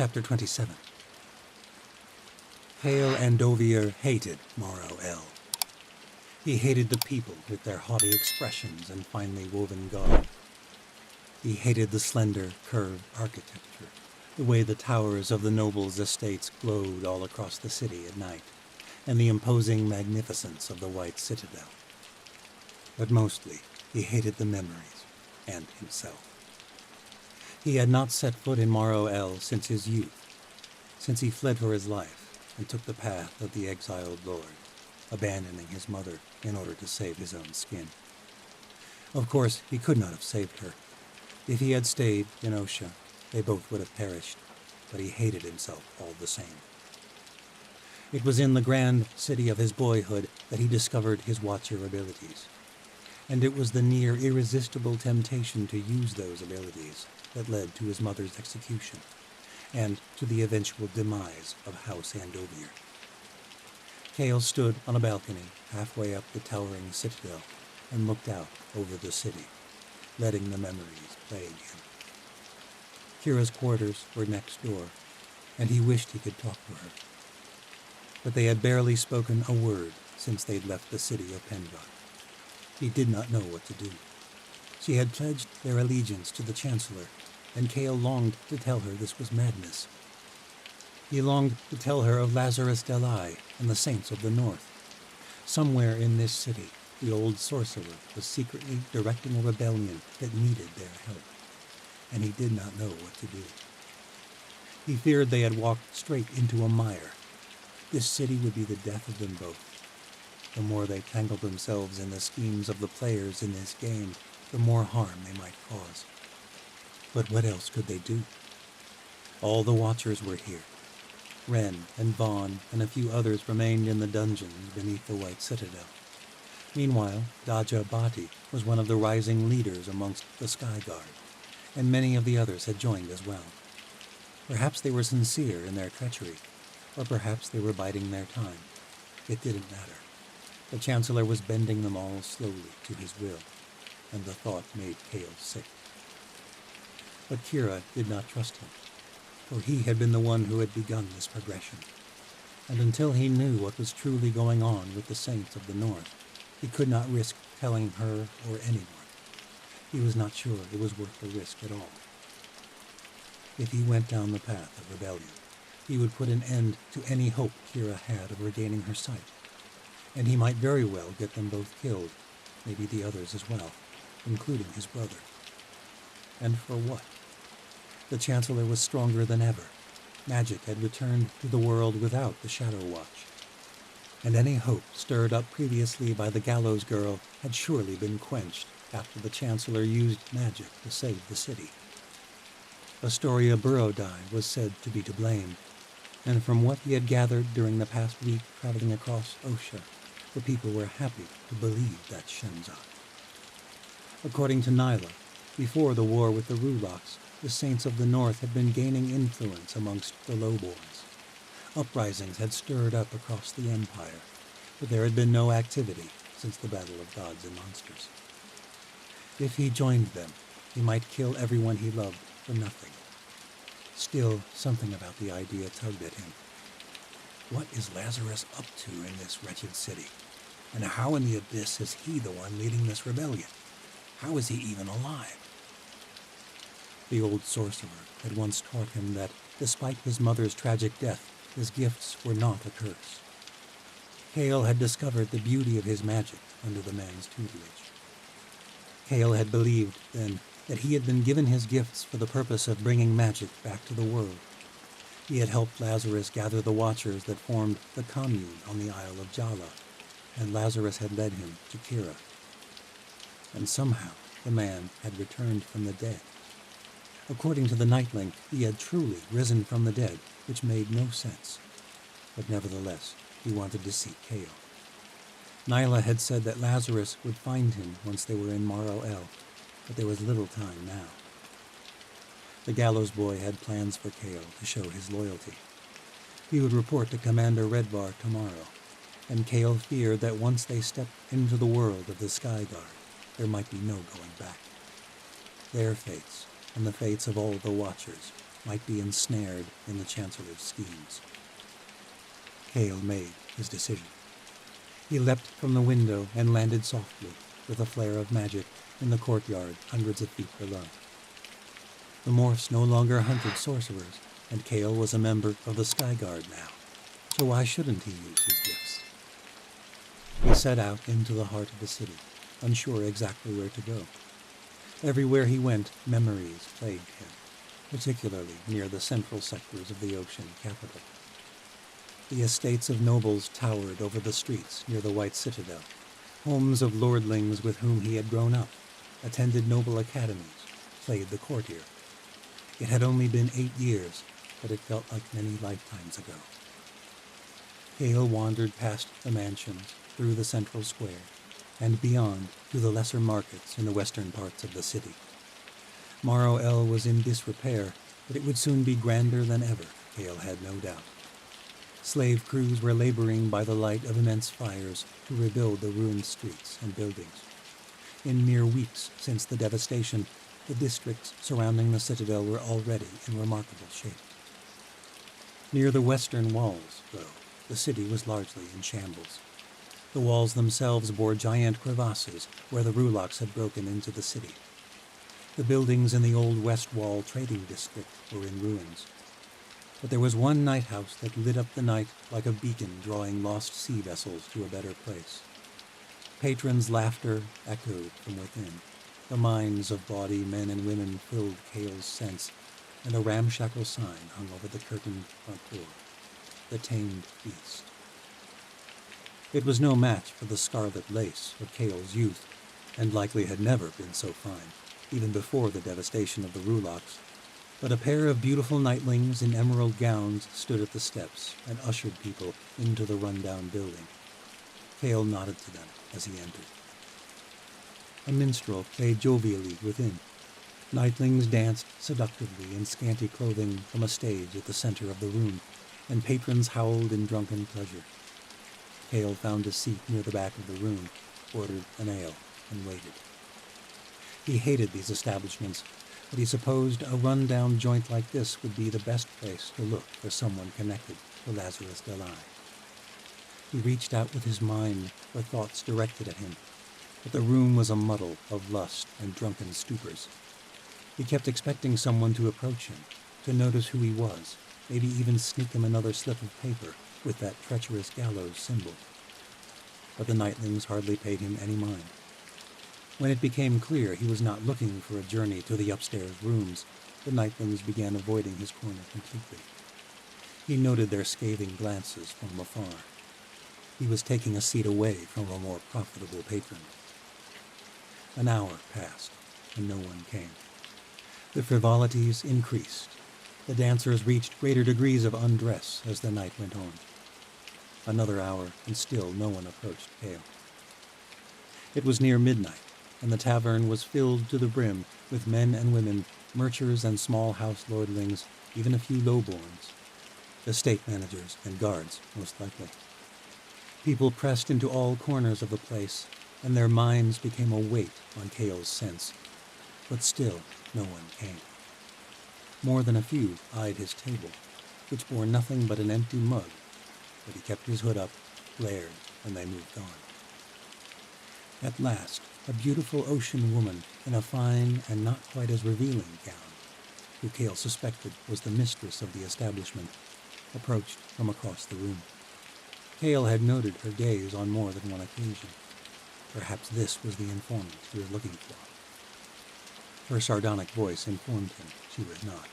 Chapter 27. Hale Andovier hated Morrow El. He hated the people with their haughty expressions and finely woven garb. He hated the slender, curved architecture, the way the towers of the nobles' estates glowed all across the city at night, and the imposing magnificence of the White Citadel. But mostly, he hated the memories, and himself. He had not set foot in Morrow El since his youth, since he fled for his life and took the path of the exiled lord, abandoning his mother in order to save his own skin. Of course, he could not have saved her. If he had stayed in Osha, they both would have perished, but he hated himself all the same. It was in the grand city of his boyhood that he discovered his Watcher abilities, and it was the near irresistible temptation to use those abilities that led to his mother's execution, and to the eventual demise of House Andovier. Cale stood on a balcony halfway up the towering citadel and looked out over the city, letting the memories plague him. Kira's quarters were next door, and he wished he could talk to her. But they had barely spoken a word since they'd left the city of Pendrot. He did not know what to do. She had pledged their allegiance to the Chancellor, and Cale longed to tell her this was madness. He longed to tell her of Lazarus Delai and the Saints of the North. Somewhere in this city, the old sorcerer was secretly directing a rebellion that needed their help, and he did not know what to do. He feared they had walked straight into a mire. This city would be the death of them both. The more they tangled themselves in the schemes of the players in this game, the more harm they might cause. But what else could they do? All the Watchers were here. Wren and Vaughn and a few others remained in the dungeons beneath the White Citadel. Meanwhile, Daja Bhati was one of the rising leaders amongst the Sky Guard, and many of the others had joined as well. Perhaps they were sincere in their treachery, or perhaps they were biding their time. It didn't matter. The Chancellor was bending them all slowly to his will, and the thought made Cale sick. But Kira did not trust him, for he had been the one who had begun this progression, and until he knew what was truly going on with the Saints of the North, he could not risk telling her or anyone. He was not sure it was worth the risk at all. If he went down the path of rebellion, he would put an end to any hope Kira had of regaining her sight, and he might very well get them both killed, maybe the others as well, including his brother. And for what? The Chancellor was stronger than ever. Magic had returned to the world without the Shadow Watch, and any hope stirred up previously by the Gallows Girl had surely been quenched after the Chancellor used magic to save the city. Astoria Burrowdye was said to be to blame, and from what he had gathered during the past week traveling across Osha, the people were happy to believe that Shenzad. According to Nyla, before the war with the Rulocks, the Saints of the North had been gaining influence amongst the Lowborns. Uprisings had stirred up across the Empire, but there had been no activity since the Battle of Gods and Monsters. If he joined them, he might kill everyone he loved for nothing. Still, something about the idea tugged at him. What is Lazarus up to in this wretched city? And how in the abyss is he the one leading this rebellion? How is he even alive? The old sorcerer had once taught him that, despite his mother's tragic death, his gifts were not a curse. Cale had discovered the beauty of his magic under the man's tutelage. Cale had believed, then, that he had been given his gifts for the purpose of bringing magic back to the world. He had helped Lazarus gather the Watchers that formed the commune on the Isle of Jala, and Lazarus had led him to Kira. And somehow the man had returned from the dead. According to the Nightling, he had truly risen from the dead, which made no sense. But nevertheless, he wanted to see Cale. Nyla had said that Lazarus would find him once they were in Morrow El, but there was little time now. The Gallows Boy had plans for Cale to show his loyalty. He would report to Commander Redvar tomorrow, and Cale feared that once they stepped into the world of the Sky Guard, there might be no going back. Their fates, and the fates of all the Watchers, might be ensnared in the Chancellor's schemes. Cale made his decision. He leapt from the window and landed softly, with a flare of magic, in the courtyard hundreds of feet below. The Morphs no longer hunted sorcerers, and Cale was a member of the Sky Guard now, so why shouldn't he use his gifts? He set out into the heart of the city, unsure exactly where to go. Everywhere he went, memories plagued him, particularly near the central sectors of the ocean capital. The estates of nobles towered over the streets near the White Citadel. Homes of lordlings with whom he had grown up, attended noble academies, played the courtier. It had only been 8 years, but it felt like many lifetimes ago. Cale wandered past the mansions, through the central square, and beyond to the lesser markets in the western parts of the city. Morrow El was in disrepair, but it would soon be grander than ever, Cale had no doubt. Slave crews were laboring by the light of immense fires to rebuild the ruined streets and buildings. In mere weeks since the devastation, the districts surrounding the citadel were already in remarkable shape. Near the western walls, though, the city was largely in shambles. The walls themselves bore giant crevasses where the Rulocks had broken into the city. The buildings in the old West Wall trading district were in ruins. But there was one night house that lit up the night like a beacon drawing lost sea vessels to a better place. Patrons' laughter echoed from within. The minds of bawdy men and women filled Cale's sense, and a ramshackle sign hung over the curtained front door. The Tamed Beast. It was no match for the scarlet lace of Cale's youth, and likely had never been so fine, even before the devastation of the Rulocks. But a pair of beautiful nightlings in emerald gowns stood at the steps and ushered people into the run-down building. Cale nodded to them as he entered. A minstrel played jovially within. Nightlings danced seductively in scanty clothing from a stage at the center of the room, and patrons howled in drunken pleasure. Cale found a seat near the back of the room, ordered an ale, and waited. He hated these establishments, but he supposed a run-down joint like this would be the best place to look for someone connected to Lazarus Delay. He reached out with his mind for thoughts directed at him, but the room was a muddle of lust and drunken stupors. He kept expecting someone to approach him, to notice who he was, maybe even sneak him another slip of paper with that treacherous gallows symbol. But the nightlings hardly paid him any mind. When it became clear he was not looking for a journey to the upstairs rooms, the nightlings began avoiding his corner completely. He noted their scathing glances from afar. He was taking a seat away from a more profitable patron. An hour passed, and no one came. The frivolities increased. The dancers reached greater degrees of undress as the night went on. Another hour, and still no one approached Cale. It was near midnight, and the tavern was filled to the brim with men and women, murchers and small house lordlings, even a few lowborns. Estate managers and guards, most likely. People pressed into all corners of the place, and their minds became a weight on Cale's sense. But still, no one came. More than a few eyed his table, which bore nothing but an empty mug, but he kept his hood up, glared, and they moved on. At last, a beautiful ocean woman in a fine and not quite as revealing gown, who Cale suspected was the mistress of the establishment, approached from across the room. Cale had noted her gaze on more than one occasion. Perhaps this was the informant he was looking for. Her sardonic voice informed him she was not.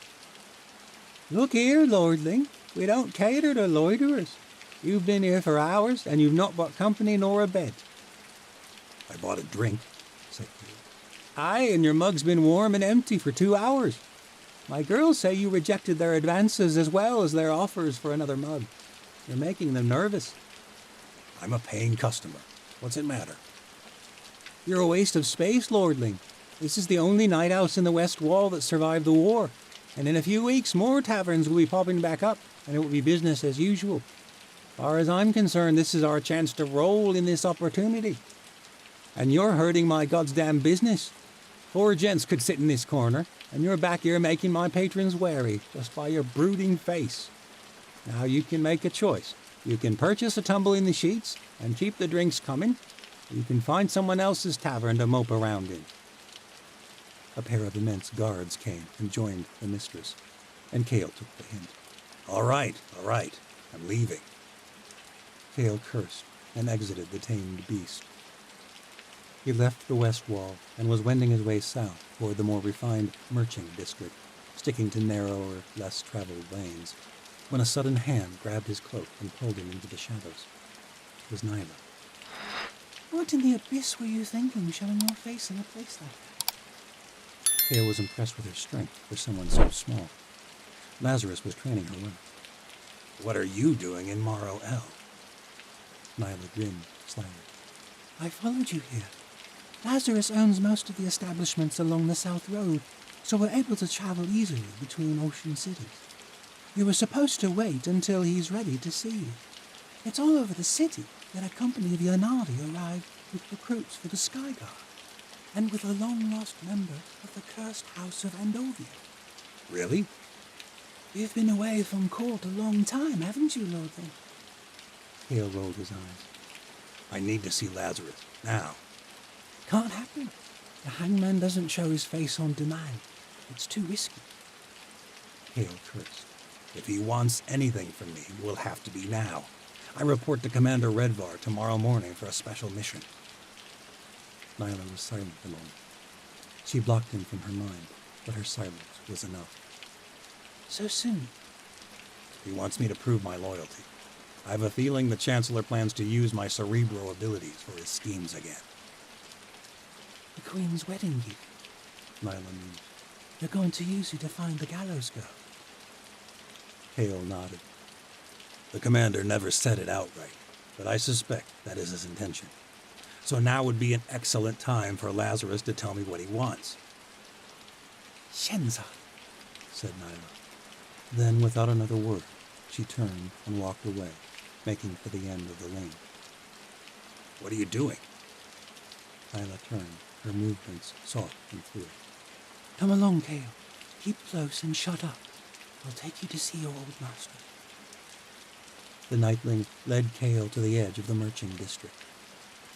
"Look here, lordling, we don't cater to loiterers. You've been here for hours, and you've not bought company nor a bed." "I bought a drink," said Cale. "Aye, and your mug's been warm and empty for 2 hours. My girls say you rejected their advances as well as their offers for another mug. You're making them nervous." "I'm a paying customer. What's it matter?" "You're a waste of space, lordling. This is the only night house in the West Wall that survived the war, and in a few weeks more taverns will be popping back up, and it will be business as usual. As far as I'm concerned, this is our chance to roll in this opportunity. And you're hurting my goddamn business. 4 gents could sit in this corner, and you're back here making my patrons wary just by your brooding face. Now you can make a choice. You can purchase a tumble in the sheets and keep the drinks coming. You can find someone else's tavern to mope around in. A pair of immense guards came and joined the mistress, and Cale took the hint. All right, I'm leaving. Cale cursed and exited the tamed beast. He left the west wall and was wending his way south toward the more refined Merching district, sticking to narrower, less traveled lanes, when a sudden hand grabbed his cloak and pulled him into the shadows. It was Nyla. What in the abyss were you thinking, showing your face in a place like that? Cale was impressed with her strength for someone so small. Lazarus was training her well. What are you doing in Morrow El? Nyla grinned slyly. I followed you here. Lazarus owns most of the establishments along the South Road, so we're able to travel easily between ocean cities. You were supposed to wait until he's ready to see you. It's all over the city that a company of Yanadi arrived with recruits for the Skyguard, and with a long-lost member of the cursed House of Andovia. Really? You've been away from court a long time, haven't you, Lord Then? Cale rolled his eyes. I need to see Lazarus, now. Can't happen. The hangman doesn't show his face on demand. It's too risky. Cale cursed. If he wants anything from me, it will have to be now. I report to Commander Redvar tomorrow morning for a special mission. Nyla was silent a moment. She blocked him from her mind, but her silence was enough. So soon? He wants me to prove my loyalty. I have a feeling the Chancellor plans to use my cerebral abilities for his schemes again. The Queen's wedding gift, Nyla mused. They're going to use you to find the gallows girl. Cale nodded. The commander never said it outright, but I suspect that is his intention. So now would be an excellent time for Lazarus to tell me what he wants. Shenza, said Nyla. Then, without another word, she turned and walked away, making for the end of the lane. What are you doing? Nyla turned, her movements soft and fluid. Come along, Cale. Keep close and shut up. I'll take you to see your old master. The Nightling led Cale to the edge of the Merching district.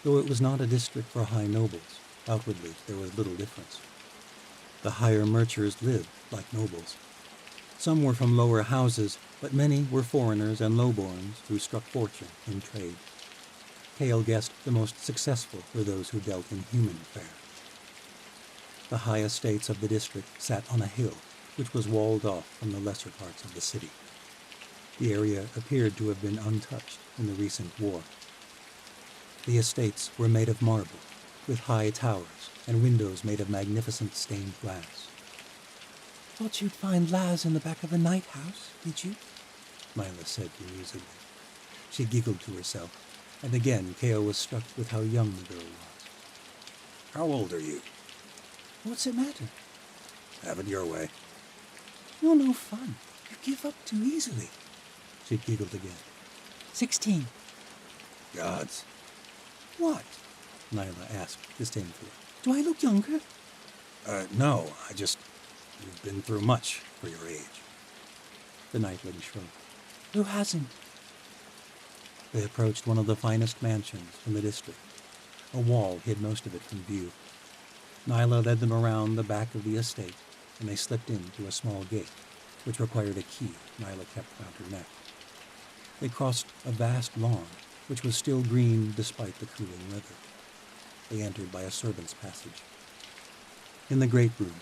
Though it was not a district for high nobles, outwardly there was little difference. The higher Merchers lived like nobles. Some were from lower houses, but many were foreigners and lowborns who struck fortune in trade. Cale guessed the most successful were those who dealt in human fare. The high estates of the district sat on a hill, which was walled off from the lesser parts of the city. The area appeared to have been untouched in the recent war. The estates were made of marble, with high towers and windows made of magnificent stained glass. Thought you'd find Laz in the back of a night house, did you? Nyla said amusedly. She giggled to herself, and again Cale was struck with how young the girl was. How old are you? What's it matter? Have it your way. You're no fun. You give up too easily. She giggled again. 16. Gods. What? Nyla asked disdainfully. Do I look younger? No, you've been through much for your age. The Nightling shrugged. Who hasn't? They approached one of the finest mansions in the district. A wall hid most of it from view. Nyla led them around the back of the estate, and they slipped into a small gate, which required a key Nyla kept round her neck. They crossed a vast lawn, which was still green despite the cooling weather. They entered by a servant's passage. In the great room,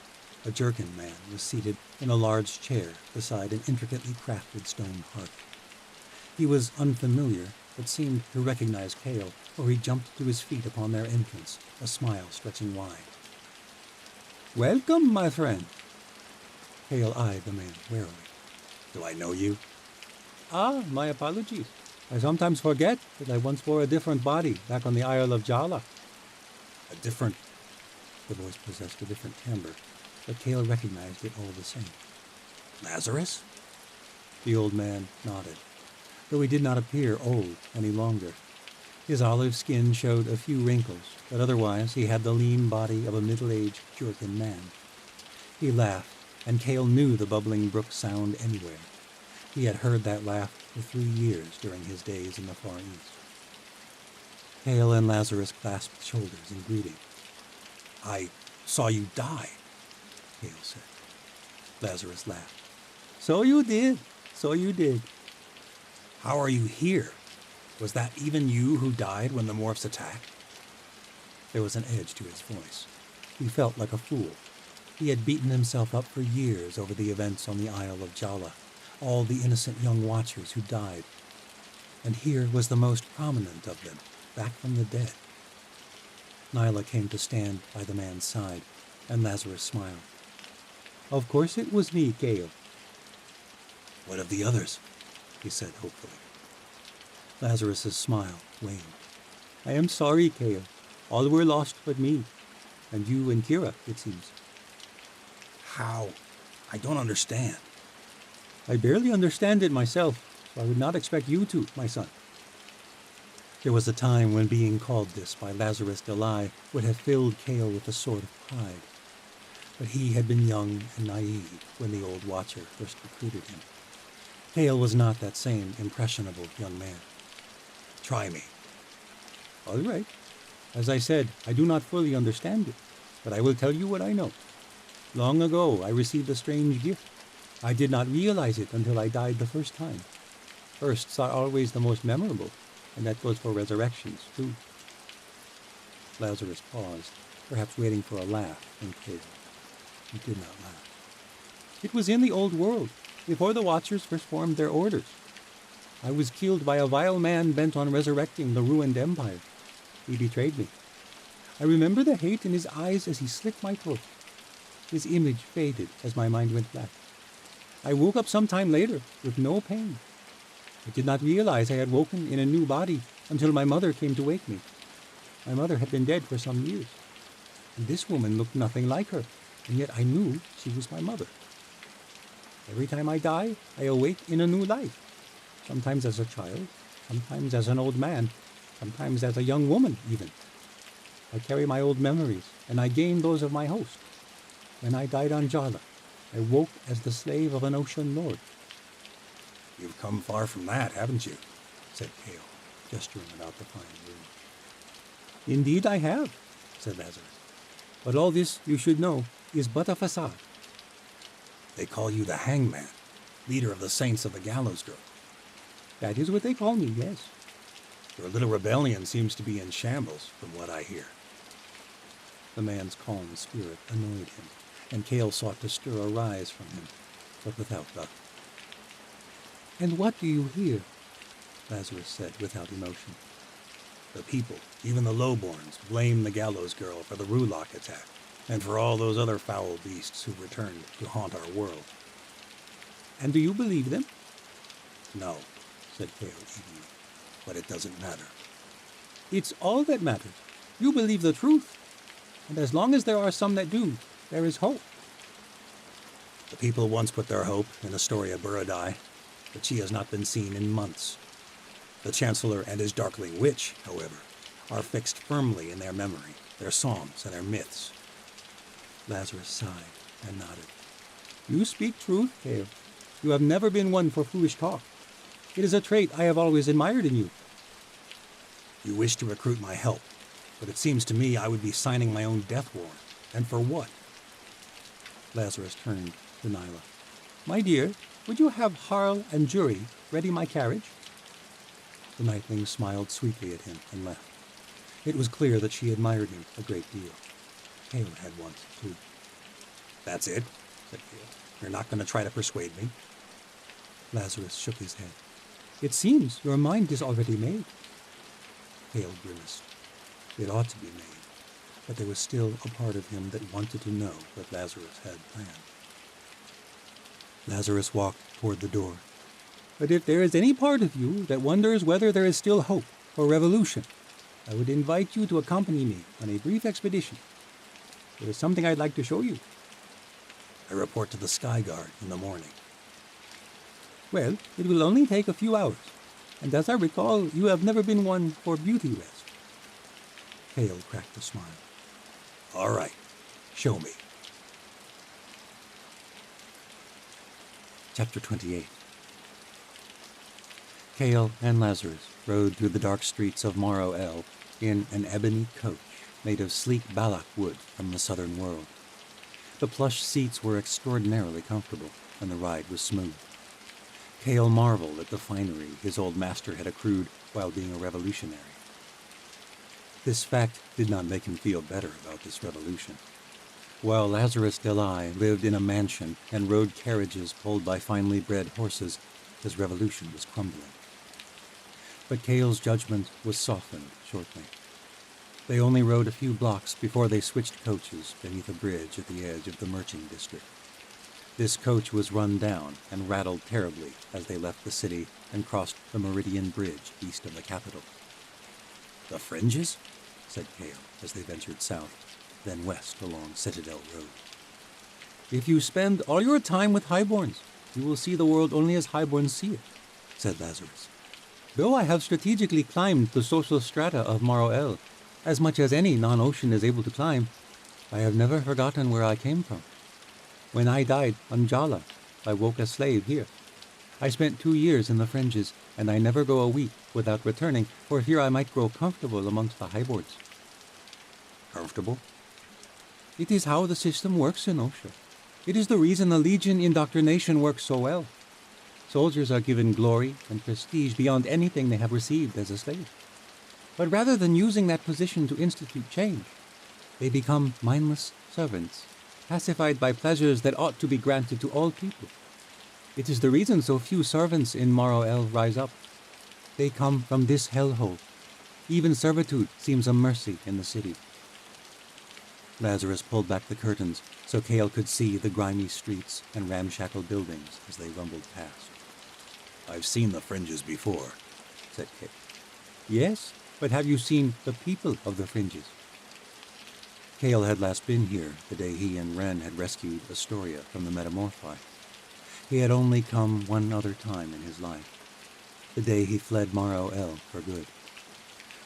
a jerkin man was seated in a large chair beside an intricately crafted stone hearth. He was unfamiliar, but seemed to recognize Cale, for he jumped to his feet upon their entrance, a smile stretching wide. Welcome, my friend. Cale eyed the man warily. Do I know you? Ah, my apologies. I sometimes forget that I once wore a different body back on the Isle of Jala. A different... The voice possessed a different timbre, but Cale recognized it all the same. Lazarus? The old man nodded, though he did not appear old any longer. His olive skin showed a few wrinkles, but otherwise he had the lean body of a middle-aged Jurkin man. He laughed, and Cale knew the bubbling brook sound anywhere. He had heard that laugh for 3 years during his days in the Far East. Cale and Lazarus clasped shoulders in greeting. "I saw you die," Cale said. Lazarus laughed. "So you did. So you did." "How are you here? Was that even you who died when the morphs attacked?" There was an edge to his voice. He felt like a fool. He had beaten himself up for years over the events on the Isle of Jala, all the innocent young watchers who died. And here was the most prominent of them, back from the dead. Nyla came to stand by the man's side, and Lazarus smiled. "Of course it was me, Cale." "What of the others?" he said hopefully. Lazarus's smile waned. "I am sorry, Cale. All were lost but me. And you and Kira, it seems." "How? I don't understand." "I barely understand it myself, so I would not expect you to, my son." There was a time when being called this by Lazarus Delay would have filled Cale with a sort of pride. But he had been young and naive when the old Watcher first recruited him. Cale was not that same impressionable young man. "Try me." "All right. As I said, I do not fully understand it, but I will tell you what I know. Long ago, I received a strange gift. I did not realize it until I died the first time. Firsts are always the most memorable, and that goes for resurrections, too." Lazarus paused, perhaps waiting for a laugh from Cale. He did not laugh. "It was in the old world, before the Watchers first formed their orders. I was killed by a vile man bent on resurrecting the ruined empire. He betrayed me. I remember the hate in his eyes as he slit my throat. His image faded as my mind went black. I woke up some time later with no pain. I did not realize I had woken in a new body until my mother came to wake me. My mother had been dead for some years, and this woman looked nothing like her, and yet I knew she was my mother. Every time I die, I awake in a new life, sometimes as a child, sometimes as an old man, sometimes as a young woman even. I carry my old memories, and I gain those of my host. When I died on Jala, I woke as the slave of an ocean lord." "You've come far from that, haven't you?" said Cale, gesturing about the fine room. "Indeed I have," said Lazarus. "But all this, you should know, is but a facade." "They call you the Hangman, leader of the Saints of the Gallows Girl." "That is what they call me, yes." "Your little rebellion seems to be in shambles, from what I hear." The man's calm spirit annoyed him, and Cale sought to stir a rise from him, but without luck. "And what do you hear?" Lazarus said without emotion. "The people, even the lowborns, blame the Gallows Girl for the Rulock attack, and for all those other foul beasts who returned to haunt our world." "And do you believe them?" "No," said Cale evenly, "but it doesn't matter." "It's all that matters. You believe the truth. And as long as there are some that do, there is hope." "The people once put their hope in the story of Buradai, but she has not been seen in months. The Chancellor and his Darkling Witch, however, are fixed firmly in their memory, their songs and their myths." Lazarus sighed and nodded. "You speak truth, Cale. You have never been one for foolish talk. It is a trait I have always admired in you." "You wish to recruit my help, but it seems to me I would be signing my own death warrant. And for what?" Lazarus turned to Nyla. "My dear, would you have Harl and Jury ready my carriage?" The Nightling smiled sweetly at him and left. It was clear that she admired him a great deal. Cale had once, too. "That's it," said Cale. "You're not going to try to persuade me?" Lazarus shook his head. "It seems your mind is already made." Cale grimaced. It ought to be made, but there was still a part of him that wanted to know what Lazarus had planned. Lazarus walked toward the door. "But if there is any part of you that wonders whether there is still hope for revolution, I would invite you to accompany me on a brief expedition. There is something I'd like to show you." "I report to the Sky Guard in the morning." "Well, it will only take a few hours. And as I recall, you have never been one for beauty rest. Hale cracked a smile. All right, show me. Chapter 28. Cale and Lazarus rode through the dark streets of Morrow El in an ebony coach made of sleek balak wood from the southern world. The plush seats were extraordinarily comfortable, and the ride was smooth. Cale marveled at the finery his old master had accrued while being a revolutionary. This fact did not make him feel better about this revolution. While Lazarus Delay lived in a mansion and rode carriages pulled by finely bred horses, his revolution was crumbling. But Cale's judgment was softened shortly. They only rode a few blocks before they switched coaches beneath a bridge at the edge of the merchant district. This coach was run down and rattled terribly as they left the city and crossed the Meridian Bridge east of the capital. "The fringes?" said Cale as they ventured south, then west along Citadel Road. "If you spend all your time with highborns, you will see the world only as highborns see it," said Lazarus. "Though I have strategically climbed the social strata of Morrow El, as much as any non-ocean is able to climb, I have never forgotten where I came from. When I died on Jala, I woke a slave here. I spent 2 years in the fringes, and I never go a week without returning, for fear I might grow comfortable amongst the highboards." "Comfortable?" "It is how the system works in Osha. It is the reason the Legion indoctrination works so well. Soldiers are given glory and prestige beyond anything they have received as a slave. But rather than using that position to institute change, they become mindless servants, pacified by pleasures that ought to be granted to all people. It is the reason so few servants in Morrow El rise up. They come from this hellhole. Even servitude seems a mercy in the city." Lazarus pulled back the curtains so Cale could see the grimy streets and ramshackle buildings as they rumbled past. "I've seen the fringes before," said Cale. "Yes, but have you seen the people of the fringes?" Cale had last been here the day he and Wren had rescued Astoria from the Metamorphi. He had only come one other time in his life, the day he fled Morrow El for good.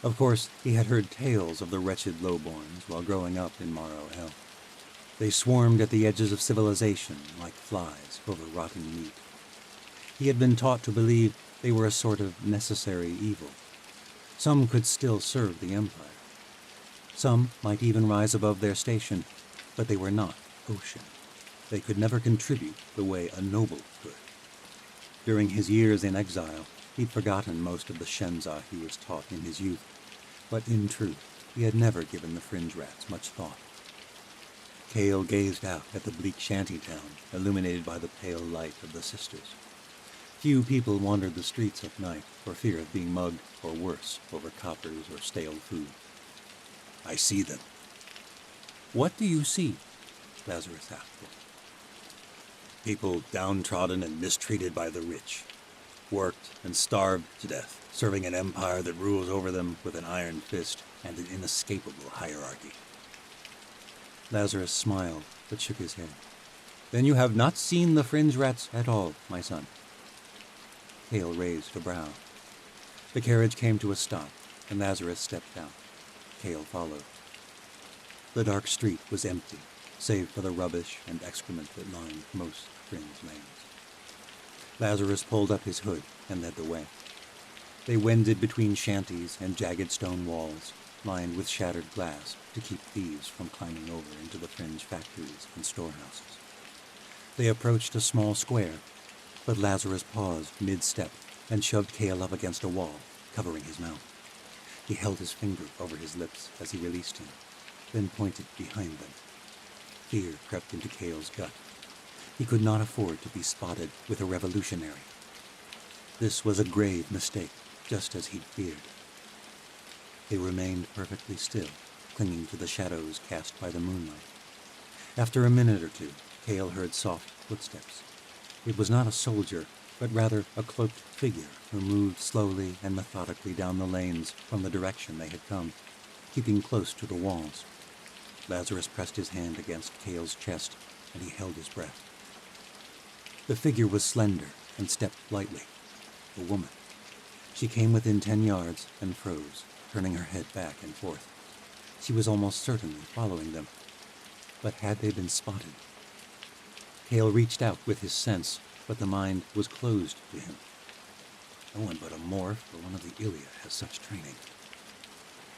Of course, he had heard tales of the wretched lowborns while growing up in Morrow El. They swarmed at the edges of civilization like flies over rotten meat. He had been taught to believe they were a sort of necessary evil. Some could still serve the Empire. Some might even rise above their station, but they were not Ocean. They could never contribute the way a noble could. During his years in exile, he'd forgotten most of the Shenza he was taught in his youth, but in truth, he had never given the fringe rats much thought. Cale gazed out at the bleak shanty town, illuminated by the pale light of the sisters. Few people wandered the streets at night for fear of being mugged or worse over coppers or stale food. "I see them." "What do you see?" Lazarus asked him. "People downtrodden and mistreated by the rich, worked and starved to death, serving an empire that rules over them with an iron fist and an inescapable hierarchy." Lazarus smiled, but shook his head. "Then you have not seen the fringe rats at all, my son." Cale raised a brow. The carriage came to a stop, and Lazarus stepped out. Cale followed. The dark street was empty, save for the rubbish and excrement that lined most fringe lanes. Lazarus pulled up his hood and led the way. They wended between shanties and jagged stone walls, lined with shattered glass to keep thieves from climbing over into the fringe factories and storehouses. They approached a small square, but Lazarus paused mid-step and shoved Cale up against a wall, covering his mouth. He held his finger over his lips as he released him, then pointed behind them. Fear crept into Cale's gut. He could not afford to be spotted with a revolutionary. This was a grave mistake, just as he'd feared. They remained perfectly still, clinging to the shadows cast by the moonlight. After a minute or two, Cale heard soft footsteps. It was not a soldier, but rather a cloaked figure who moved slowly and methodically down the lanes from the direction they had come, keeping close to the walls. Lazarus pressed his hand against Cale's chest, and he held his breath. The figure was slender and stepped lightly, a woman. She came within 10 yards and froze, turning her head back and forth. She was almost certainly following them. But had they been spotted? Cale reached out with his sense, but the mind was closed to him. No one but a morph or one of the Ilia has such training.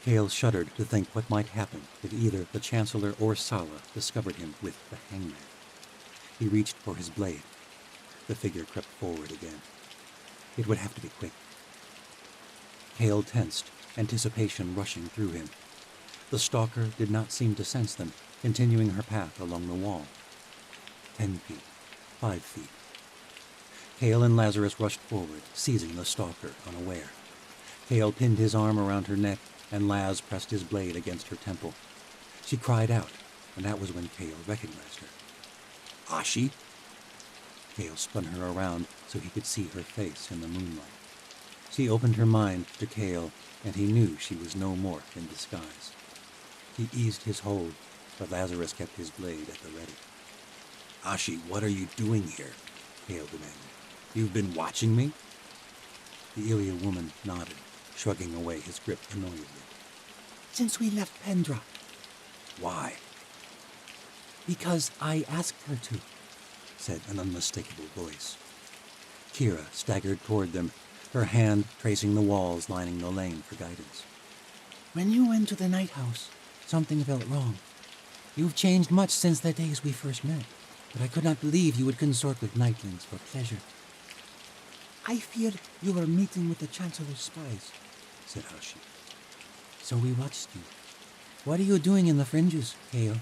Cale shuddered to think what might happen if either the Chancellor or Sala discovered him with the hangman. He reached for his blade. The figure crept forward again. It would have to be quick. Cale tensed, anticipation rushing through him. The stalker did not seem to sense them, continuing her path along the wall. 10 feet, 5 feet. Cale and Lazarus rushed forward, seizing the stalker unaware. Cale pinned his arm around her neck, and Laz pressed his blade against her temple. She cried out, and that was when Cale recognized her. Ashi? Cale spun her around so he could see her face in the moonlight. She opened her mind to Cale, and he knew she was no morph in disguise. He eased his hold, but Lazarus kept his blade at the ready. Ashi, what are you doing here? Cale demanded. You've been watching me? The Ilia woman nodded, shrugging away his grip annoyedly. Since we left Pendra. Why? Because I asked her to, said an unmistakable voice. Kira staggered toward them, her hand tracing the walls lining the lane for guidance. When you went to the night house, something felt wrong. You've changed much since the days we first met, but I could not believe you would consort with nightlings for pleasure. I feared you were meeting with the Chancellor's spies, said Ashi. So we watched you. What are you doing in the fringes, Cale?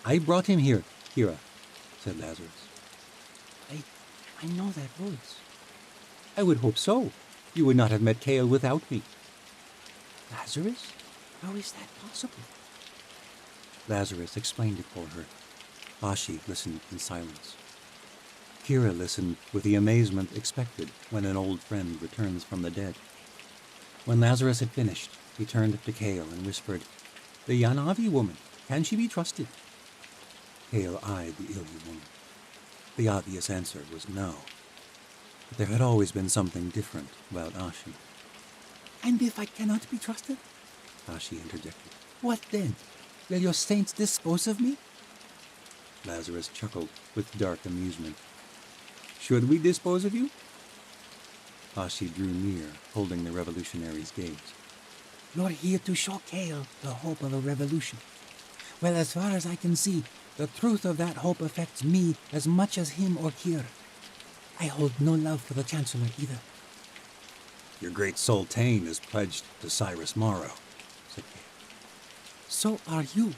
I brought him here, Kira, said Lazarus. I know that voice. I would hope so. You would not have met Cale without me. Lazarus? How is that possible? Lazarus explained it for her. Ashi listened in silence. Kira listened with the amazement expected when an old friend returns from the dead. When Lazarus had finished, he turned to Cale and whispered, The Yanavi woman, can she be trusted? Cale eyed the Ilia woman. The obvious answer was no. But there had always been something different about Ashi. And if I cannot be trusted? Ashi interjected. What then? Will your saints dispose of me? Lazarus chuckled with dark amusement. Should we dispose of you? Ashi drew near, holding the revolutionary's gaze. You're here to show Cale the hope of a revolution. Well, as far as I can see, the truth of that hope affects me as much as him or Kira. I hold no love for the Chancellor either. Your great Sultane is pledged to Cyrus Morrow, said Cale. So are you,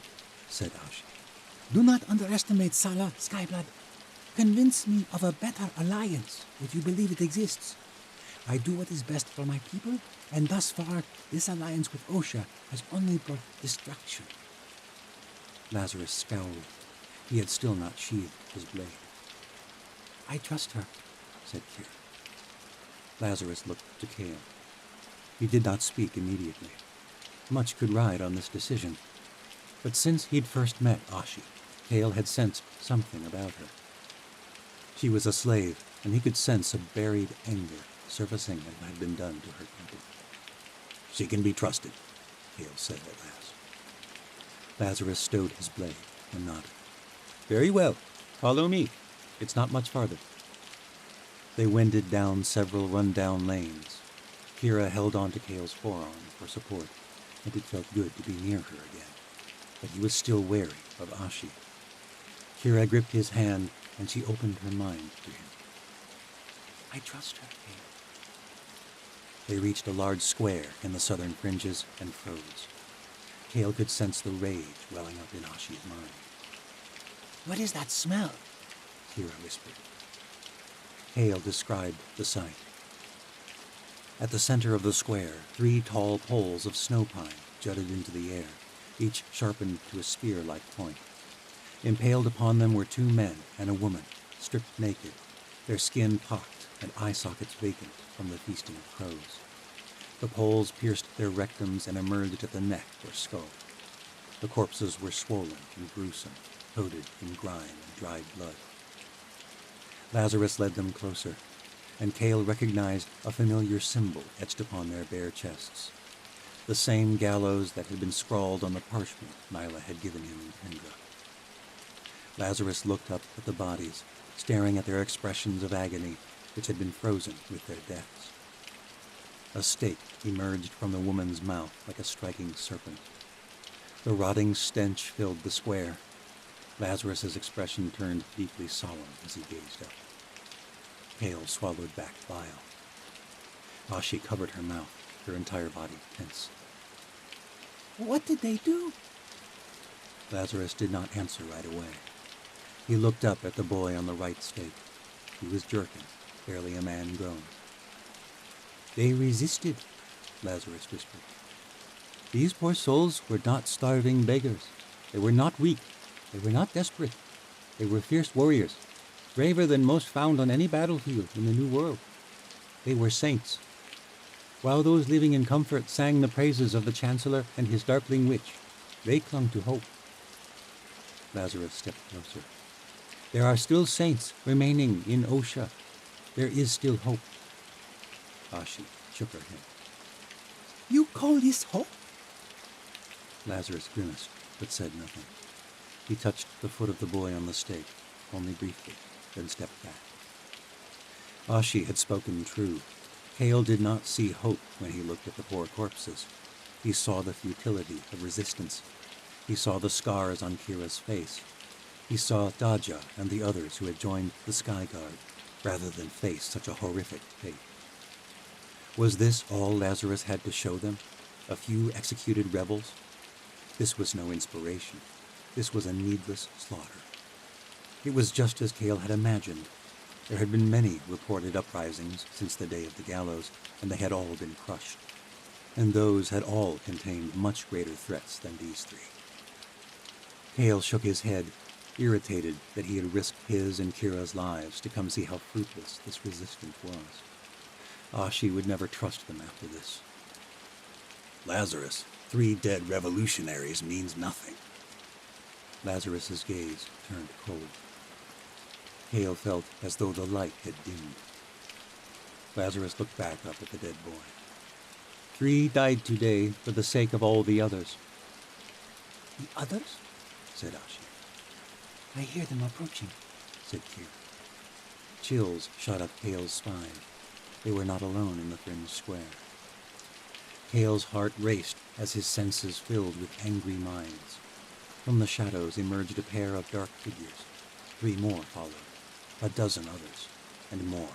said Ashi. Do not underestimate Sala, Skyblood. Convince me of a better alliance if you believe it exists. I do what is best for my people, and thus far, this alliance with Osha has only brought destruction. Lazarus scowled. He had still not sheathed his blade. I trust her, said Kira. Lazarus looked to Cale. He did not speak immediately. Much could ride on this decision. But since he'd first met Ashi, Cale had sensed something about her. She was a slave, and he could sense a buried anger surfacing at what had been done to her people. She can be trusted, Cale said at last. Lazarus stowed his blade and nodded. Very well. Follow me. It's not much farther. They wended down several run-down lanes. Kira held on to Cale's forearm for support, and it felt good to be near her again. But he was still wary of Ashi. Kira gripped his hand, and she opened her mind to him. I trust her, Cale. They reached a large square in the southern fringes and froze. Cale could sense the rage welling up in Ashi's mind. What is that smell? Kira whispered. Cale described the sight. At the center of the square, 3 tall poles of snow pine jutted into the air, each sharpened to a spear-like point. Impaled upon them were 2 men and a woman, stripped naked, their skin pocked and eye sockets vacant from the feasting of crows. The poles pierced their rectums and emerged at the neck or skull. The corpses were swollen and gruesome, coated in grime and dried blood. Lazarus led them closer. and Cale recognized a familiar symbol etched upon their bare chests. The same gallows that had been scrawled on the parchment Nyla had given him in Tendra. Lazarus looked up at the bodies, staring at their expressions of agony, which had been frozen with their deaths. A stake emerged from the woman's mouth like a striking serpent. The rotting stench filled the square. Lazarus's expression turned deeply solemn as he gazed up. Cale swallowed back bile. Ashi covered her mouth, her entire body tense. What did they do? Lazarus did not answer right away. He looked up at the boy on the right stake. He was jerking, barely a man grown. They resisted, Lazarus whispered. These poor souls were not starving beggars. They were not weak. They were not desperate. They were fierce warriors, braver than most found on any battlefield in the New World. They were saints. While those living in comfort sang the praises of the Chancellor and his darkling witch, they clung to hope. Lazarus stepped closer. There are still saints remaining in Osha. There is still hope. Ashi shook her head. You call this hope? Lazarus grimaced, but said nothing. He touched the foot of the boy on the stake, only briefly, then stepped back. Ashi had spoken true. Cale did not see hope when he looked at the poor corpses. He saw the futility of resistance. He saw the scars on Kira's face. He saw Daja and the others who had joined the Sky Guard, rather than face such a horrific fate. Was this all Lazarus had to show them? A few executed rebels? This was no inspiration. This was a needless slaughter. It was just as Cale had imagined. There had been many reported uprisings since the day of the gallows, and they had all been crushed. And those had all contained much greater threats than these three. Cale shook his head, irritated that he had risked his and Kira's lives to come see how fruitless this resistance was. Ashi would never trust them after this. Lazarus, 3 dead revolutionaries means nothing. Lazarus's gaze turned cold. Cale felt as though the light had dimmed. Lazarus looked back up at the dead boy. 3 died today for the sake of all the others. The others? Said Ashi. I hear them approaching, Said Kira. Chills shot up Cale's spine. They were not alone in the fringe square. Cale's heart raced as his senses filled with angry minds. From the shadows emerged a pair of dark figures. 3 more followed, a dozen others, and more.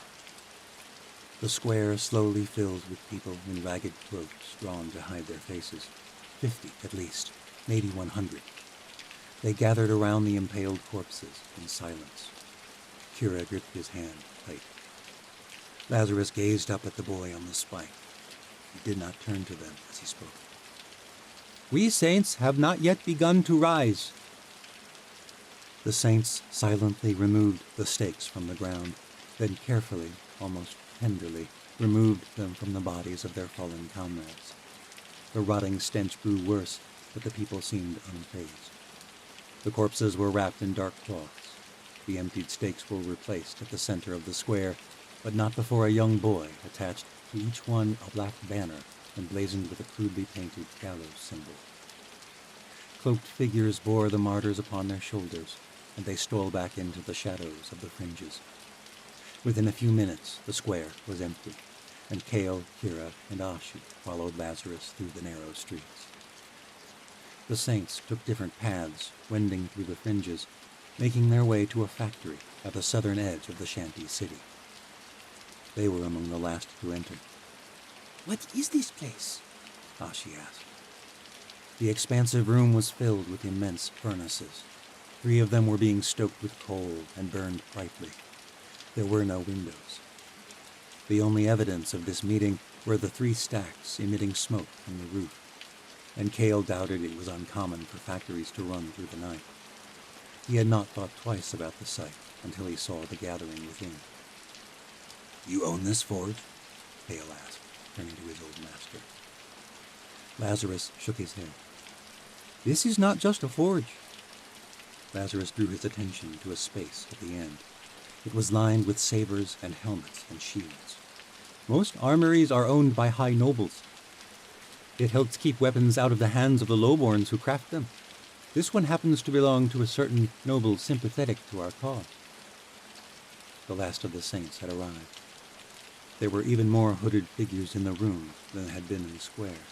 The square slowly filled with people in ragged cloaks drawn to hide their faces. 50 at least, maybe 100. They gathered around the impaled corpses in silence. Kira gripped his hand tight. Lazarus gazed up at the boy on the spike. He did not turn to them as he spoke. We saints have not yet begun to rise. The saints silently removed the stakes from the ground, then carefully, almost tenderly, removed them from the bodies of their fallen comrades. The rotting stench grew worse, but the people seemed unfazed. The corpses were wrapped in dark cloths. The emptied stakes were replaced at the center of the square, but not before a young boy attached to each one a black banner emblazoned with a crudely painted gallows symbol. Cloaked figures bore the martyrs upon their shoulders, and they stole back into the shadows of the fringes. Within a few minutes, the square was empty, and Cale, Kira, and Ashi followed Lazarus through the narrow streets. The saints took different paths, wending through the fringes, making their way to a factory at the southern edge of the shanty city. They were among the last to enter. What is this place? Ashi asked. The expansive room was filled with immense furnaces. 3 of them were being stoked with coal and burned brightly. There were no windows. The only evidence of this meeting were the 3 stacks emitting smoke from the roof, and Cale doubted it was uncommon for factories to run through the night. He had not thought twice about the site until he saw the gathering within. You own this forge? Cale asked, turning to his old master. Lazarus shook his head. This is not just a forge. Lazarus drew his attention to a space at the end. It was lined with sabers and helmets and shields. Most armories are owned by high nobles. It helps keep weapons out of the hands of the lowborns who craft them. This one happens to belong to a certain noble sympathetic to our cause. The last of the saints had arrived. There were even more hooded figures in the room than had been in the square.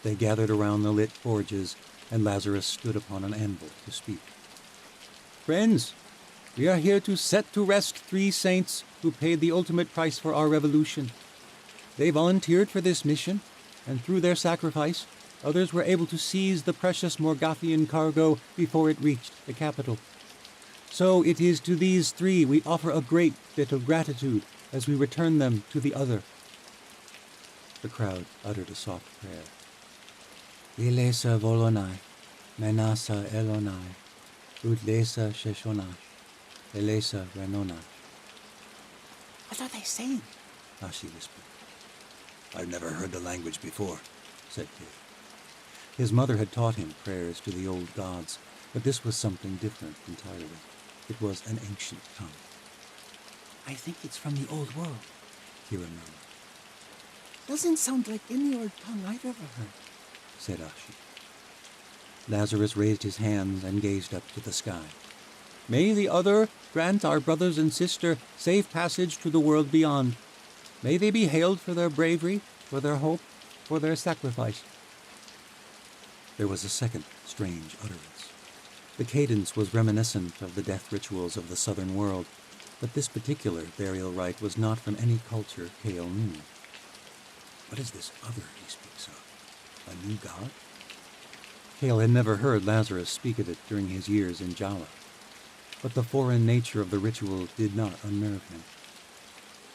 They gathered around the lit forges, and Lazarus stood upon an anvil to speak. "Friends, we are here to set to rest 3 saints who paid the ultimate price for our revolution. They volunteered for this mission, and through their sacrifice, others were able to seize the precious Morgathian cargo before it reached the capital. So it is to these 3 we offer a great bit of gratitude as we return them to the other." The crowd uttered a soft prayer. "Ilesa volonai, menasa elonai, utlesa sheshonai, elesa renonai." What are they saying? Ashi whispered. I've never heard the language before. Said Kid. His mother had taught him prayers to the old gods, but this was something different entirely. It was an ancient tongue. I think it's from the old world. Kira murmured. Doesn't sound like any old tongue I've ever heard. Said Ashi. Lazarus raised his hands and gazed up to the sky. "May the other grant our brothers and sister safe passage to the world beyond. May they be hailed for their bravery, for their hope, for their sacrifice." There was a second strange utterance. The cadence was reminiscent of the death rituals of the southern world, but this particular burial rite was not from any culture Kale knew. What is this other he speaks of? A new god? Kale had never heard Lazarus speak of it during his years in Jala, but the foreign nature of the ritual did not unnerve him.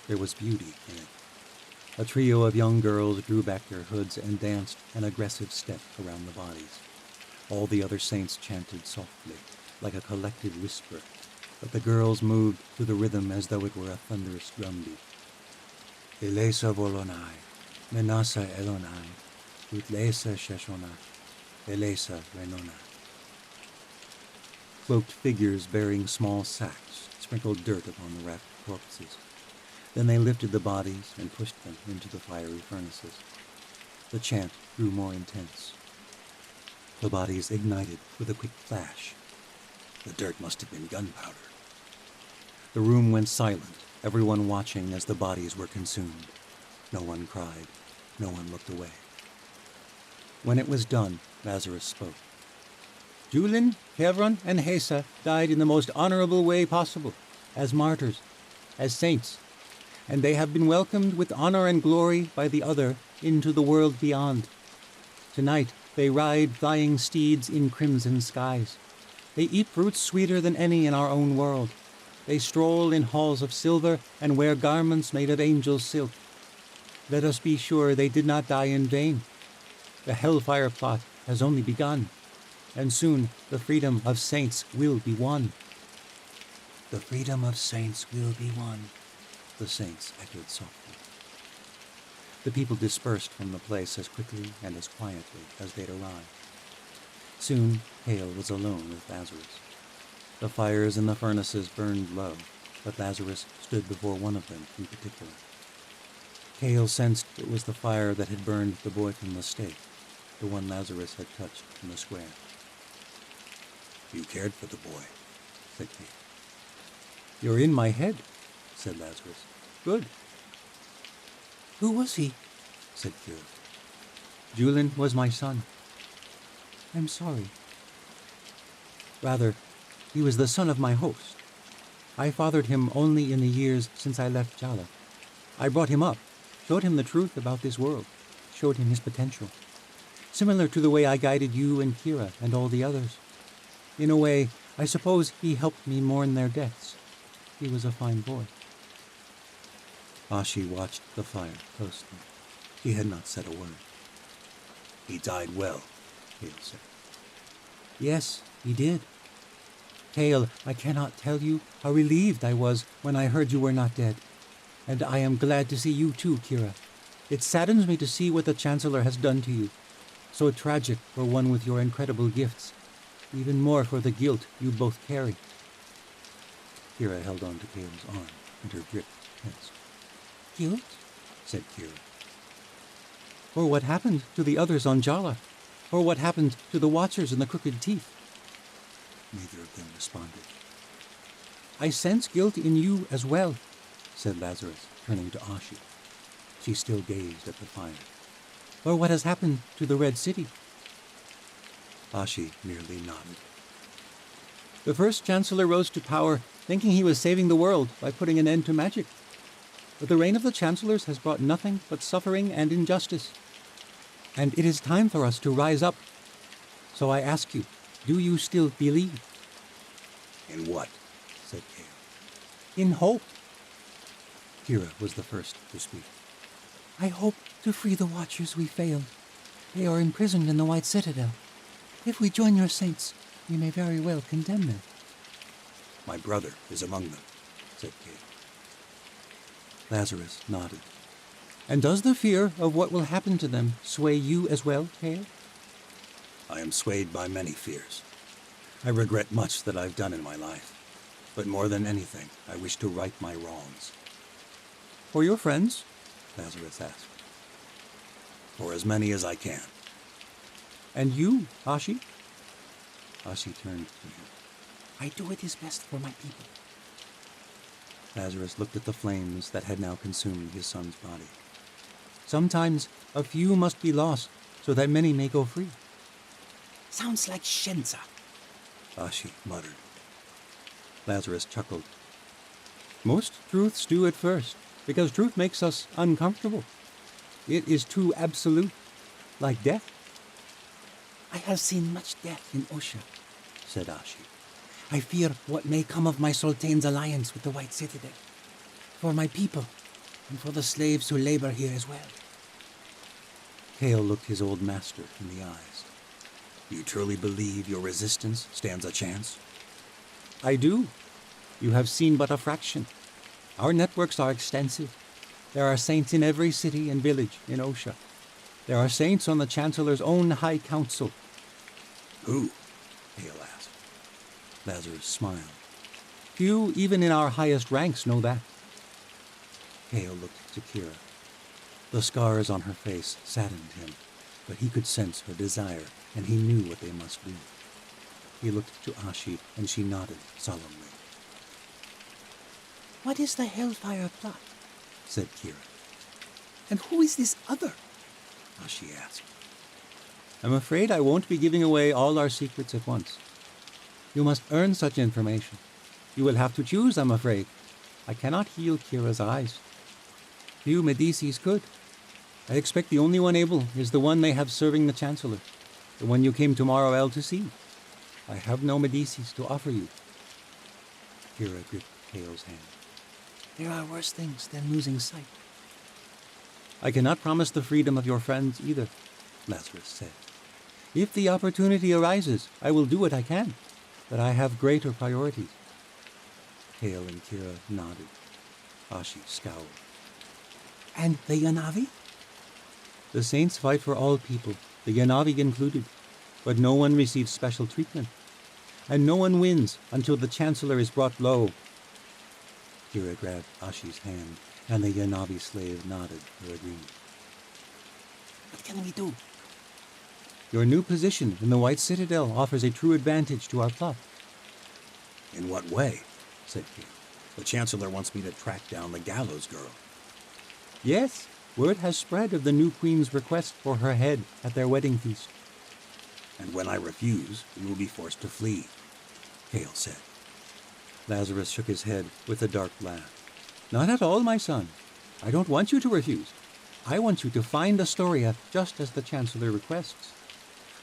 There was beauty in it. A trio of young girls drew back their hoods and danced an aggressive step around the bodies. All the other saints chanted softly, like a collected whisper, but the girls moved to the rhythm as though it were a thunderous drumbeat. "Elesa volonai, menasa elonai, utlesa sheshonai, elesa renonai." Cloaked figures bearing small sacks sprinkled dirt upon the wrapped corpses. Then they lifted the bodies and pushed them into the fiery furnaces. The chant grew more intense. The bodies ignited with a quick flash. The dirt must have been gunpowder. The room went silent, everyone watching as the bodies were consumed. No one cried. No one looked away. When it was done, Lazarus spoke. "Julin, Kevron, and Hesa died in the most honorable way possible, as martyrs, as saints, and they have been welcomed with honor and glory by the other into the world beyond. Tonight they ride flying steeds in crimson skies. They eat fruits sweeter than any in our own world. They stroll in halls of silver and wear garments made of angel silk. Let us be sure they did not die in vain. The hellfire plot has only begun, and soon the freedom of saints will be won." "The freedom of saints will be won," the saints echoed softly. The people dispersed from the place as quickly and as quietly as they'd arrived. Soon Hale was alone with Lazarus. The fires in the furnaces burned low, but Lazarus stood before one of them in particular. Hale sensed it was the fire that had burned the boy from the stake, the one Lazarus had touched in the square. You cared for the boy, said Hale. "You're in my head," said Lazarus. "Good." "Who was he?" said Kira. "Julin was my son." "I'm sorry." "Rather, he was the son of my host. I fathered him only in the years since I left Jala. I brought him up, showed him the truth about this world, showed him his potential. Similar to the way I guided you and Kira and all the others. In a way, I suppose he helped me mourn their deaths. He was a fine boy." Ashi watched the fire closely. He had not said a word. He died well, Hale said. "Yes, he did. Hale, I cannot tell you how relieved I was when I heard you were not dead. And I am glad to see you too, Kira. It saddens me to see what the Chancellor has done to you. So tragic for one with your incredible gifts. Even more for the guilt you both carry." Kira held on to Kale's arm, and her grip tensed. Guilt? Said Kira. Or what happened to the others on Jala? Or what happened to the Watchers and the Crooked Teeth? Neither of them responded. I sense guilt in you as well, said Lazarus, turning to Ashi. She still gazed at the fire. Or what has happened to the Red City? Ashi merely nodded. The first Chancellor rose to power, thinking he was saving the world by putting an end to magic. But the reign of the Chancellors has brought nothing but suffering and injustice. And it is time for us to rise up. So I ask you, do you still believe? In what? Said Kale. In hope. Kira was the first to speak. I hope to free the Watchers we failed. They are imprisoned in the White Citadel. If we join your saints, we may very well condemn them. My brother is among them, said Kale. Lazarus nodded. And does the fear of what will happen to them sway you as well, Kale? I am swayed by many fears. I regret much that I've done in my life. But more than anything, I wish to right my wrongs. For your friends? Lazarus asked. For as many as I can. And you, Ashi? Ashi turned to him. I do what is best for my people. Lazarus looked at the flames that had now consumed his son's body. Sometimes a few must be lost so that many may go free. Sounds like Shenza. Ashi muttered. Lazarus chuckled. Most truths do at first, because truth makes us uncomfortable. It is too absolute, like death. I have seen much death in Osha, said Ashi. I fear what may come of my Sultan's alliance with the White Citadel. For my people, and for the slaves who labor here as well. Kale looked his old master in the eyes. You truly believe your resistance stands a chance? I do. You have seen but a fraction. Our networks are extensive. There are saints in every city and village in Osha. There are saints on the Chancellor's own High Council. Who? Kale asked. Lazarus smiled. Few, even in our highest ranks, know that. Kale looked to Kira. The scars on her face saddened him, but he could sense her desire, and he knew what they must do. He looked to Ashi, and she nodded solemnly. What is the Hellfire plot? Said Kira. And who is this other? Ashi asked. I'm afraid I won't be giving away all our secrets at once. You must earn such information. You will have to choose, I'm afraid. I cannot heal Kira's eyes. Few Medicis could. I expect the only one able is the one they have serving the Chancellor, the one you came to Morrowill to see. I have no Medicis to offer you. Kira gripped Kale's hand. There are worse things than losing sight. I cannot promise the freedom of your friends either, Lazarus said. If the opportunity arises, I will do what I can, but I have greater priorities. Kale and Kira nodded. Ashi scowled. And the Yanavi? The saints fight for all people, the Yanavi included, but no one receives special treatment, and no one wins until the Chancellor is brought low. Kira grabbed Ashi's hand, and the Yanavi slave nodded her agreement. What can we do? Your new position in the White Citadel offers a true advantage to our plot. In what way? Said Kale. The Chancellor wants me to track down the Gallows Girl. Yes, word has spread of the new queen's request for her head at their wedding feast. And when I refuse, we will be forced to flee, Kale said. Lazarus shook his head with a dark laugh. Not at all, my son. I don't want you to refuse. I want you to find Astoria just as the Chancellor requests.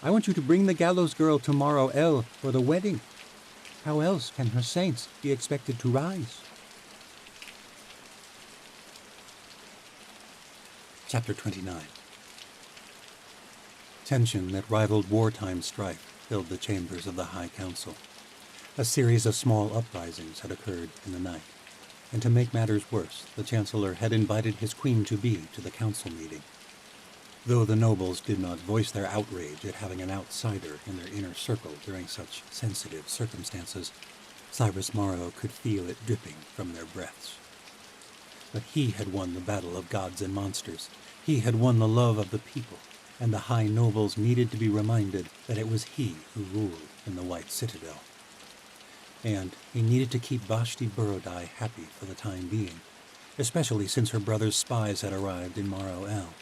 I want you to bring the Gallows Girl to Morrowill for the wedding. How else can her saints be expected to rise? Chapter 29. Tension that rivaled wartime strife filled the chambers of the High Council. A series of small uprisings had occurred in the night, and to make matters worse, the Chancellor had invited his queen-to-be to the council meeting. Though the nobles did not voice their outrage at having an outsider in their inner circle during such sensitive circumstances, Cyrus Morrow could feel it dripping from their breaths. But he had won the battle of gods and monsters. He had won the love of the people, and the high nobles needed to be reminded that it was he who ruled in the White Citadel. And he needed to keep Vashti Borodai happy for the time being, especially since her brother's spies had arrived in Morrow El.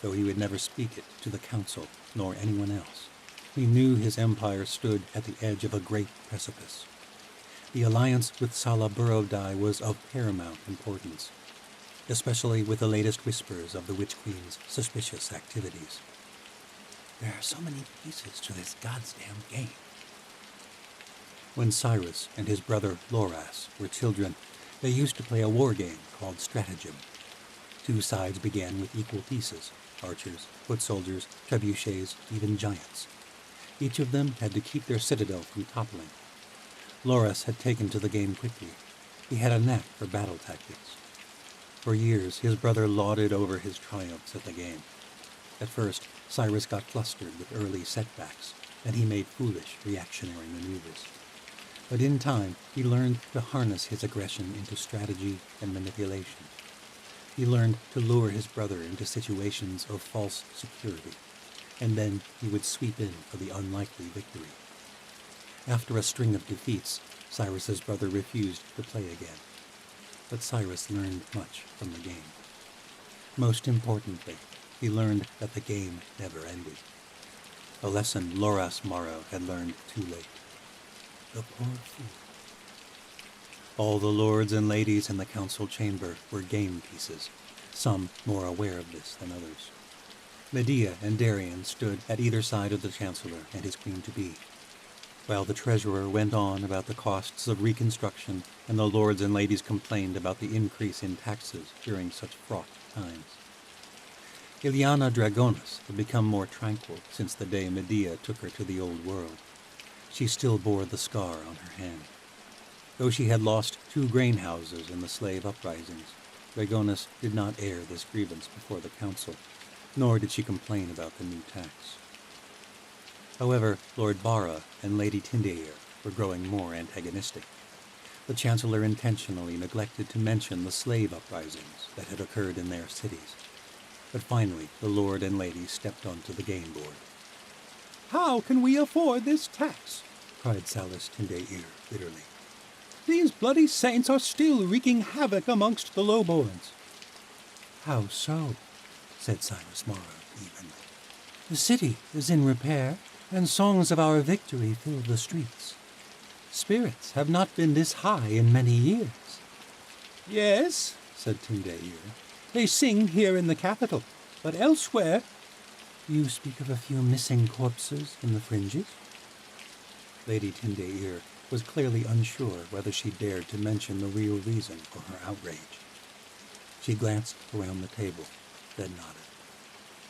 Though he would never speak it to the council nor anyone else, he knew his empire stood at the edge of a great precipice. The alliance with Sala Borodai was of paramount importance, especially with the latest whispers of the Witch Queen's suspicious activities. There are so many pieces to this goddamn game. When Cyrus and his brother Loras were children, they used to play a war game called Stratagem. Two sides began with equal pieces: archers, foot soldiers, trebuchets, even giants. Each of them had to keep their citadel from toppling. Loras had taken to the game quickly. He had a knack for battle tactics. For years, his brother lauded over his triumphs at the game. At first, Cyrus got flustered with early setbacks, and he made foolish reactionary maneuvers. But in time, he learned to harness his aggression into strategy and manipulation. He learned to lure his brother into situations of false security, and then he would sweep in for the unlikely victory. After a string of defeats, Cyrus's brother refused to play again. But Cyrus learned much from the game. Most importantly, he learned that the game never ended. A lesson Loras Morrow had learned too late. The poor fool. All the lords and ladies in the council chamber were game pieces, some more aware of this than others. Medea and Darian stood at either side of the chancellor and his queen-to-be, while the treasurer went on about the costs of reconstruction and the lords and ladies complained about the increase in taxes during such fraught times. Ileana Dragonis had become more tranquil since the day Medea took her to the old world. She still bore the scar on her hand. Though she had lost 2 grain houses in the slave uprisings, Dragonis did not air this grievance before the council, nor did she complain about the new tax. However, Lord Bara and Lady Tindair were growing more antagonistic. The Chancellor intentionally neglected to mention the slave uprisings that had occurred in their cities. But finally, the Lord and Lady stepped onto the game board. "How can we afford this tax?" cried Salis Tindair bitterly. "These bloody saints are still wreaking havoc amongst the lowborns." How so? said Cyrus Morrow evenly. The city is in repair, and songs of our victory fill the streets. Spirits have not been this high in many years. "Yes," said Tindair, "they sing here in the capital, but elsewhere—" You speak of a few missing corpses in the fringes? Lady Tindair was clearly unsure whether she dared to mention the real reason for her outrage. She glanced around the table, then nodded.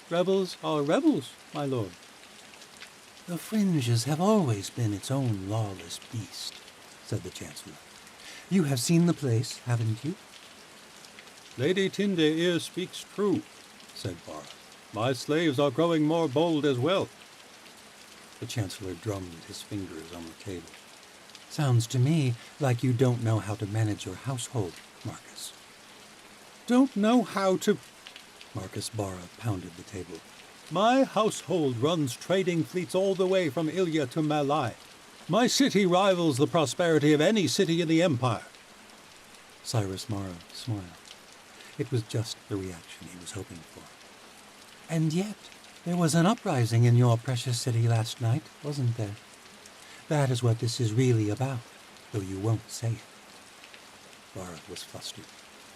"Rebels are rebels, my lord." The fringes have always been its own lawless beast, said the Chancellor. You have seen the place, haven't you? "Lady Tindair speaks true," said Bara. "My slaves are growing more bold as well." The Chancellor drummed his fingers on the table. Sounds to me like you don't know how to manage your household, Marcus. "Don't know how to—" Marcus Bara pounded the table. "My household runs trading fleets all the way from Ilya to Malai. My city rivals the prosperity of any city in the Empire." Cyrus Morrow smiled. It was just the reaction he was hoping for. And yet, there was an uprising in your precious city last night, wasn't there? That is what this is really about, though you won't say it. Bara was flustered.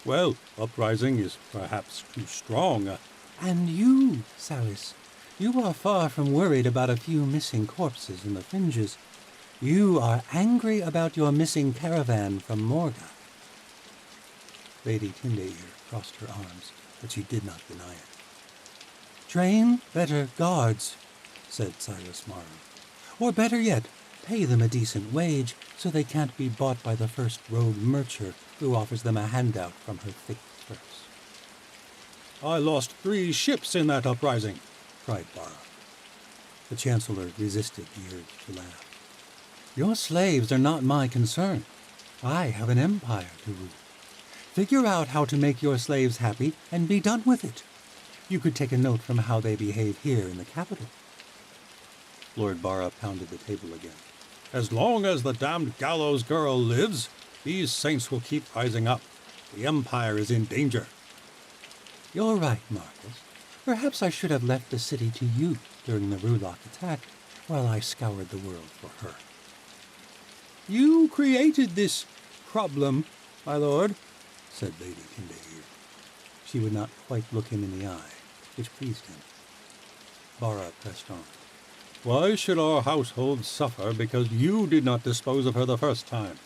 "Well, uprising is perhaps too strong. And you, Salis, you are far from worried about a few missing corpses in the fringes. You are angry about your missing caravan from Morga. Lady Tindair crossed her arms, but she did not deny it. Train better guards, said Cyrus Morrow. Or better yet, pay them a decent wage so they can't be bought by the first rogue mercher who offers them a handout from her thick purse. "I lost 3 ships in that uprising," cried Bara. The Chancellor resisted the urge to laugh. Your slaves are not my concern. I have an empire to rule. Figure out how to make your slaves happy and be done with it. You could take a note from how they behave here in the capital. Lord Bara pounded the table again. As long as the damned gallows girl lives, these saints will keep rising up. The Empire is in danger. You're right, Marcus. Perhaps I should have left the city to you during the Rulock attack, while I scoured the world for her. You created this problem, my lord, said Lady Kindair. She would not quite look him in the eye, which pleased him. Bara pressed on. Why should our household suffer because you did not dispose of her the first time?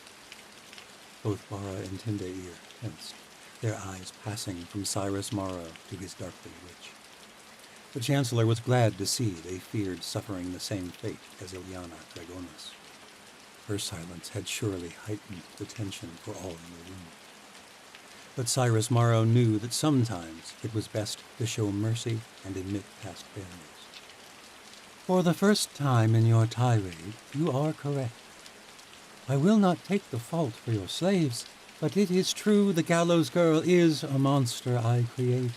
Both Bara and Tindair tensed, their eyes passing from Cyrus Morrow to his darkly witch. The Chancellor was glad to see they feared suffering the same fate as Ilyana Dragonis. Her silence had surely heightened the tension for all in the room. But Cyrus Morrow knew that sometimes it was best to show mercy and admit past failures. For the first time in your tirade, you are correct. I will not take the fault for your slaves, but it is true the gallows girl is a monster I created.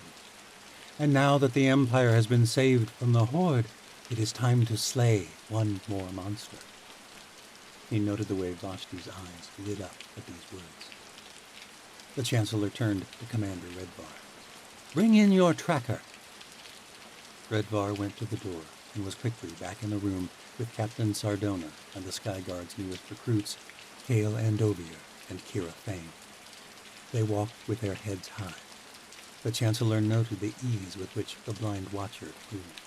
And now that the Empire has been saved from the Horde, it is time to slay one more monster. He noted the way Vashti's eyes lit up at these words. The Chancellor turned to Commander Redvar. Bring in your tracker. Redvar went to the door and was quickly back in the room with Captain Sardona and the Skyguard's newest recruits, Kale Andovier and Kira Fane. They walked with their heads high. The Chancellor noted the ease with which the blind watcher moved.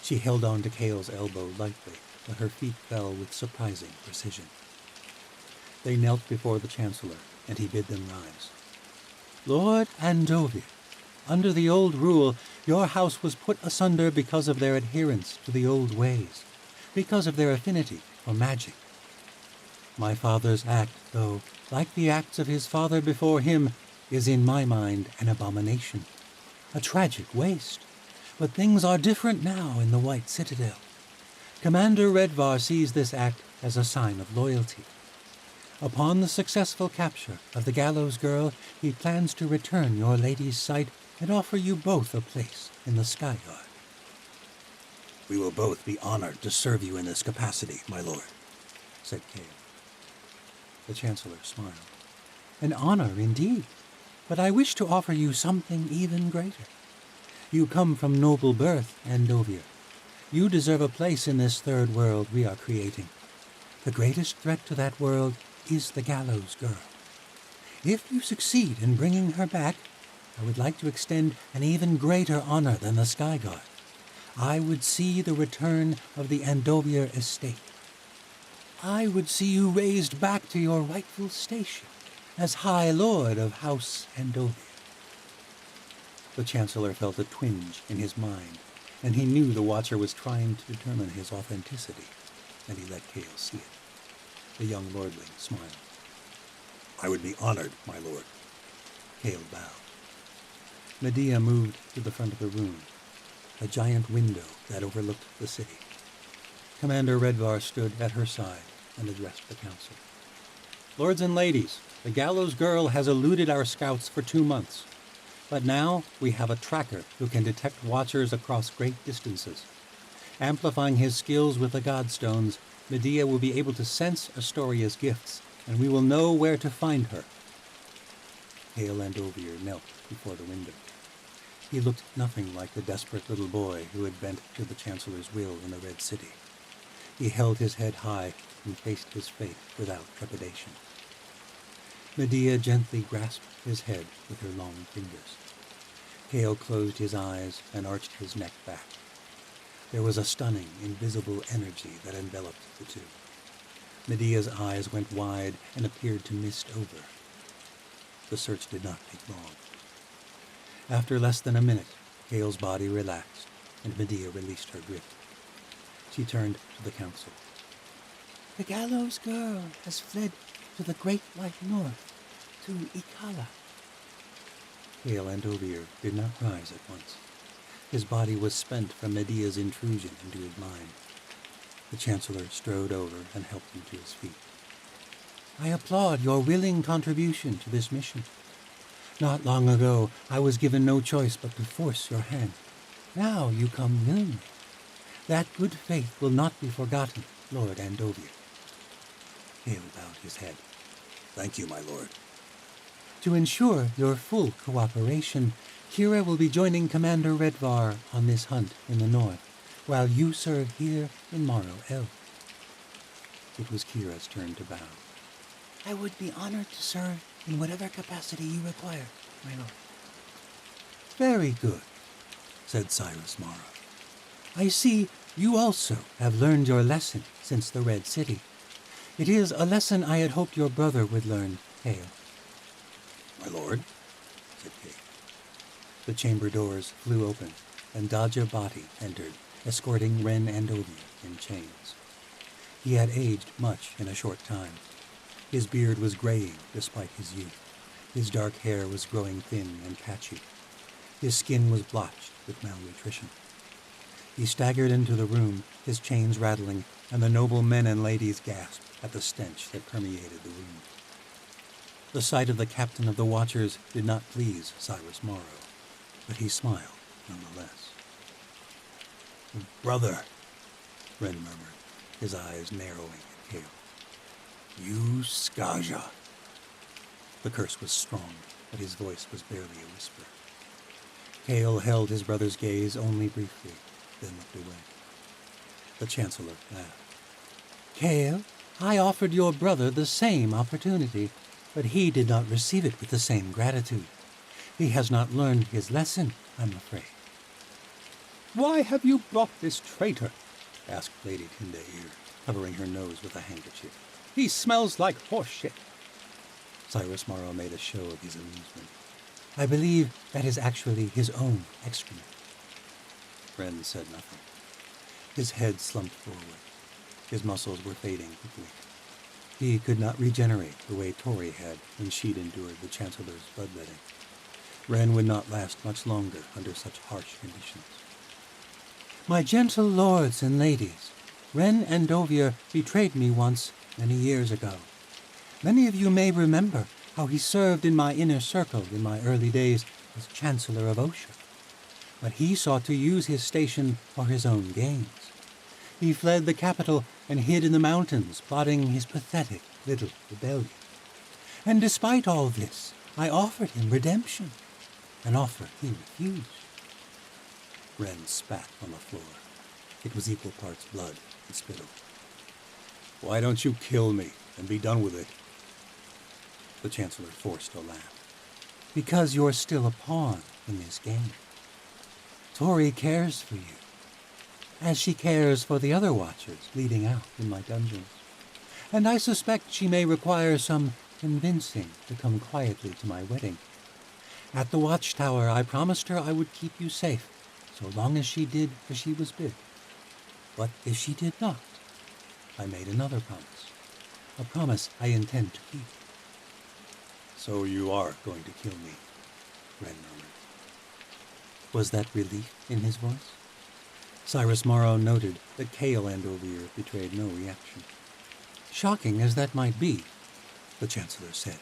She held on to Kale's elbow lightly, but her feet fell with surprising precision. They knelt before the Chancellor, and he bid them rise. Lord Andovier, under the old rule, your house was put asunder because of their adherence to the old ways, because of their affinity for magic. My father's act, though, like the acts of his father before him, is in my mind an abomination, a tragic waste. But things are different now in the White Citadel. Commander Redvar sees this act as a sign of loyalty. Upon the successful capture of the gallows girl, he plans to return your lady's sight and offer you both a place in the Skyguard. We will both be honored to serve you in this capacity, my lord, said Kale. The Chancellor smiled. An honor indeed, but I wish to offer you something even greater. You come from noble birth, Andovier. You deserve a place in this third world we are creating. The greatest threat to that world is the gallows girl. If you succeed in bringing her back, I would like to extend an even greater honor than the Skyguard. I would see the return of the Andovier estate. I would see you raised back to your rightful station as High Lord of House Andovier. The Chancellor felt a twinge in his mind, and he knew the Watcher was trying to determine his authenticity, and he let Kale see it. The young lordling smiled. I would be honored, my lord. Kale bowed. Medea moved to the front of the room, a giant window that overlooked the city. Commander Redvar stood at her side and addressed the council. Lords and ladies, the gallows girl has eluded our scouts for 2 months. But now we have a tracker who can detect watchers across great distances. Amplifying his skills with the Godstones, Medea will be able to sense Astoria's gifts, and we will know where to find her. Kale Andovier knelt before the window. He looked nothing like the desperate little boy who had bent to the Chancellor's will in the Red City. He held his head high and faced his fate without trepidation. Medea gently grasped his head with her long fingers. Kale closed his eyes and arched his neck back. There was a stunning, invisible energy that enveloped the two. Medea's eyes went wide and appeared to mist over. The search did not take long. After less than a minute, Kale's body relaxed, and Medea released her grip. She turned to the council. The gallows girl has fled to the great white north, to Ikala. Kale Andovier did not rise at once. His body was spent from Medea's intrusion into his mind. The Chancellor strode over and helped him to his feet. I applaud your willing contribution to this mission. Not long ago, I was given no choice but to force your hand. Now you come willingly. That good faith will not be forgotten, Lord Andovier. Hale bowed his head. Thank you, my lord. To ensure your full cooperation, Kira will be joining Commander Redvar on this hunt in the north, while you serve here in Morrow El. It was Kira's turn to bow. I would be honored to serve in whatever capacity you require, my lord. Very good, said Cyrus Morrow. I see you also have learned your lesson since the Red City. It is a lesson I had hoped your brother would learn, Hale. My lord, said Kate. The chamber doors flew open, and Daja Bhati entered, escorting Ren Andovier in chains. He had aged much in a short time. His beard was graying despite his youth. His dark hair was growing thin and patchy. His skin was blotched with malnutrition. He staggered into the room, his chains rattling, and the noble men and ladies gasped at the stench that permeated the room. The sight of the captain of the Watchers did not please Cyrus Morrow, but he smiled nonetheless. Brother, Ren murmured, his eyes narrowing at Hale. You Skaja. The curse was strong, but his voice was barely a whisper. Hale held his brother's gaze only briefly, then looked away. The Chancellor laughed. Hale, I offered your brother the same opportunity, but he did not receive it with the same gratitude. He has not learned his lesson, I'm afraid. Why have you brought this traitor? Asked Lady Tindair, covering her nose with a handkerchief. He smells like horse shit. Cyrus Morrow made a show of his amusement. I believe that is actually his own excrement. Ren said nothing. His head slumped forward. His muscles were fading quickly. He could not regenerate the way Tori had when she'd endured the Chancellor's bloodletting. Ren would not last much longer under such harsh conditions. My gentle lords and ladies, Ren Andovier betrayed me once, many years ago. Many of you may remember how he served in my inner circle in my early days as Chancellor of Osha. But he sought to use his station for his own gains. He fled the capital and hid in the mountains, plotting his pathetic little rebellion. And despite all this, I offered him redemption, an offer he refused. Ren spat on the floor. It was equal parts blood and spittle. Why don't you kill me and be done with it? The Chancellor forced a laugh. Because you're still a pawn in this game. Tori cares for you, as she cares for the other Watchers leading out in my dungeons. And I suspect she may require some convincing to come quietly to my wedding. At the Watchtower, I promised her I would keep you safe, so long as she did as she was bid. But if she did not, I made another promise, a promise I intend to keep. So you are going to kill me, Ren murmured. Was that relief in his voice? Cyrus Morrow noted that Kale Andovier betrayed no reaction. Shocking as that might be, the Chancellor said,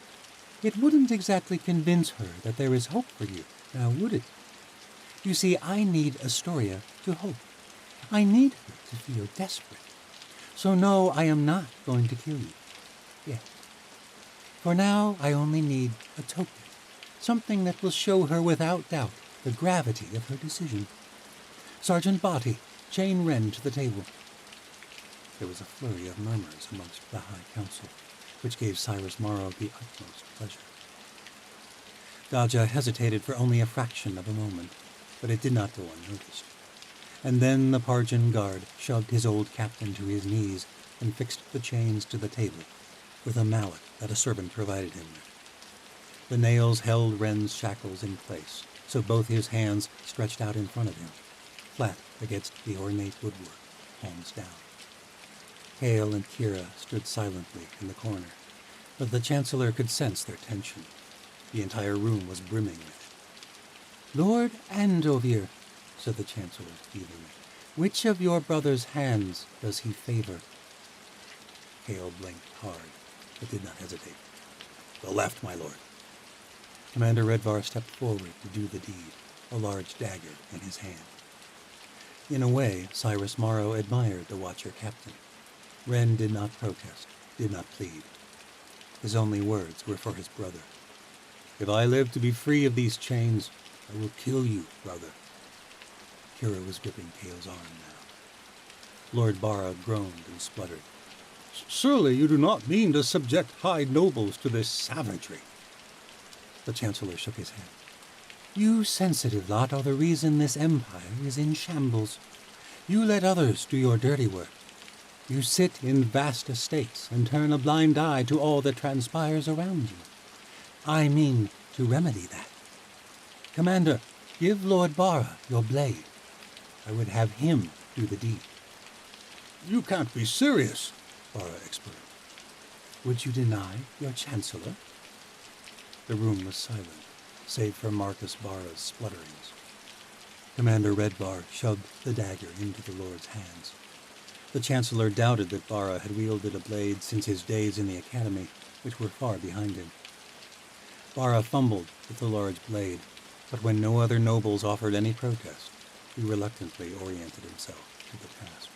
it wouldn't exactly convince her that there is hope for you, now would it? You see, I need Astoria to hope. I need her to feel desperate. So no, I am not going to kill you. Yet. For now, I only need a token, something that will show her without doubt the gravity of her decision. Sergeant Bhati, chain Ren to the table. There was a flurry of murmurs amongst the High Council, which gave Cyrus Morrow the utmost pleasure. Daja hesitated for only a fraction of a moment, but it did not go unnoticed. And then the Parjan guard shoved his old captain to his knees and fixed the chains to the table with a mallet that a servant provided him with. The nails held Ren's shackles in place, so both his hands stretched out in front of him, flat against the ornate woodwork, palms down. Hale and Kira stood silently in the corner, but the Chancellor could sense their tension. The entire room was brimming with it. Lord Andovier, said the Chancellor evenly, Which of your brother's hands does he favor? Hale blinked hard, but did not hesitate. The left, my lord. Commander Redvar stepped forward to do the deed, a large dagger in his hand. In a way, Cyrus Morrow admired the Watcher captain. Ren did not protest, did not plead. His only words were for his brother. If I live to be free of these chains, I will kill you, brother. Kira was gripping Hale's arm now. Lord Barra groaned and spluttered. Surely you do not mean to subject high nobles to this savagery. The Chancellor shook his head. You sensitive lot are the reason this empire is in shambles. You let others do your dirty work. You sit in vast estates and turn a blind eye to all that transpires around you. I mean to remedy that. Commander, give Lord Barra your blade. I would have him do the deed. You can't be serious, Barra exploded. Would you deny your Chancellor? The room was silent, save for Marcus Barra's splutterings. Commander Redvar shoved the dagger into the Lord's hands. The Chancellor doubted that Barra had wielded a blade since his days in the Academy, which were far behind him. Barra fumbled with the large blade, but when no other nobles offered any protest, he reluctantly oriented himself to the task.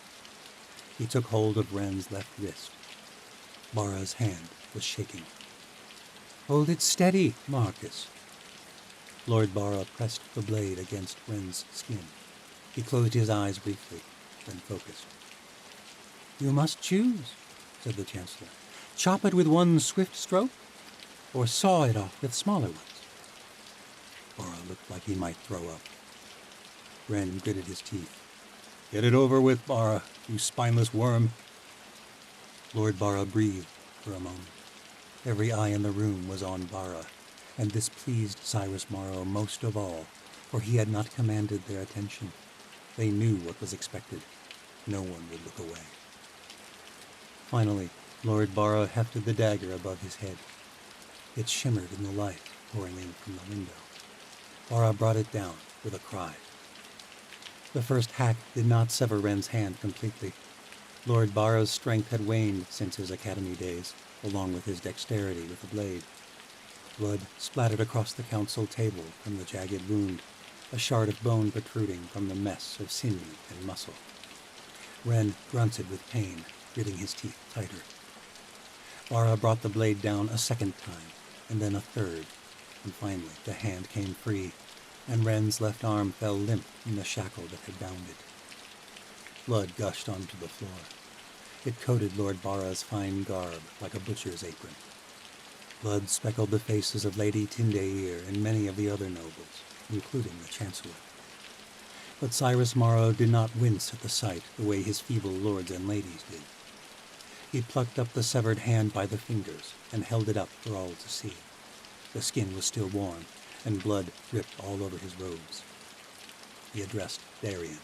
He took hold of Ren's left wrist. Barra's hand was shaking. Hold it steady, Marcus. Lord Barra pressed the blade against Ren's skin. He closed his eyes briefly, then focused. You must choose, said the Chancellor. Chop it with one swift stroke, or saw it off with smaller ones. Barra looked like he might throw up. Ren gritted his teeth. Get it over with, Barra, you spineless worm. Lord Barra breathed for a moment. Every eye in the room was on Barra, and this pleased Cyrus Morrow most of all, for he had not commanded their attention. They knew what was expected. No one would look away. Finally, Lord Barra hefted the dagger above his head. It shimmered in the light pouring in from the window. Barra brought it down with a cry. The first hack did not sever Ren's hand completely. Lord Barra's strength had waned since his academy days, along with his dexterity with the blade. Blood splattered across the council table from the jagged wound, a shard of bone protruding from the mess of sinew and muscle. Ren grunted with pain, gritting his teeth tighter. Barra brought the blade down a second time, and then a third, and finally the hand came free, and Ren's left arm fell limp in the shackle that had bound it. Blood gushed onto the floor. It coated Lord Barra's fine garb like a butcher's apron. Blood speckled the faces of Lady Tindair and many of the other nobles, including the Chancellor. But Cyrus Morrow did not wince at the sight the way his feeble lords and ladies did. He plucked up the severed hand by the fingers and held it up for all to see. The skin was still warm, and blood dripped all over his robes. He addressed Darien.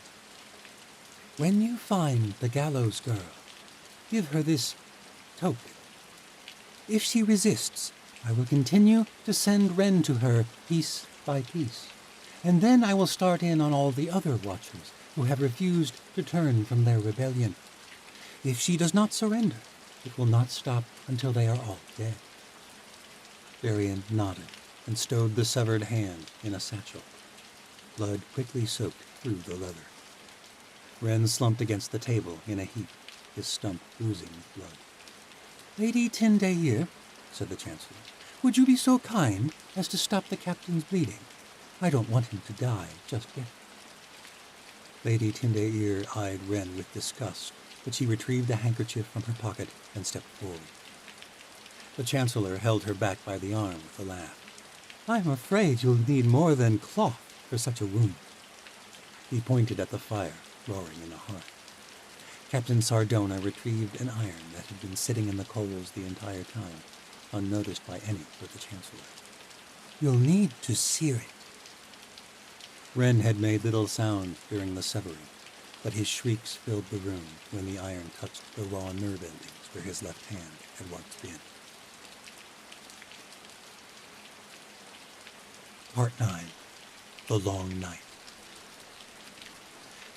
When you find the gallows girl, give her this token. If she resists, I will continue to send Ren to her piece by piece, and then I will start in on all the other Watchers who have refused to turn from their rebellion. If she does not surrender, it will not stop until they are all dead. Darien nodded and stowed the severed hand in a satchel. Blood quickly soaked through the leather. Ren slumped against the table in a heap, his stump oozing with blood. Lady Tindair, said the Chancellor, would you be so kind as to stop the captain's bleeding? I don't want him to die just yet. Lady Tindair eyed Ren with disgust, but she retrieved a handkerchief from her pocket and stepped forward. The Chancellor held her back by the arm with a laugh. I'm afraid you'll need more than cloth for such a wound. He pointed at the fire, roaring in the hearth. Captain Sardona retrieved an iron that had been sitting in the coals the entire time, unnoticed by any but the Chancellor. You'll need to sear it. Ren had made little sound during the severing, but his shrieks filled the room when the iron touched the raw nerve endings where his left hand had once been. Part 9. The Long Night.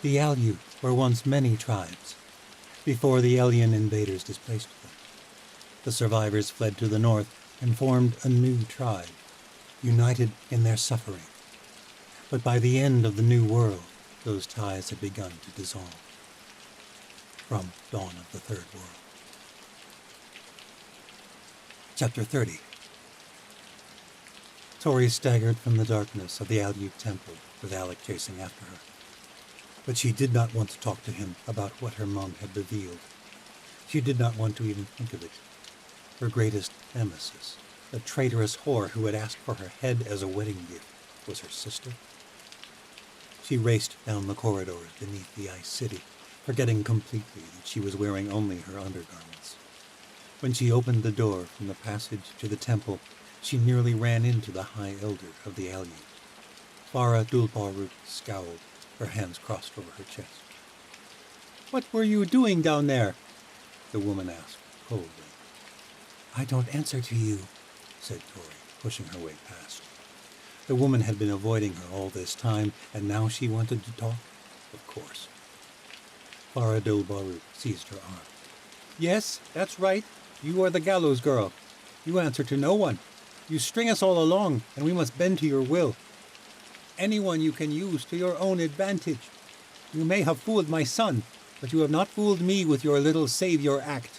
The Aleut were once many tribes, before the alien invaders displaced them. The survivors fled to the north and formed a new tribe, united in their suffering. But by the end of the New World, those ties had begun to dissolve. From Dawn of the Third World. Chapter 30. Tori staggered from the darkness of the Audiobook temple with Alec chasing after her. But she did not want to talk to him about what her mom had revealed. She did not want to even think of it. Her greatest nemesis, the traitorous whore who had asked for her head as a wedding gift, was her sister. She raced down the corridors beneath the Ice City, forgetting completely that she was wearing only her undergarments. When she opened the door from the passage to the temple, she nearly ran into the High Elder of the Alyut. Farah Dulbaruk scowled, her hands crossed over her chest. "What were you doing down there?" the woman asked, coldly. "I don't answer to you," said Tori, pushing her way past. The woman had been avoiding her all this time, and now she wanted to talk? Of course. Farah Dulbaruk seized her arm. "Yes, that's right. You are the gallows girl. You answer to no one. You string us all along, and we must bend to your will. Anyone you can use to your own advantage. You may have fooled my son, but you have not fooled me with your little savior act.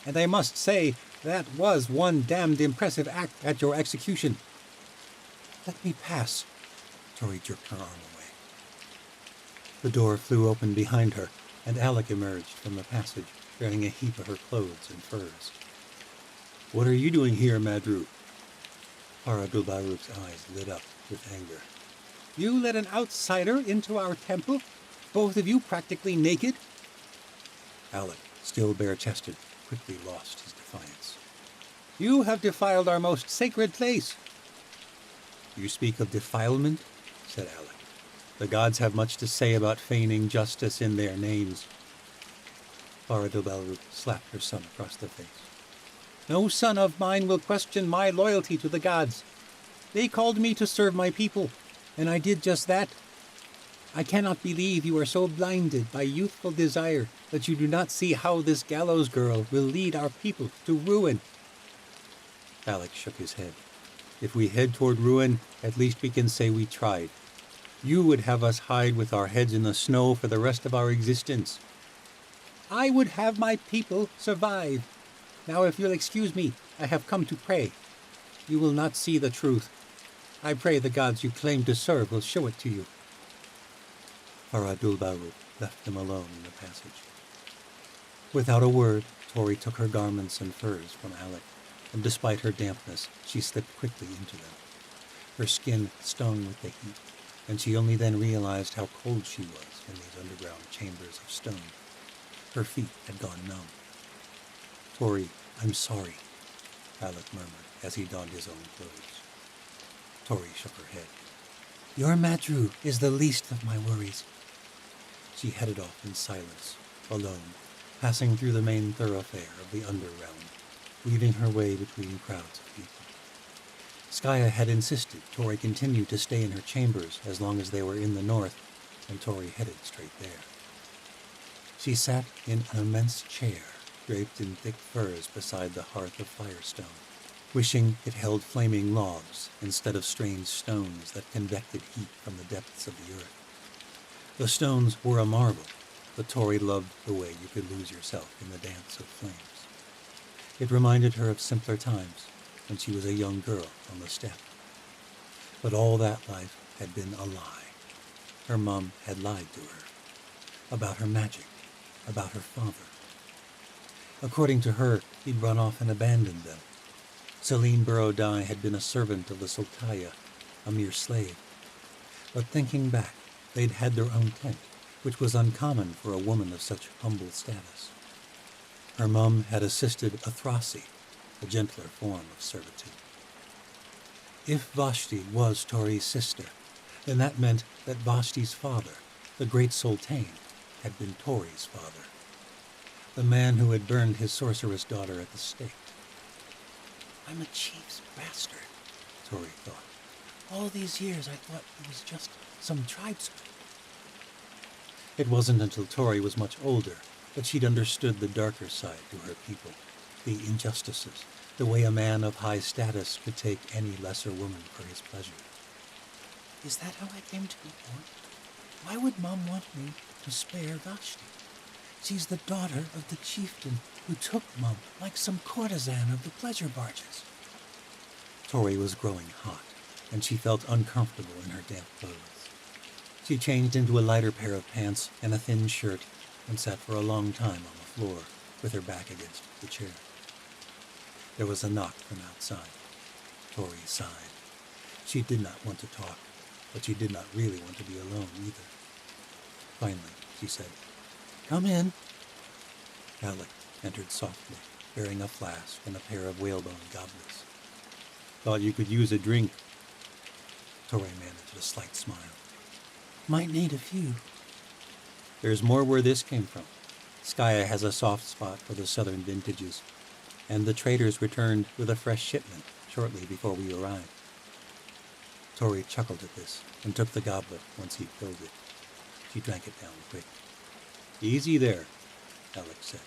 And I must say, that was one damned impressive act at your execution." "Let me pass." Tori jerked her arm away. The door flew open behind her, and Alec emerged from the passage, bearing a heap of her clothes and furs. "What are you doing here, Madru?" Farah Dulbaruk's eyes lit up with anger. "You let an outsider into our temple? Both of you practically naked?" Alec, still bare-chested, quickly lost his defiance. "You have defiled our most sacred place." "You speak of defilement?" said Alec. "The gods have much to say about feigning justice in their names." Farah Dulbaruk slapped her son across the face. "No son of mine will question my loyalty to the gods. They called me to serve my people, and I did just that. I cannot believe you are so blinded by youthful desire that you do not see how this gallows girl will lead our people to ruin." Alec shook his head. "If we head toward ruin, at least we can say we tried. You would have us hide with our heads in the snow for the rest of our existence." "I would have my people survive. Now, if you'll excuse me, I have come to pray. You will not see the truth. I pray the gods you claim to serve will show it to you." Farah Dulbaruk left them alone in the passage. Without a word, Tori took her garments and furs from Alec, and despite her dampness, she slipped quickly into them. Her skin stung with the heat, and she only then realized how cold she was in these underground chambers of stone. Her feet had gone numb. "Tori, I'm sorry," Alec murmured as he donned his own clothes. Tori shook her head. "Your Madru is the least of my worries." She headed off in silence, alone, passing through the main thoroughfare of the Underrealm, weaving her way between crowds of people. Skaya had insisted Tori continue to stay in her chambers as long as they were in the north, and Tori headed straight there. She sat in an immense chair, draped in thick furs beside the hearth of firestone, wishing it held flaming logs instead of strange stones that convected heat from the depths of the earth. The stones were a marvel, but Tori loved the way you could lose yourself in the dance of flames. It reminded her of simpler times, when she was a young girl on the steppe. But all that life had been a lie. Her mom had lied to her. About her magic, about her father. According to her, he'd run off and abandoned them. Celine Borodai had been a servant of the Sultaya, a mere slave. But thinking back, they'd had their own tent, which was uncommon for a woman of such humble status. Her mum had assisted a Thrasi, a gentler form of servitude. If Vashti was Tori's sister, then that meant that Vashti's father, the great Sultan, had been Tori's father, the man who had burned his sorceress daughter at the stake. I'm a chief's bastard, Tori thought. All these years I thought he was just some tribesman. It wasn't until Tori was much older that she'd understood the darker side to her people, the injustices, the way a man of high status could take any lesser woman for his pleasure. Is that how I came to be born? Why would Mom want me to spare Vashti? She's the daughter of the chieftain who took Mom like some courtesan of the pleasure barges. Tori was growing hot, and she felt uncomfortable in her damp clothes. She changed into a lighter pair of pants and a thin shirt and sat for a long time on the floor with her back against the chair. There was a knock from outside. Tori sighed. She did not want to talk, but she did not really want to be alone either. Finally, she said, "Come in." Alec entered softly, bearing a flask and a pair of whalebone goblets. Thought you could use a drink. Tori managed a slight smile. Might need a few. There's more where this came from. Skaya has a soft spot for the southern vintages, and the traders returned with a fresh shipment shortly before we arrived. Tori chuckled at this and took the goblet once he'd filled it. She drank it down quick. Easy there, Alec said.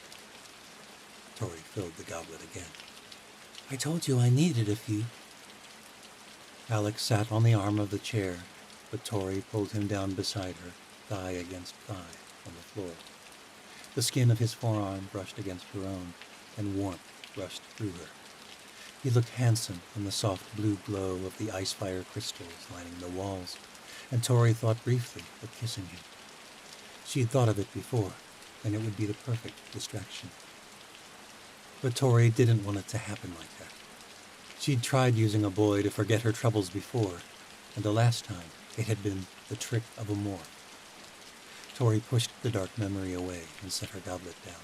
Tori filled the goblet again. I told you I needed a few. Alec sat on the arm of the chair, but Tori pulled him down beside her, thigh against thigh, on the floor. The skin of his forearm brushed against her own, and warmth rushed through her. He looked handsome in the soft blue glow of the ice fire crystals lining the walls, and Tori thought briefly of kissing him. She'd thought of it before, and it would be the perfect distraction. But Tori didn't want it to happen like that. She'd tried using a boy to forget her troubles before, and the last time it had been the trick of a morph. Tori pushed the dark memory away and set her goblet down.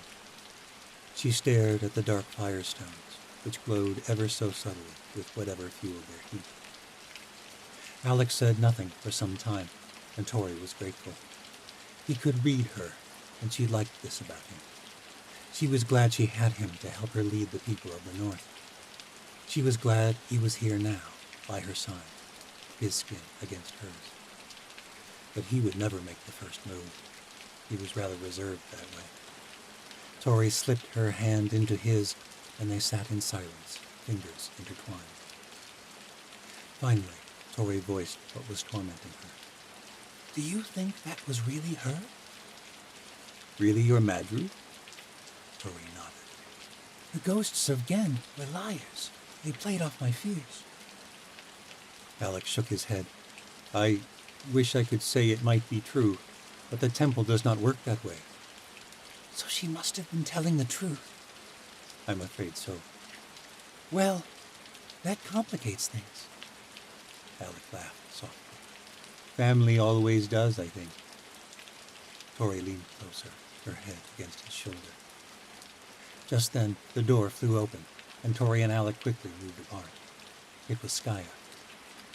She stared at the dark firestones, which glowed ever so subtly with whatever fueled their heat. Alex said nothing for some time, and Tori was grateful. He could read her, and she liked this about him. She was glad she had him to help her lead the people of the North. She was glad he was here now, by her side, his skin against hers. But he would never make the first move. He was rather reserved that way. Tori slipped her hand into his, and they sat in silence, fingers intertwined. Finally, Tori voiced what was tormenting her. Do you think that was really her? Really your Madru? Tori nodded. The ghosts of Gen were liars. They played off my fears. Alex shook his head. I wish I could say it might be true, but the temple does not work that way. So she must have been telling the truth. I'm afraid so. Well, that complicates things. Alec laughed softly. Family always does, I think. Tori leaned closer, her head against his shoulder. Just then, the door flew open, and Tori and Alec quickly moved apart. It was Skaya.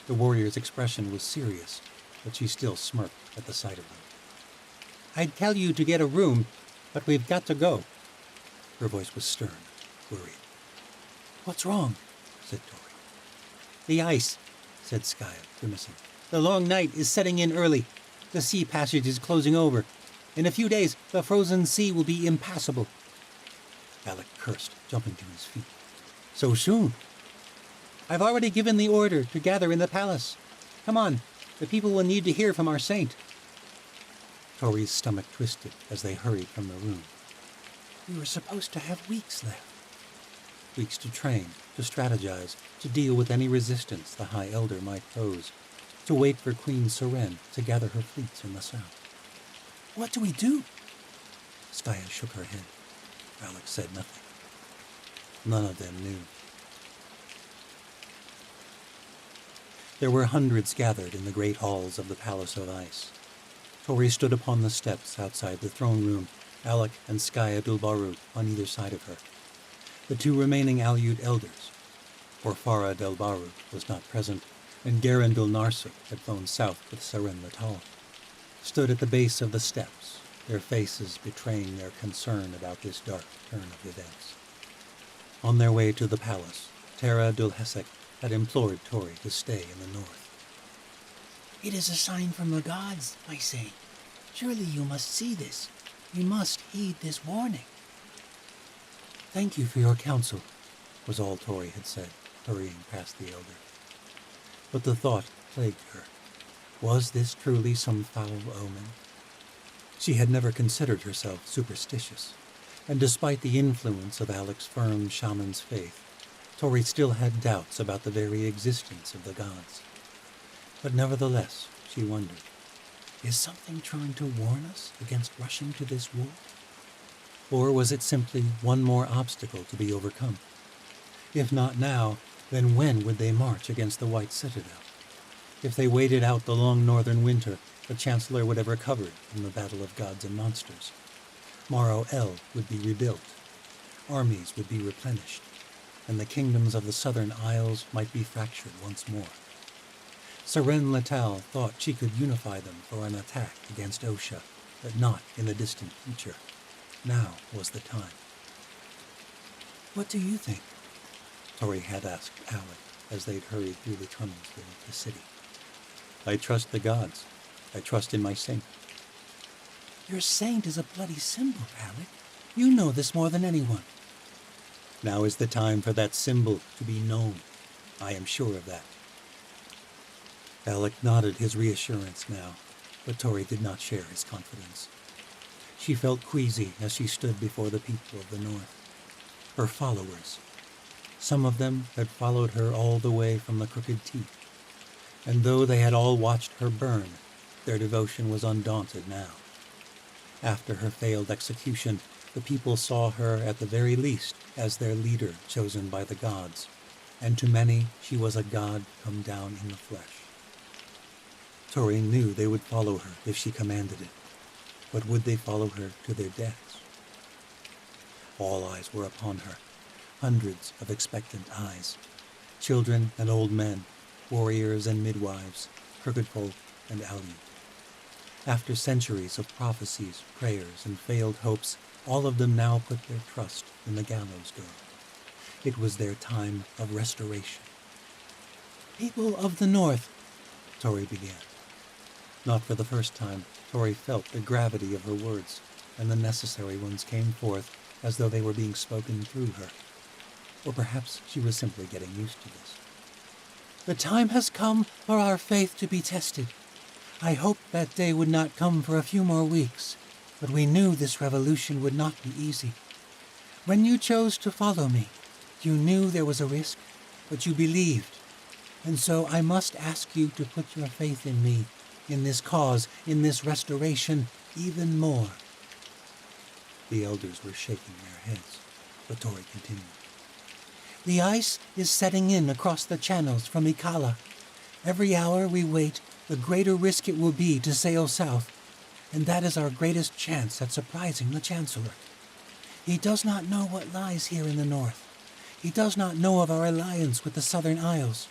The warrior's expression was serious, but she still smirked at the sight of them. I'd tell you to get a room, but we've got to go. Her voice was stern, worried. What's wrong? Said Tori. The ice, said Skaya, grimacing. The long night is setting in early. The sea passage is closing over. In a few days, the frozen sea will be impassable. Alec cursed, jumping to his feet. So soon? I've already given the order to gather in the palace. Come on, the people will need to hear from our saint. Tori's stomach twisted as they hurried from the room. We were supposed to have weeks left. Weeks to train, to strategize, to deal with any resistance the High Elder might pose, to wait for Queen Seren to gather her fleets in the south. What do we do? Skaya shook her head. Alex said nothing. None of them knew. There were hundreds gathered in the great halls of the Palace of Ice. Tori stood upon the steps outside the throne room, Alec and Skaya Dulbaruk on either side of her. The two remaining Aleut elders, for Farah Delbaruk was not present, and Garen Dulnarsuk had flown south with Seren Latal, stood at the base of the steps, their faces betraying their concern about this dark turn of events. On their way to the palace, Tara Dulhesek had implored Tori to stay in the north. It is a sign from the gods, I say. Surely you must see this. We must heed this warning. Thank you for your counsel, was all Tori had said, hurrying past the elder. But the thought plagued her. Was this truly some foul omen? She had never considered herself superstitious, and despite the influence of Alec's firm shaman's faith, Tori still had doubts about the very existence of the gods. But nevertheless, she wondered, is something trying to warn us against rushing to this war? Or was it simply one more obstacle to be overcome? If not now, then when would they march against the White Citadel? If they waited out the long northern winter, the Chancellor would have recovered from the battle of gods and monsters. Morrow El would be rebuilt, armies would be replenished, and the kingdoms of the southern isles might be fractured once more. Seren Letal thought she could unify them for an attack against Osha, but not in the distant future. Now was the time. What do you think? Tori had asked Alec as they'd hurried through the tunnels beneath the city. I trust the gods. I trust in my saint. Your saint is a bloody symbol, Alec. You know this more than anyone. Now is the time for that symbol to be known. I am sure of that. Alec nodded his reassurance now, but Tori did not share his confidence. She felt queasy as she stood before the people of the north. Her followers. Some of them had followed her all the way from the Crooked Teeth, and though they had all watched her burn, their devotion was undaunted now. After her failed execution, the people saw her at the very least as their leader chosen by the gods, and to many she was a god come down in the flesh. Tori knew they would follow her if she commanded it, but would they follow her to their deaths? All eyes were upon her, hundreds of expectant eyes, children and old men, warriors and midwives, crooked folk and Aleut. After centuries of prophecies, prayers, and failed hopes, all of them now put their trust in the gallows girl. It was their time of restoration. People of the north, Tori began. Not for the first time, Tori felt the gravity of her words, and the necessary ones came forth as though they were being spoken through her. Or perhaps she was simply getting used to this. The time has come for our faith to be tested. I hoped that day would not come for a few more weeks, but we knew this revolution would not be easy. When you chose to follow me, you knew there was a risk, but you believed. And so I must ask you to put your faith in me, in this cause, in this restoration, even more. The elders were shaking their heads, but Tori continued. The ice is setting in across the channels from Ikala. Every hour we wait, the greater risk it will be to sail south, and that is our greatest chance at surprising the Chancellor. He does not know what lies here in the north. He does not know of our alliance with the southern isles.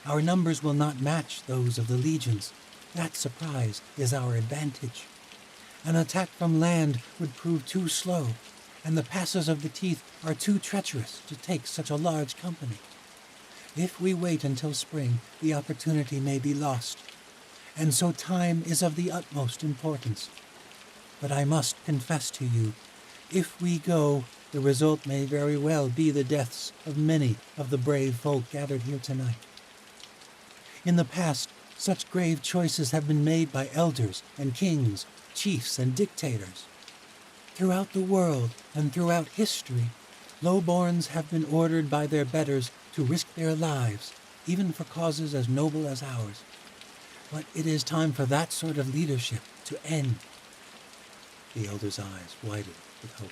Our numbers will not match those of the legions. That surprise is our advantage. An attack from land would prove too slow, and the passes of the Teeth are too treacherous to take such a large company. If we wait until spring, the opportunity may be lost, and so time is of the utmost importance. But I must confess to you, if we go, the result may very well be the deaths of many of the brave folk gathered here tonight. In the past, such grave choices have been made by elders and kings, chiefs and dictators. Throughout the world and throughout history, lowborns have been ordered by their betters to risk their lives, even for causes as noble as ours. But it is time for that sort of leadership to end. The elder's eyes widened with hope.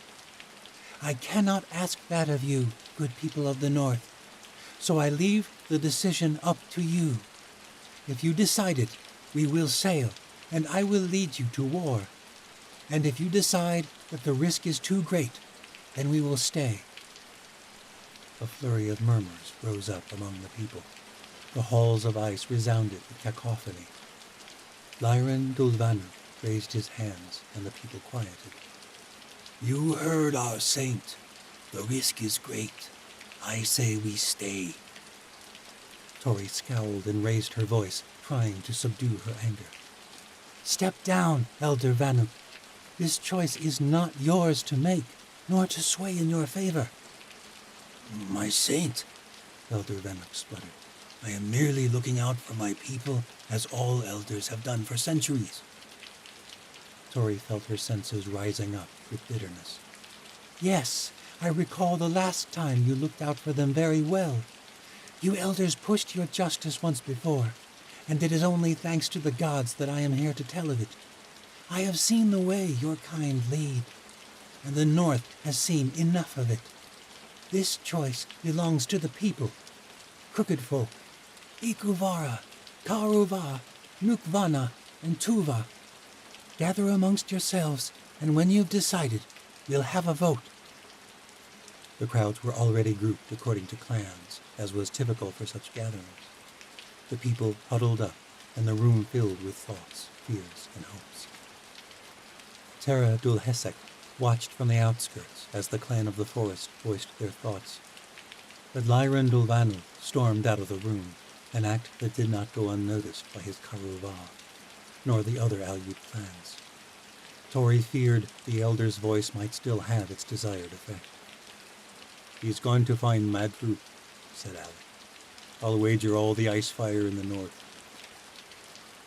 I cannot ask that of you, good people of the north, so I leave the decision up to you. If you decide it, we will sail, and I will lead you to war. And if you decide that the risk is too great, then we will stay. A flurry of murmurs rose up among the people. The halls of ice resounded with cacophony. Lyran Dulvanu raised his hands, and the people quieted. You heard our saint. The risk is great. I say we stay. Tori scowled and raised her voice, trying to subdue her anger. Step down, Elder Vanuk. This choice is not yours to make, nor to sway in your favor. My saint, Elder Vanuk spluttered, I am merely looking out for my people, as all elders have done for centuries. Tori felt her senses rising up with bitterness. Yes, I recall the last time you looked out for them very well. You elders pushed your justice once before, and it is only thanks to the gods that I am here to tell of it. I have seen the way your kind lead, and the North has seen enough of it. This choice belongs to the people, crooked folk, Ikuvara, Karuva, Nukvana, and Tuva. Gather amongst yourselves, and when you've decided, we'll have a vote. The crowds were already grouped according to clans, as was typical for such gatherings. The people huddled up, and the room filled with thoughts, fears, and hopes. Terra Dulhesek watched from the outskirts as the clan of the forest voiced their thoughts. But Lyran Dulvanu stormed out of the room, an act that did not go unnoticed by his Karuva, nor the other Aleut clans. Tori feared the elder's voice might still have its desired effect. He's going to find mad fruit, said Alec. I'll wager all the ice fire in the north.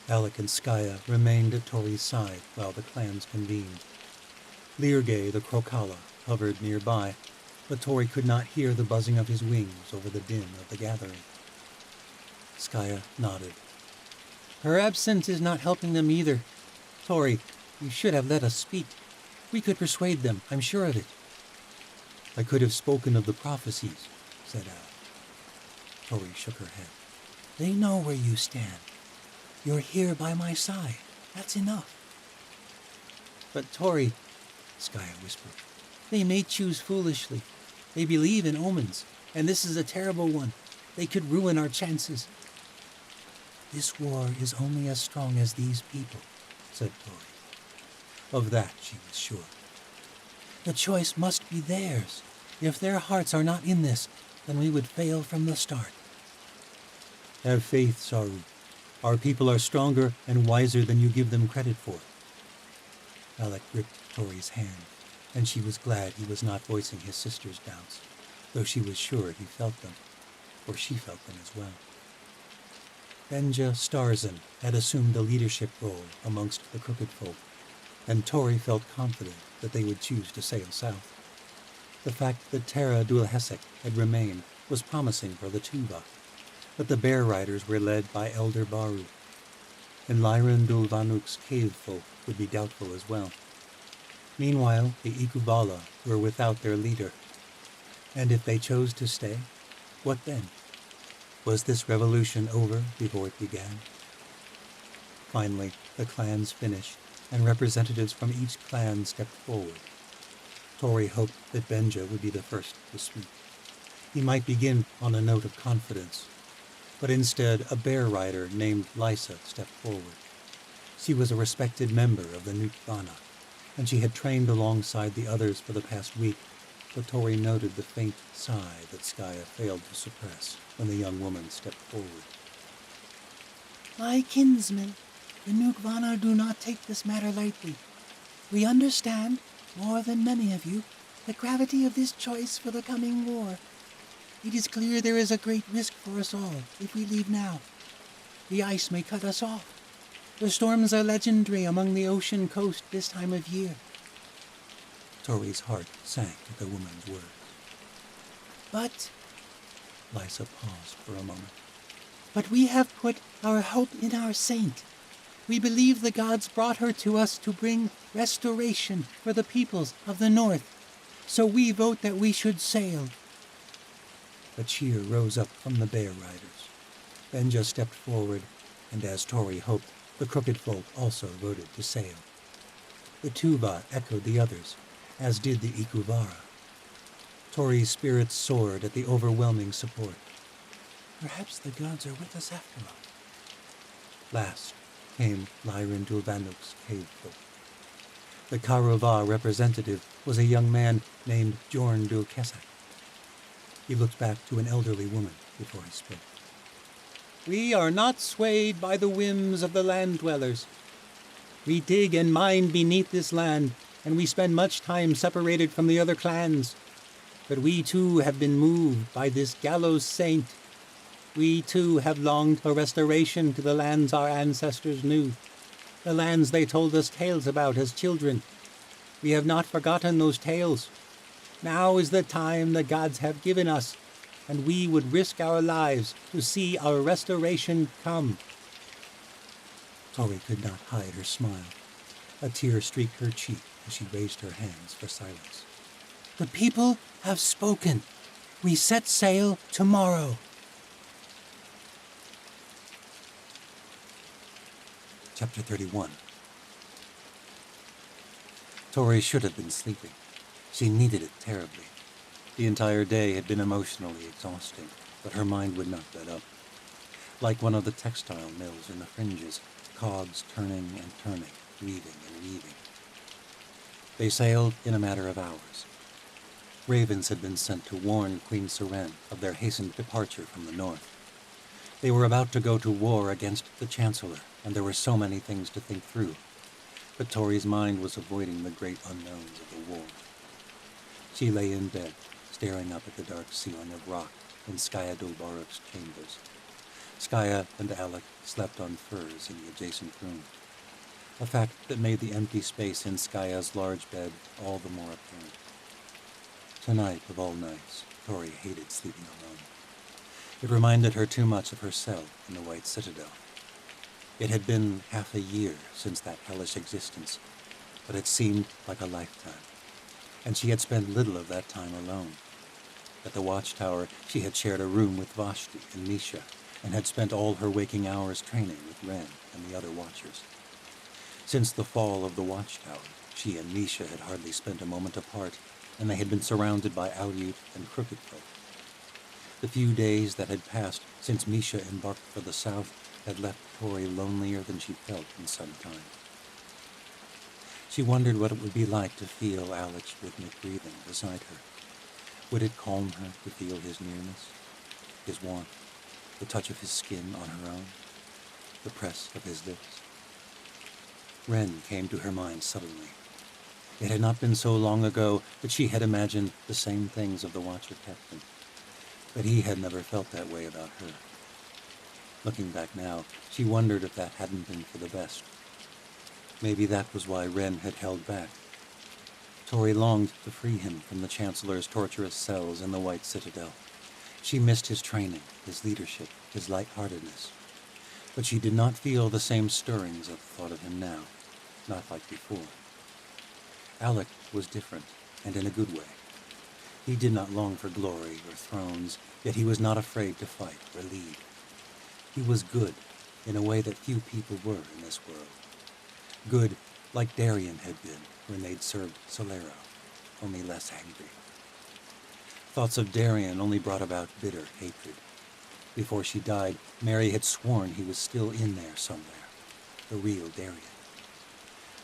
Alec and Skaya remained at Tori's side while the clans convened. Leargay the Krokala hovered nearby, but Tori could not hear the buzzing of his wings over the din of the gathering. Skaya nodded. Her absence is not helping them either. Tori, you should have let us speak. We could persuade them, I'm sure of it. I could have spoken of the prophecies, said Alec. Tori shook her head. They know where you stand. You're here by my side. That's enough. But Tori, Skaya whispered, they may choose foolishly. They believe in omens, and this is a terrible one. They could ruin our chances. This war is only as strong as these people, said Tori. Of that she was sure. The choice must be theirs. If their hearts are not in this, then we would fail from the start. Have faith, Saru. Our people are stronger and wiser than you give them credit for. Alec gripped Tori's hand, and she was glad he was not voicing his sister's doubts, though she was sure he felt them, for she felt them as well. Benja Starzan had assumed the leadership role amongst the crooked folk, and Tori felt confident that they would choose to sail south. The fact that Terra Dulhesek had remained was promising for the Tuva, but the bear riders were led by Elder Baru, and Lyran Dulvanuk's cave folk would be doubtful as well. Meanwhile, the Ikubala were without their leader, and if they chose to stay, what then? Was this revolution over before it began? Finally, the clans finished, and representatives from each clan stepped forward. Tori hoped that Benja would be the first to speak. He might begin on a note of confidence, but instead a bear rider named Lysa stepped forward. She was a respected member of the Nukvana, and she had trained alongside the others for the past week, but Tori noted the faint sigh that Skaya failed to suppress when the young woman stepped forward. My kinsmen, the Nukvana do not take this matter lightly. We understand, more than many of you, the gravity of this choice for the coming war. It is clear there is a great risk for us all if we leave now. The ice may cut us off. The storms are legendary among the ocean coast this time of year. Tori's heart sank at the woman's words. But, Lysa paused for a moment. But we have put our hope in our saint. We believe the gods brought her to us to bring restoration for the peoples of the north. So we vote that we should sail. A cheer rose up from the bear riders. Benja stepped forward, and as Tori hoped, the crooked folk also voted to sail. The Tuva echoed the others, as did the Ikuvara. Tori's spirits soared at the overwhelming support. Perhaps the gods are with us after all. Last came Lyran Dulvanuk's cave folk. The Karova representative was a young man named Jorn Dulkesak. He looked back to an elderly woman before he spoke. We are not swayed by the whims of the land dwellers. We dig and mine beneath this land, and we spend much time separated from the other clans. But we too have been moved by this gallows saint. We too have longed for restoration to the lands our ancestors knew, the lands they told us tales about as children. We have not forgotten those tales. Now is the time the gods have given us, and we would risk our lives to see our restoration come. Tori could not hide her smile. A tear streaked her cheek as she raised her hands for silence. The people have spoken. We set sail tomorrow. Chapter 31. Tori should have been sleeping. She needed it terribly. The entire day had been emotionally exhausting, but her mind would not let up. Like one of the textile mills in the fringes, cogs turning and turning, weaving and weaving. They sailed in a matter of hours. Ravens had been sent to warn Queen Seren of their hastened departure from the north. They were about to go to war against the Chancellor, and there were so many things to think through. But Tori's mind was avoiding the great unknowns of the war. She lay in bed, staring up at the dark ceiling of rock in Skaya Dolbaruk's chambers. Skaya and Alec slept on furs in the adjacent room, a fact that made the empty space in Skaya's large bed all the more apparent. Tonight, of all nights, Tori hated sleeping alone. It reminded her too much of her cell in the White Citadel. It had been half a year since that hellish existence, but it seemed like a lifetime, and she had spent little of that time alone. At the watchtower, she had shared a room with Vashti and Misha, and had spent all her waking hours training with Ren and the other watchers. Since the fall of the watchtower, she and Misha had hardly spent a moment apart, and they had been surrounded by Aleut and Crooked Folk. The few days that had passed since Misha embarked for the south had left Tori lonelier than she felt in some time. She wondered what it would be like to feel Alec's rhythmic breathing beside her. Would it calm her to feel his nearness, his warmth, the touch of his skin on her own, the press of his lips? Ren came to her mind suddenly. It had not been so long ago that she had imagined the same things of the Watcher Captain, but he had never felt that way about her. Looking back now, she wondered if that hadn't been for the best. Maybe that was why Ren had held back. Tori longed to free him from the Chancellor's torturous cells in the White Citadel. She missed his training, his leadership, his lightheartedness. But she did not feel the same stirrings at the thought of him now, not like before. Alec was different, and in a good way. He did not long for glory or thrones, yet he was not afraid to fight or lead. He was good, in a way that few people were in this world. Good, like Darien had been when they'd served Solero, only less angry. Thoughts of Darien only brought about bitter hatred. Before she died, Mary had sworn he was still in there somewhere, the real Darien.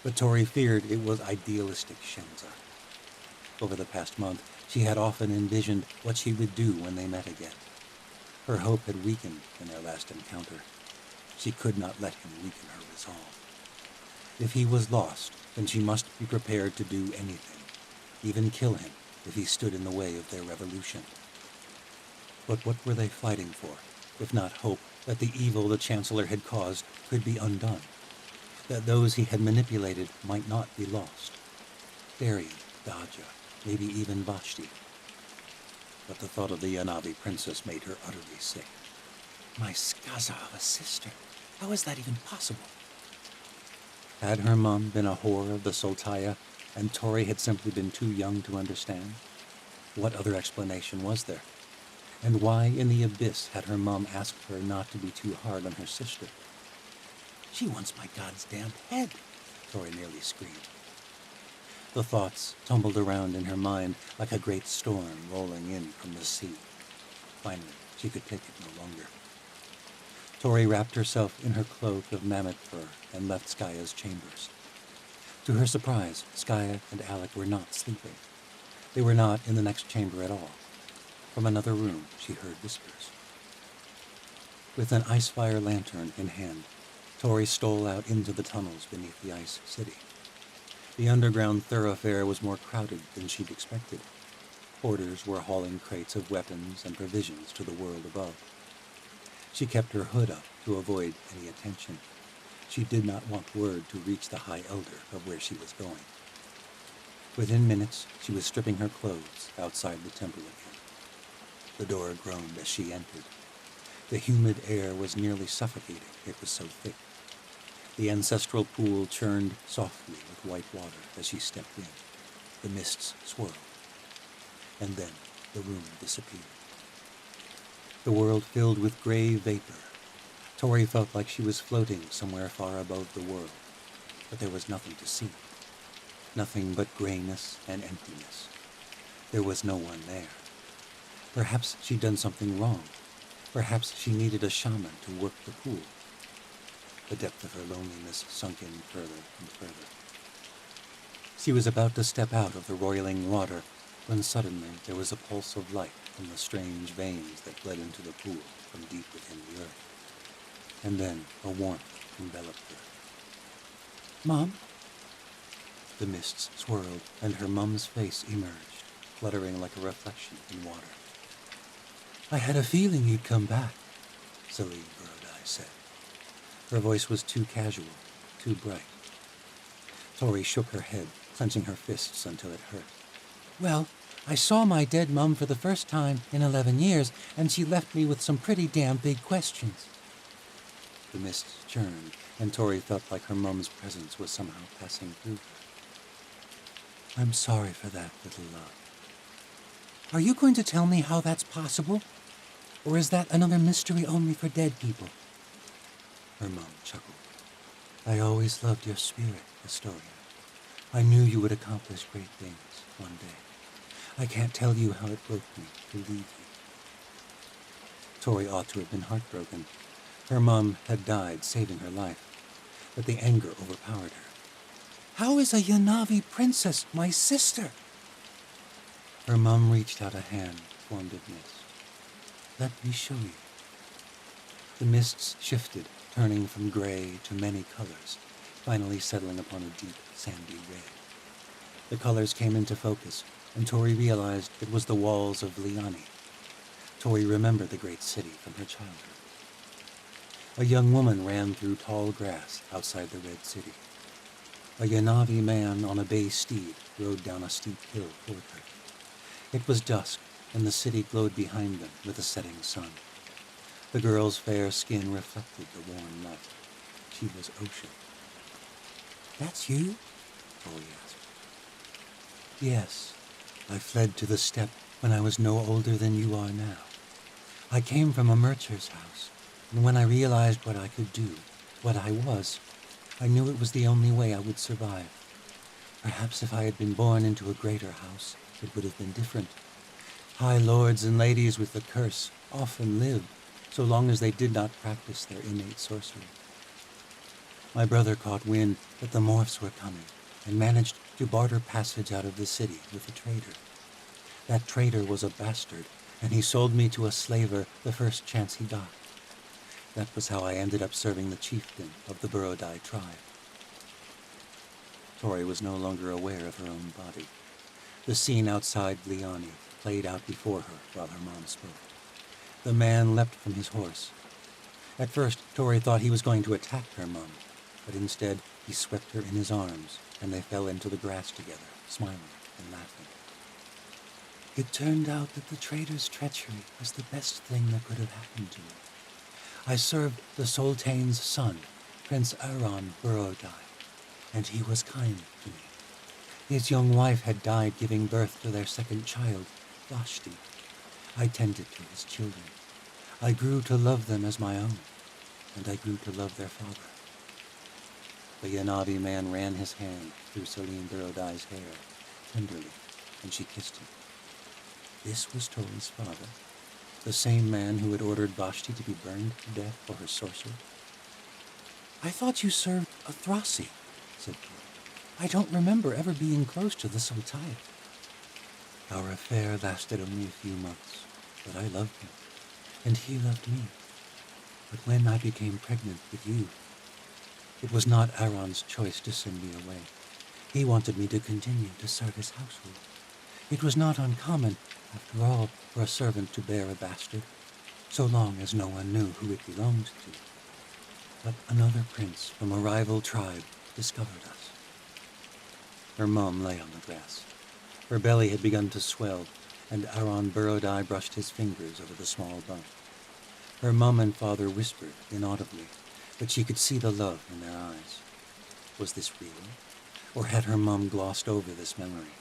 But Tori feared it was idealistic Shenza. Over the past month, she had often envisioned what she would do when they met again. Her hope had weakened in their last encounter. She could not let him weaken her resolve. If he was lost, then she must be prepared to do anything, even kill him if he stood in the way of their revolution. But what were they fighting for, if not hope that the evil the Chancellor had caused could be undone, that those he had manipulated might not be lost? Darien, Daja, maybe even Vashti. But the thought of the Yanavi princess made her utterly sick. My Skaza of a sister. How is that even possible? Had her mom been a whore of the Sultaya, and Tori had simply been too young to understand? What other explanation was there? And why in the abyss had her mom asked her not to be too hard on her sister? She wants my god's damn head, Tori nearly screamed. The thoughts tumbled around in her mind like a great storm rolling in from the sea. Finally, she could take it no longer. Tori wrapped herself in her cloak of mammoth fur and left Skaya's chambers. To her surprise, Skaya and Alec were not sleeping. They were not in the next chamber at all. From another room, she heard whispers. With an ice fire lantern in hand, Tori stole out into the tunnels beneath the ice city. The underground thoroughfare was more crowded than she'd expected. Porters were hauling crates of weapons and provisions to the world above. She kept her hood up to avoid any attention. She did not want word to reach the High Elder of where she was going. Within minutes, she was stripping her clothes outside the temple again. The door groaned as she entered. The humid air was nearly suffocating, it was so thick. The ancestral pool churned softly with white water as she stepped in. The mists swirled. And then the room disappeared. The world filled with gray vapor. Tori felt like she was floating somewhere far above the world, but there was nothing to see. Nothing but grayness and emptiness. There was no one there. Perhaps she'd done something wrong. Perhaps she needed a shaman to work the pool. The depth of her loneliness sunk in further and further. She was about to step out of the roiling water when suddenly there was a pulse of light from the strange veins that bled into the pool from deep within the earth. And then a warmth enveloped her. Mom? The mists swirled, and her mum's face emerged, fluttering like a reflection in water. I had a feeling you'd come back, Celine Burrodeye said. Her voice was too casual, too bright. Tori shook her head, clenching her fists until it hurt. Well, I saw my dead mum for the first time in 11 years, and she left me with some pretty damn big questions. The mists churned, and Tori felt like her mum's presence was somehow passing through her. I'm sorry for that, little love. Are you going to tell me how that's possible? Or is that another mystery only for dead people? Her mum chuckled. I always loved your spirit, Astoria. I knew you would accomplish great things one day. I can't tell you how it broke me to leave you. Tori ought to have been heartbroken. Her mum had died saving her life, but the anger overpowered her. How is a Yanavi princess my sister? Her mum reached out a hand formed of mist. Let me show you. The mists shifted, turning from gray to many colors, finally settling upon a deep, sandy red. The colors came into focus, and Tori realized it was the walls of Liani. Tori remembered the great city from her childhood. A young woman ran through tall grass outside the red city. A Yanavi man on a bay steed rode down a steep hill toward her. It was dusk, and the city glowed behind them with a setting sun. The girl's fair skin reflected the warm light. She was Ocean. That's you? Tori asked. Yes. I fled to the steppe when I was no older than you are now. I came from a mercer's house, and when I realized what I could do, what I was, I knew it was the only way I would survive. Perhaps if I had been born into a greater house, it would have been different. High lords and ladies with the curse often lived, so long as they did not practice their innate sorcery. My brother caught wind that the morphs were coming, and managed to barter passage out of the city with a trader. That trader was a bastard, and he sold me to a slaver the first chance he got. That was how I ended up serving the chieftain of the Burrodeye tribe. Tori was no longer aware of her own body. The scene outside Liani played out before her while her mom spoke. The man leapt from his horse. At first, Tori thought he was going to attack her mom, but instead he swept her in his arms, and they fell into the grass together, smiling and laughing. It turned out that the trader's treachery was the best thing that could have happened to me. I served the Sultan's son, Prince Aron Burrodeye, and he was kind to me. His young wife had died giving birth to their second child, Vashti. I tended to his children. I grew to love them as my own, and I grew to love their father. The Yanavi man ran his hand through Celine Burrodeye's hair, tenderly, and she kissed him. This was Tori's father, the same man who had ordered Vashti to be burned to death for her sorcery. I thought you served a Thrasi, said Tori. I don't remember ever being close to the Sultan. Our affair lasted only a few months, but I loved him, and he loved me. But when I became pregnant with you, It was not Aaron's choice to send me away. He wanted me to continue to serve his household. It was not uncommon, after all, for a servant to bear a bastard, so long as no one knew who it belonged to. But another prince from a rival tribe discovered us. Her mum lay on the grass. Her belly had begun to swell, and Aaron Burrodai brushed his fingers over the small bump. Her mum and father whispered inaudibly, but she could see the love in their eyes. Was this real? Or had her mum glossed over this memory,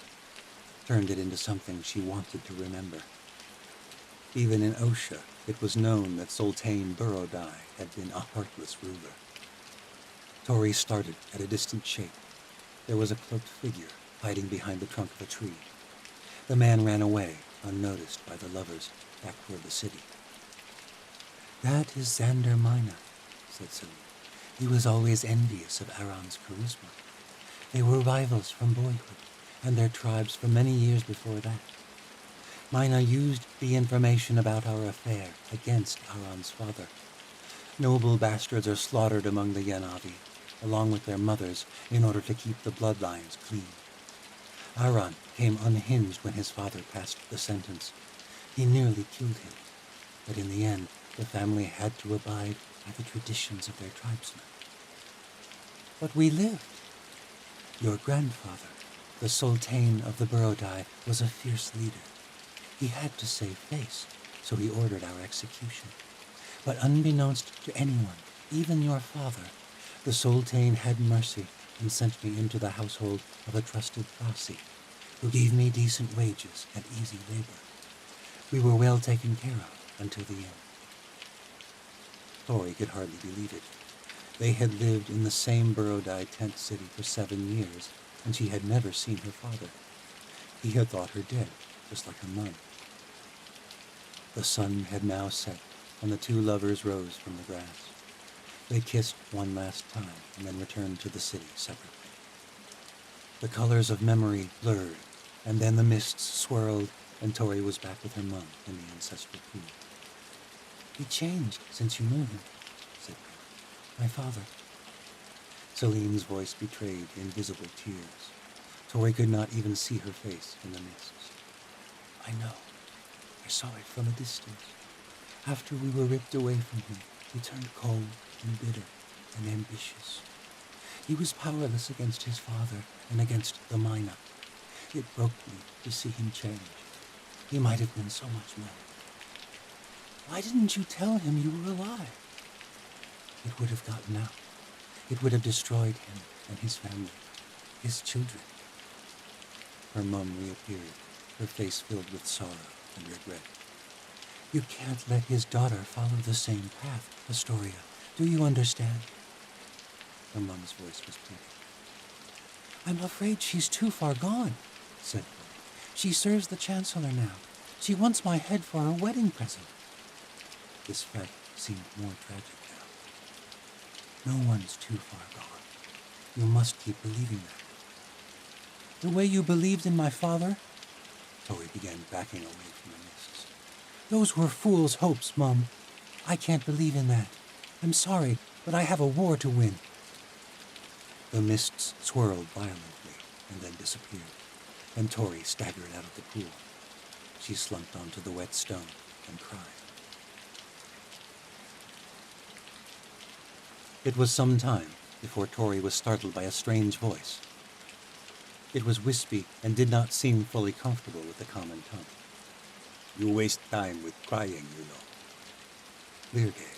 turned it into something she wanted to remember? Even in Osha, it was known that Sultan Burrodai had been a heartless ruler. Tori started at a distant shape. There was a cloaked figure hiding behind the trunk of a tree. The man ran away, unnoticed by the lovers, back toward the city. "That is Xander Mina," said Celine. "He was always envious of Aaron's charisma. They were rivals from boyhood, and their tribes for many years before that. Mina used the information about our affair against Aaron's father. Noble bastards are slaughtered among the Yanavi, along with their mothers, in order to keep the bloodlines clean. Aaron came unhinged when his father passed the sentence. He nearly killed him, but in the end, the family had to abide by the traditions of their tribesmen. But we lived. Your grandfather, the Sultan of the Burrodai, was a fierce leader. He had to save face, so he ordered our execution. But unbeknownst to anyone, even your father, the Sultan had mercy and sent me into the household of a trusted Prasi, who gave me decent wages and easy labor. We were well taken care of until the end." Tori could hardly believe it. They had lived in the same Burrodai tent city for 7 years, and she had never seen her father. He had thought her dead, just like her mum. The sun had now set, and the two lovers rose from the grass. They kissed one last time, and then returned to the city separately. The colors of memory blurred, and then the mists swirled, and Tori was back with her mum in the ancestral pool. "He changed since you knew him," said Tori. "My father." Celine's voice betrayed invisible tears. Tori could not even see her face in the mists. "I know. I saw it from a distance. After we were ripped away from him, he turned cold and bitter and ambitious. He was powerless against his father and against the Mina. It broke me to see him change. He might have been so much more. Why didn't you tell him you were alive? It would have gotten out. It would have destroyed him and his family, his children." Her mum reappeared, her face filled with sorrow and regret. "You can't let his daughter follow the same path, Astoria. Do you understand?" Her mum's voice was pleading. "I'm afraid she's too far gone," said Tori. "She serves the Chancellor now. She wants my head for a wedding present." This fact seemed more tragic now. "No one's too far gone. You must keep believing that." "The way you believed in my father?" Tori began backing away from the mists. "Those were fool's hopes, Mum. I can't believe in that. I'm sorry, but I have a war to win." The mists swirled violently and then disappeared, and Tori staggered out of the pool. She slumped onto the wet stone and cried. It was some time before Tori was startled by a strange voice. It was wispy and did not seem fully comfortable with the common tongue. "You waste time with crying, you know." Lirgay.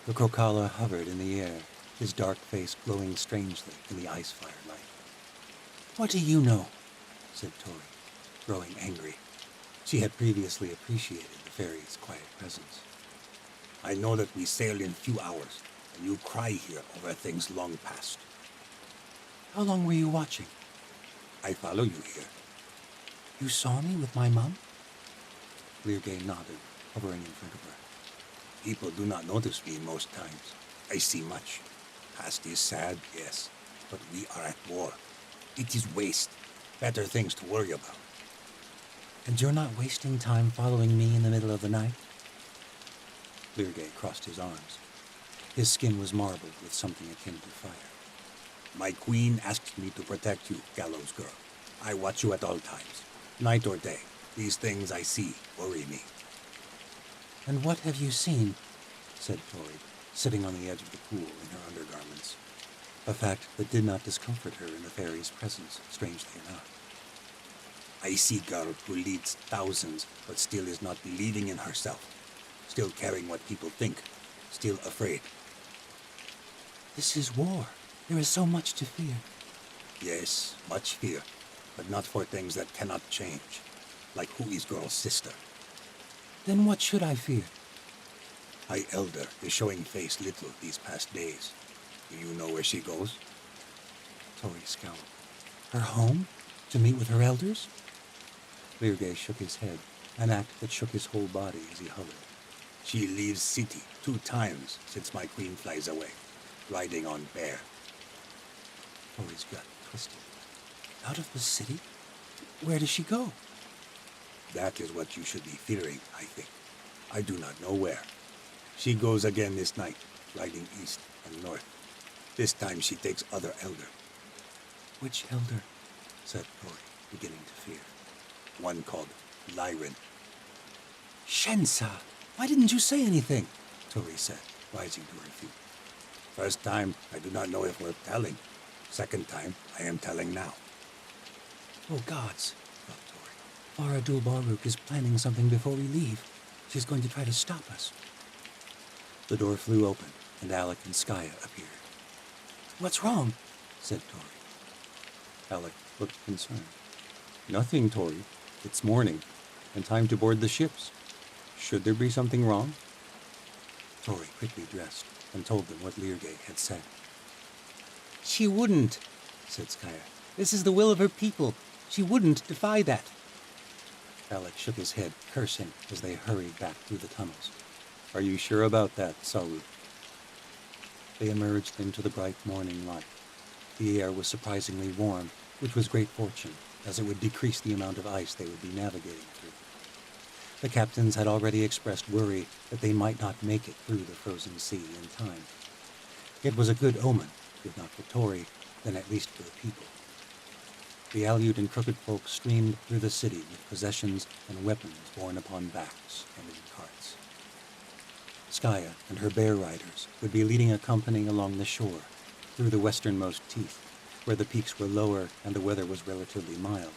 The Krokala hovered in the air, his dark face glowing strangely in the ice firelight. "What do you know?" said Tori, growing angry. She had previously appreciated the fairy's quiet presence. "I know that we sail in few hours, and you cry here over things long past. "How long were you watching?" I follow you here." "You saw me with my mum?" Lirgay nodded, hovering in front of her. "People do not notice me most times. I see much. Past is sad, yes, but we are at war. It is waste. Better things to worry about." "And you're not wasting time following me in the middle of the night?" Lirgay crossed his arms. His skin was marbled with something akin to fire. My queen asked me to protect you, gallows girl. I watch you at all times, night or day. These things I see worry me. "And what have you seen?" said Tori, sitting on the edge of the pool in her undergarments. A fact that did not discomfort her in the fairy's presence, strangely enough. I see girl who leads thousands, but still is not believing in herself. Still caring what people think. Still afraid. This is war. There is so much to fear. Yes, much fear, but not for things that cannot change. Like who is girl's sister. Then what should I fear? My elder is showing face little these past days. Do you know where she goes? Tori scowled. Her home? To meet with her elders? Lirge shook his head, an act that shook his whole body as he hovered. She leaves city 2 times since my queen flies away, riding on bear. Tori's gut twisted. Out of the city? Where does she go? That is what you should be fearing, I think. I do not know where. She goes again this night, riding east and north. This time she takes other elder. Which elder? Said Tori, beginning to fear. One called Lyran. Shensa! Why didn't you say anything? Tori said, rising to her feet. First time, I do not know if we're telling. Second time, I am telling now. Oh gods, thought Tori. Farah Dulbaruk is planning something before we leave. She's going to try to stop us. The door flew open, and Alec and Skaya appeared. What's wrong? Said Tori. Alec looked concerned. Nothing, Tori. It's morning, and time to board the ships. Should there be something wrong? Tori quickly dressed and told them what Lirge had said. She wouldn't, said Skaya. This is the will of her people. She wouldn't defy that. Alec shook his head, cursing as they hurried back through the tunnels. Are you sure about that, Saru? They emerged into the bright morning light. The air was surprisingly warm, which was great fortune, as it would decrease the amount of ice they would be navigating through. The captains had already expressed worry that they might not make it through the frozen sea in time. It was a good omen, if not for Tori, then at least for the people. The Aleut and Crooked folk streamed through the city with possessions and weapons borne upon backs and in carts. Skaya and her bear riders would be leading a company along the shore, through the westernmost teeth, where the peaks were lower and the weather was relatively mild,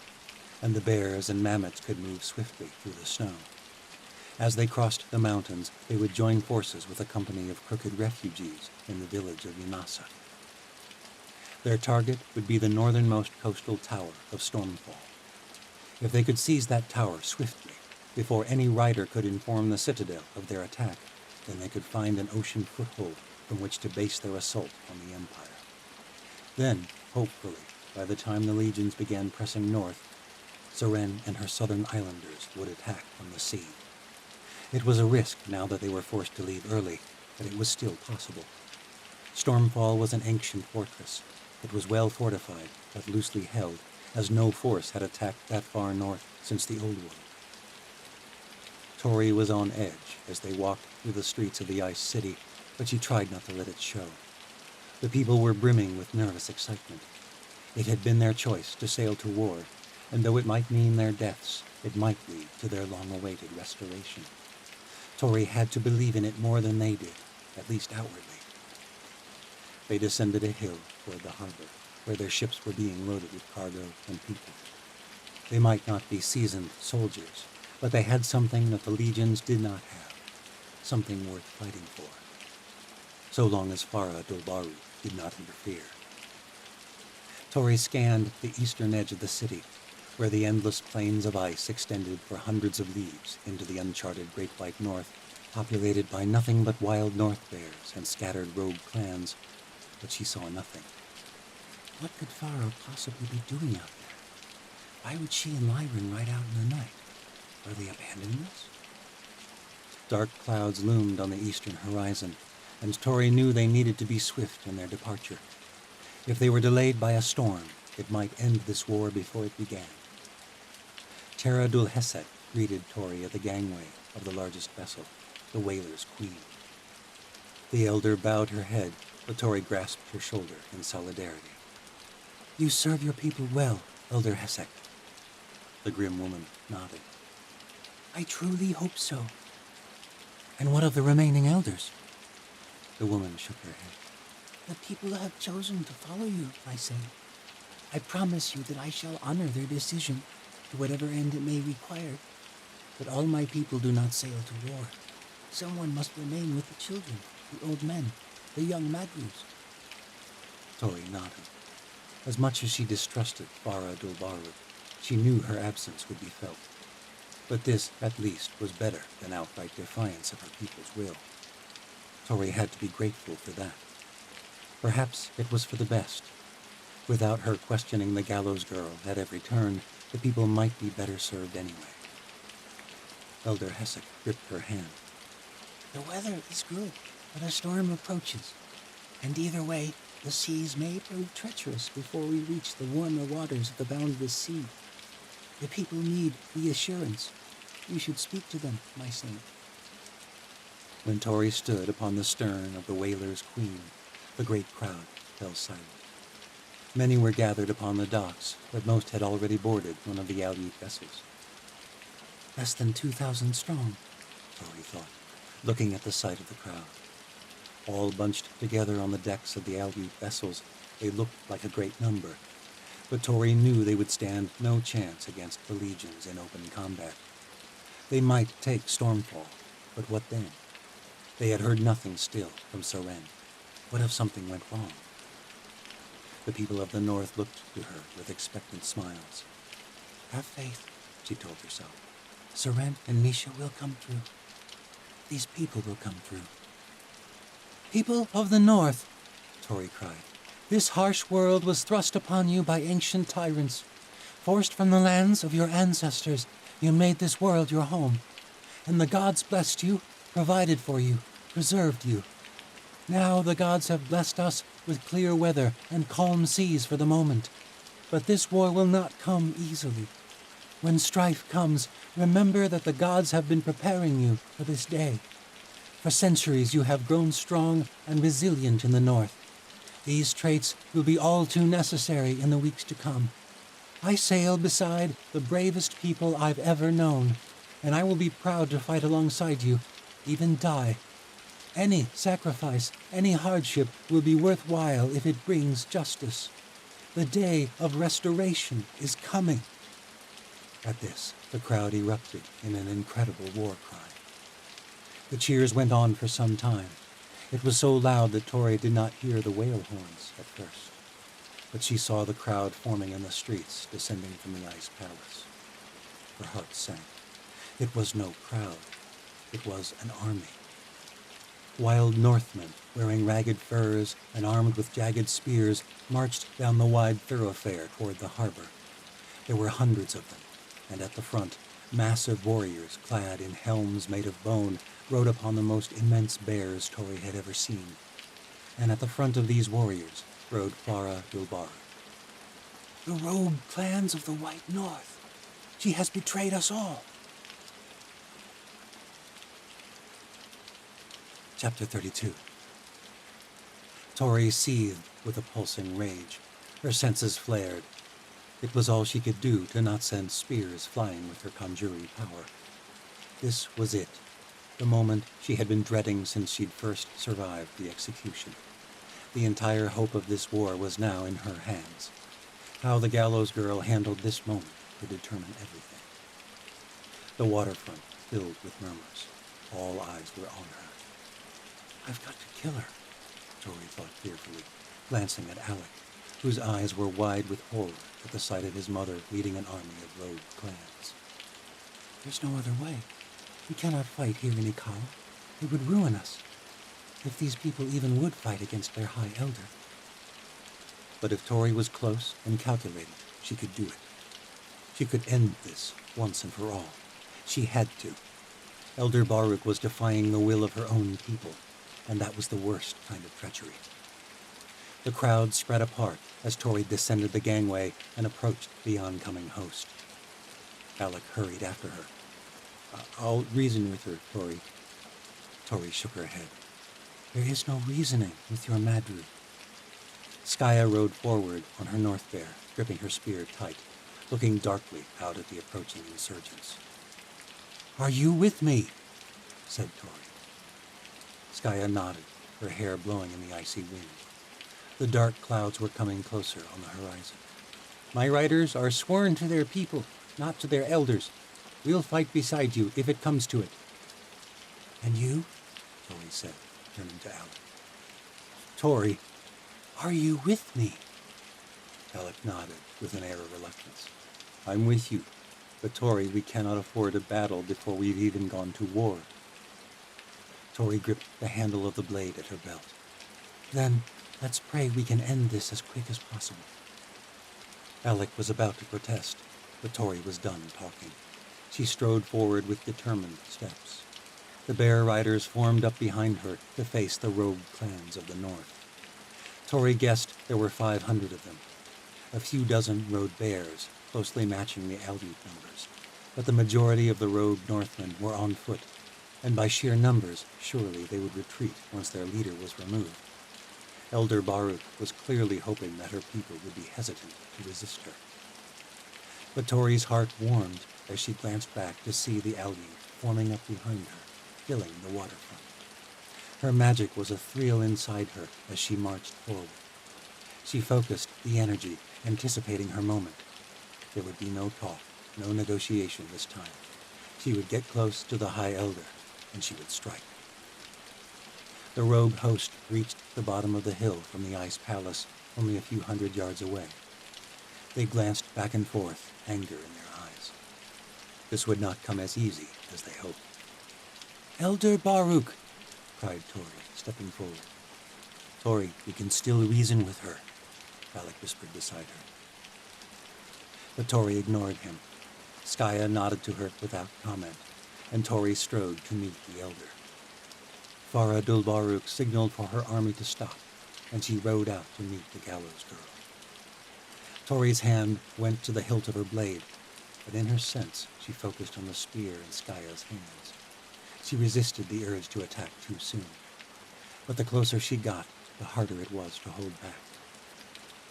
and the bears and mammoths could move swiftly through the snow. As they crossed the mountains, they would join forces with a company of Crooked refugees in the village of Yunasa. Their target would be the northernmost coastal tower of Stormfall. If they could seize that tower swiftly, before any rider could inform the citadel of their attack, then they could find an ocean foothold from which to base their assault on the Empire. Then, hopefully, by the time the legions began pressing north, Seren and her southern islanders would attack from the sea. It was a risk now that they were forced to leave early, but it was still possible. Stormfall was an ancient fortress. It was well fortified, but loosely held, as no force had attacked that far north since the Old World. Tori was on edge as they walked through the streets of the Ice City, but she tried not to let it show. The people were brimming with nervous excitement. It had been their choice to sail to war, and though it might mean their deaths, it might lead to their long-awaited restoration. Tori had to believe in it more than they did, at least outwardly. They descended a hill toward the harbor, where their ships were being loaded with cargo and people. They might not be seasoned soldiers, but they had something that the legions did not have, something worth fighting for, so long as Farah Dolbaru did not interfere. Tori scanned the eastern edge of the city, where the endless plains of ice extended for hundreds of leagues into the uncharted Great White North, populated by nothing but wild north bears and scattered rogue clans, but she saw nothing. What could Farah possibly be doing out there? Why would she and Lyran ride out in the night? Are they abandoning us? Dark clouds loomed on the eastern horizon, and Tori knew they needed to be swift in their departure. If they were delayed by a storm, it might end this war before it began. Terra Dul Hesed greeted Tori at the gangway of the largest vessel, the Whaler's Queen. The elder bowed her head, but Tori grasped her shoulder in solidarity. You serve your people well, Elder Hesek. The grim woman nodded. I truly hope so. And what of the remaining elders? The woman shook her head. The people have chosen to follow you, I say. I promise you that I shall honor their decision, to whatever end it may require. But all my people do not sail to war. Someone must remain with the children, the old men, the young Magrus. Tori nodded. As much as she distrusted Bara Dulbaru, she knew her absence would be felt. But this, at least, was better than outright defiance of her people's will. Tori had to be grateful for that. Perhaps it was for the best. Without her questioning the gallows girl at every turn, the people might be better served anyway. Elder Hesek gripped her hand. The weather is good, but a storm approaches. And either way, the seas may prove treacherous before we reach the warmer waters of the boundless sea. The people need reassurance. You should speak to them, my saint. When Tori stood upon the stern of the whaler's queen, the great crowd fell silent. Many were gathered upon the docks, but most had already boarded one of the Aleut vessels. Less than 2,000 strong, Tori thought, looking at the sight of the crowd. All bunched together on the decks of the Aleut vessels, they looked like a great number, but Tori knew they would stand no chance against the legions in open combat. They might take Stormfall, but what then? They had heard nothing still from Soren. What if something went wrong? The people of the north looked to her with expectant smiles. Have faith, she told herself. Soren and Misha will come through. These people will come through. People of the north, Tori cried. This harsh world was thrust upon you by ancient tyrants. Forced from the lands of your ancestors, you made this world your home. And the gods blessed you, provided for you, preserved you. Now the gods have blessed us with clear weather and calm seas for the moment. But this war will not come easily. When strife comes, remember that the gods have been preparing you for this day. For centuries you have grown strong and resilient in the north. These traits will be all too necessary in the weeks to come. I sail beside the bravest people I've ever known, and I will be proud to fight alongside you, even die. Any sacrifice, any hardship will be worthwhile if it brings justice. The day of restoration is coming. At this, the crowd erupted in an incredible war cry. The cheers went on for some time. It was so loud that Tori did not hear the whale horns at first, but she saw the crowd forming in the streets descending from the ice palace. Her heart sank. It was no crowd. It was an army. Wild Northmen, wearing ragged furs and armed with jagged spears, marched down the wide thoroughfare toward the harbor. There were hundreds of them, and at the front, massive warriors clad in helms made of bone rode upon the most immense bears Tori had ever seen. And at the front of these warriors rode Bara Dulbaru. The rogue clans of the White North. She has betrayed us all. Chapter 32. Tori seethed with a pulsing rage. Her senses flared. It was all she could do to not send spears flying with her conjuring power. This was it, the moment she had been dreading since she'd first survived the execution. The entire hope of this war was now in her hands. How the gallows girl handled this moment would determine everything. The waterfront filled with murmurs. All eyes were on her. I've got to kill her, Tori thought fearfully, glancing at Alec, whose eyes were wide with horror at the sight of his mother leading an army of rogue clans. There's no other way. We cannot fight here in Ikal. It would ruin us, if these people even would fight against their high elder. But if Tori was close and calculated, she could do it. She could end this once and for all. She had to. Elder Baruch was defying the will of her own people, and that was the worst kind of treachery. The crowd spread apart as Tori descended the gangway and approached the oncoming host. Alec hurried after her. I'll reason with her, Tori. Tori shook her head. There is no reasoning with your Madru. Skaya rode forward on her north bear, gripping her spear tight, looking darkly out at the approaching insurgents. "Are you with me?" said Tori. Skaya nodded, her hair blowing in the icy wind. The dark clouds were coming closer on the horizon. "My riders are sworn to their people, not to their elders. We'll fight beside you if it comes to it." "And you?" Tori said, turning to Alec. "Tori, are you with me?" Alec nodded with an air of reluctance. "I'm with you, but Tori, we cannot afford a battle before we've even gone to war." Tori gripped the handle of the blade at her belt. "Then let's pray we can end this as quick as possible." Alec was about to protest, but Tori was done talking. She strode forward with determined steps. The bear riders formed up behind her to face the rogue clans of the north. Tori guessed there were 500 of them. A few dozen rode bears, closely matching the Aleut numbers, but the majority of the rogue Northmen were on foot, and by sheer numbers, surely they would retreat once their leader was removed. Elder Baruch was clearly hoping that her people would be hesitant to resist her. But Tori's heart warmed as she glanced back to see the Aleut forming up behind her, filling the waterfront. Her magic was a thrill inside her as she marched forward. She focused the energy, anticipating her moment. There would be no talk, no negotiation this time. She would get close to the High Elder, and she would strike. The rogue host reached the bottom of the hill from the Ice Palace, only a few hundred yards away. They glanced back and forth, anger in their eyes. This would not come as easy as they hoped. "Elder Baruch!" cried Tori, stepping forward. "Tori, we can still reason with her," Alec whispered beside her. But Tori ignored him. Skaya nodded to her without comment, and Tori strode to meet the elder. Farah Dul-Baruch signaled for her army to stop, and she rode out to meet the gallows girl. Tori's hand went to the hilt of her blade, but in her sense she focused on the spear in Skaya's hands. She resisted the urge to attack too soon, but the closer she got, the harder it was to hold back.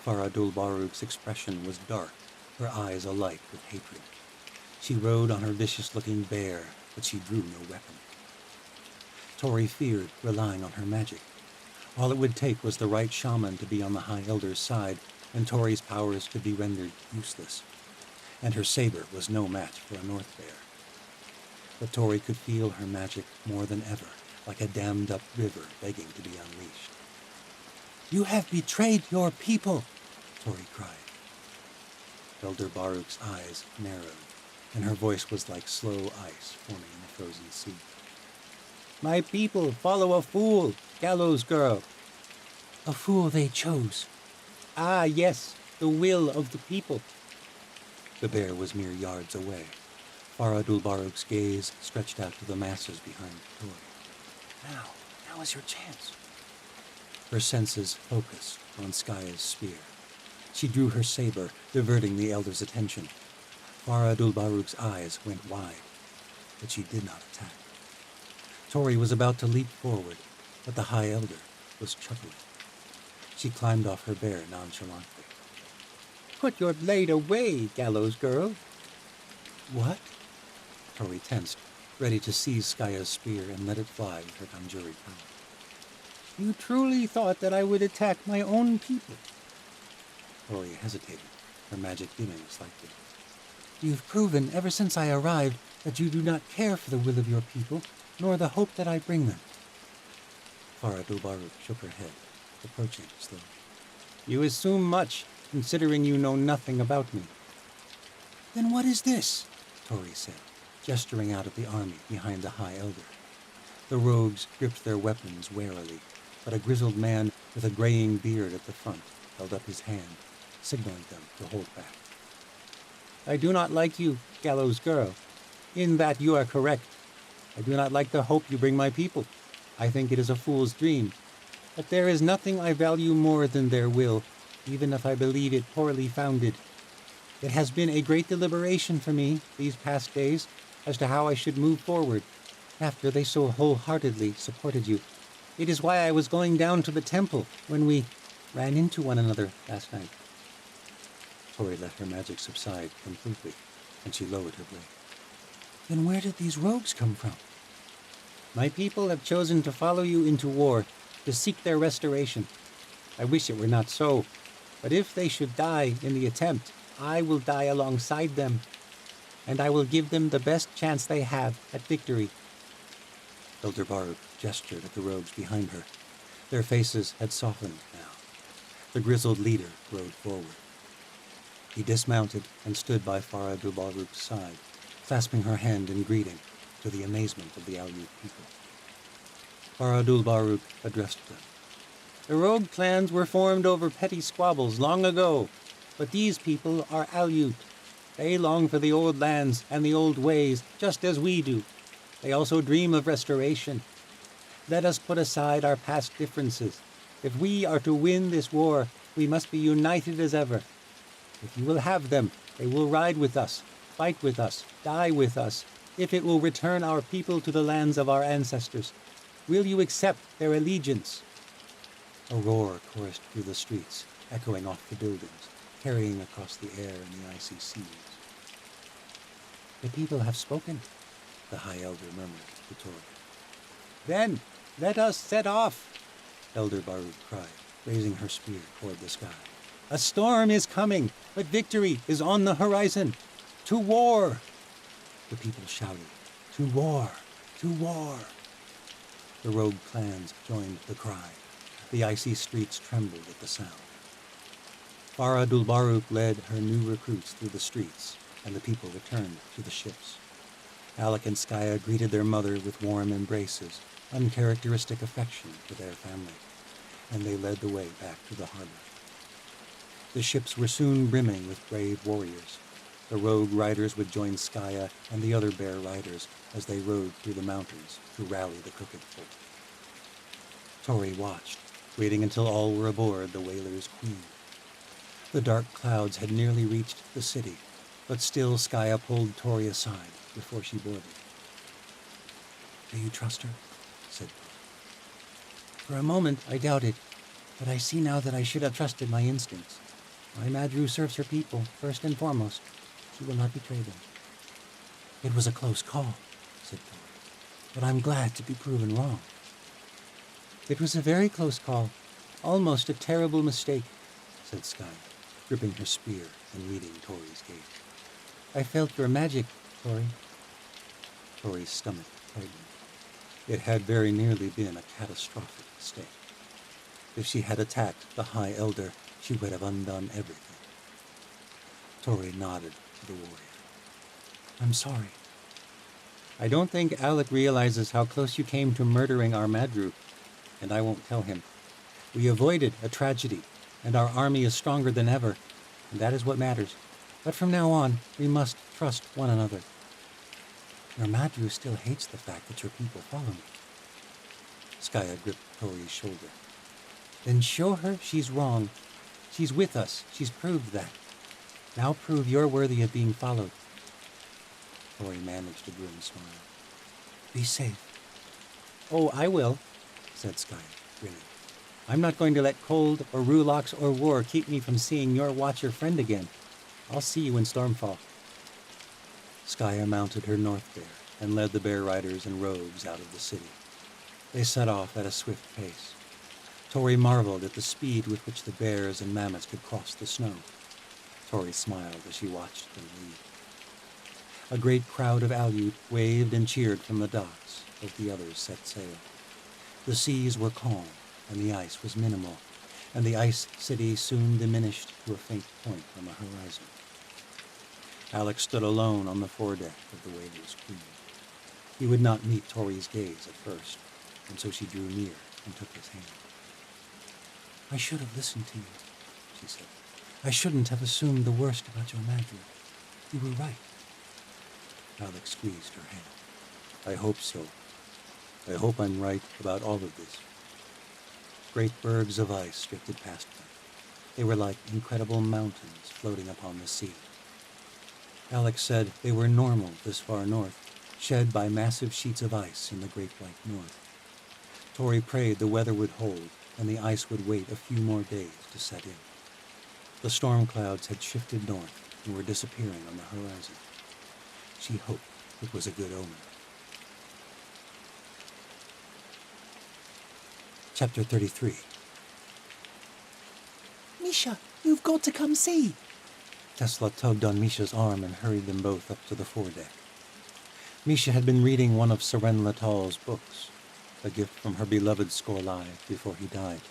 Farah Dul-Baruch's expression was dark, her eyes alight with hatred. She rode on her vicious-looking bear, but she drew no weapon. Tori feared relying on her magic. All it would take was the right shaman to be on the High Elder's side, and Tori's powers could be rendered useless. And her saber was no match for a North Bear. But Tori could feel her magic more than ever, like a dammed-up river begging to be unleashed. "You have betrayed your people!" Tori cried. Elder Baruch's eyes narrowed, and her voice was like slow ice forming in a frozen sea. "My people follow a fool, gallows girl." "A fool they chose." "Ah, yes, the will of the people." The bear was mere yards away. Farah Dul-Baruch's gaze stretched out to the masses behind Tori. Now is your chance." Her senses focused on Skaya's spear. She drew her saber, diverting the elder's attention. Farah Dul-Baruch's eyes went wide, but she did not attack. Tori was about to leap forward, but the High Elder was chuckling. She climbed off her bear nonchalantly. "Put your blade away, gallows girl." "What?" Tori tensed, ready to seize Skaya's spear and let it fly with her conjured power. "You truly thought that I would attack my own people?" Tori hesitated, her magic dimming slightly. "You've proven ever since I arrived that you do not care for the will of your people, nor the hope that I bring them." Farah Dul-Baruch shook her head, approaching slowly. "You assume much, considering you know nothing about me." "Then what is this?" Tori said, gesturing out at the army behind the High Elder. The rogues gripped their weapons warily, but a grizzled man with a graying beard at the front held up his hand, signaling them to hold back. "I do not like you, gallows girl. In that you are correct. I do not like the hope you bring my people. I think it is a fool's dream. But there is nothing I value more than their will, even if I believe it poorly founded. It has been a great deliberation for me these past days as to how I should move forward, after they so wholeheartedly supported you. It is why I was going down to the temple when we ran into one another last night. Tori let her magic subside completely, and she lowered her blade. Then where did these rogues come from? My people have chosen to follow you into war, to seek their restoration. I wish it were not so, but if they should die in the attempt, I will die alongside them, and I will give them the best chance they have at victory. Elder Baruch gestured at the rogues behind her. Their faces had softened now. The grizzled leader rode forward. He dismounted and stood by Farah Baruch's side, clasping her hand in greeting, to the amazement of the Aleut people. Farah Baruch addressed them. The rogue clans were formed over petty squabbles long ago, but these people are Aleut. They long for the old lands and the old ways, just as we do. They also dream of restoration. Let us put aside our past differences. If we are to win this war, we must be united as ever. If you will have them, they will ride with us, fight with us, die with us, if it will return our people to the lands of our ancestors. Will you accept their allegiance? A roar chorused through the streets, echoing off the buildings, carrying across the air and the icy seas. The people have spoken, the High Elder murmured to Tori. Then let us set off, Elder Baruch cried, raising her spear toward the sky. A storm is coming, but victory is on the horizon. To war! The people shouted, "To war! To war!" The rogue clans joined the cry. The icy streets trembled at the sound. Farah Baruch led her new recruits through the streets, and the people returned to the ships. Alec and Skaya greeted their mother with warm embraces, uncharacteristic affection for their family, and they led the way back to the harbor. The ships were soon brimming with brave warriors. The rogue riders would join Skaya and the other bear riders as they rode through the mountains to rally the crooked folk. Tori watched, waiting until all were aboard the whaler's queen. The dark clouds had nearly reached the city, but still Skaya pulled Tori aside before she boarded. Do you trust her? Said Tori. For a moment I doubted, but I see now that I should have trusted my instincts. My Madru serves her people, first and foremost. She will not betray them. It was a close call, said Tori, but I'm glad to be proven wrong. It was a very close call, almost a terrible mistake, said Skaya, gripping her spear and reading Tori's gaze. I felt your magic, Tori. Tori's stomach tightened. It had very nearly been a catastrophic mistake. If she had attacked the High Elder, she would have undone everything. Tori nodded to the warrior. I'm sorry. I don't think Alec realizes how close you came to murdering our Madru, and I won't tell him. We avoided a tragedy, and our army is stronger than ever, and that is what matters. But from now on, we must trust one another. Your Madru still hates the fact that your people follow me. Skaya gripped Tori's shoulder. Then show her she's wrong. She's with us. She's proved that. Now prove you're worthy of being followed. Tori managed a grim smile. Be safe. Oh, I will, said Skaya, grinning. I'm not going to let cold or rulox or war keep me from seeing your watcher friend again. I'll see you in Stormfall. Skaya mounted her North Bear and led the bear riders and rogues out of the city. They set off at a swift pace. Tori marveled at the speed with which the bears and mammoths could cross the snow. Tori smiled as she watched them leave. A great crowd of Aleut waved and cheered from the docks as the others set sail. The seas were calm and the ice was minimal, and the ice city soon diminished to a faint point on the horizon. Alec stood alone on the foredeck of the whaler's queen. He would not meet Tori's gaze at first, and so she drew near and took his hand. I should have listened to you, she said. I shouldn't have assumed the worst about your Madru. You were right. Alec squeezed her hand. I hope so. I hope I'm right about all of this. Great bergs of ice drifted past them. They were like incredible mountains floating upon the sea. Alec said they were normal this far north, shed by massive sheets of ice in the Great White North. Tori prayed the weather would hold and the ice would wait a few more days to set in. The storm clouds had shifted north and were disappearing on the horizon. She hoped it was a good omen. Chapter 33. Misha, you've got to come see. Tesla tugged on Misha's arm and hurried them both up to the foredeck. Misha had been reading one of Seren Latal's books, a gift from her beloved Skorlai before he died.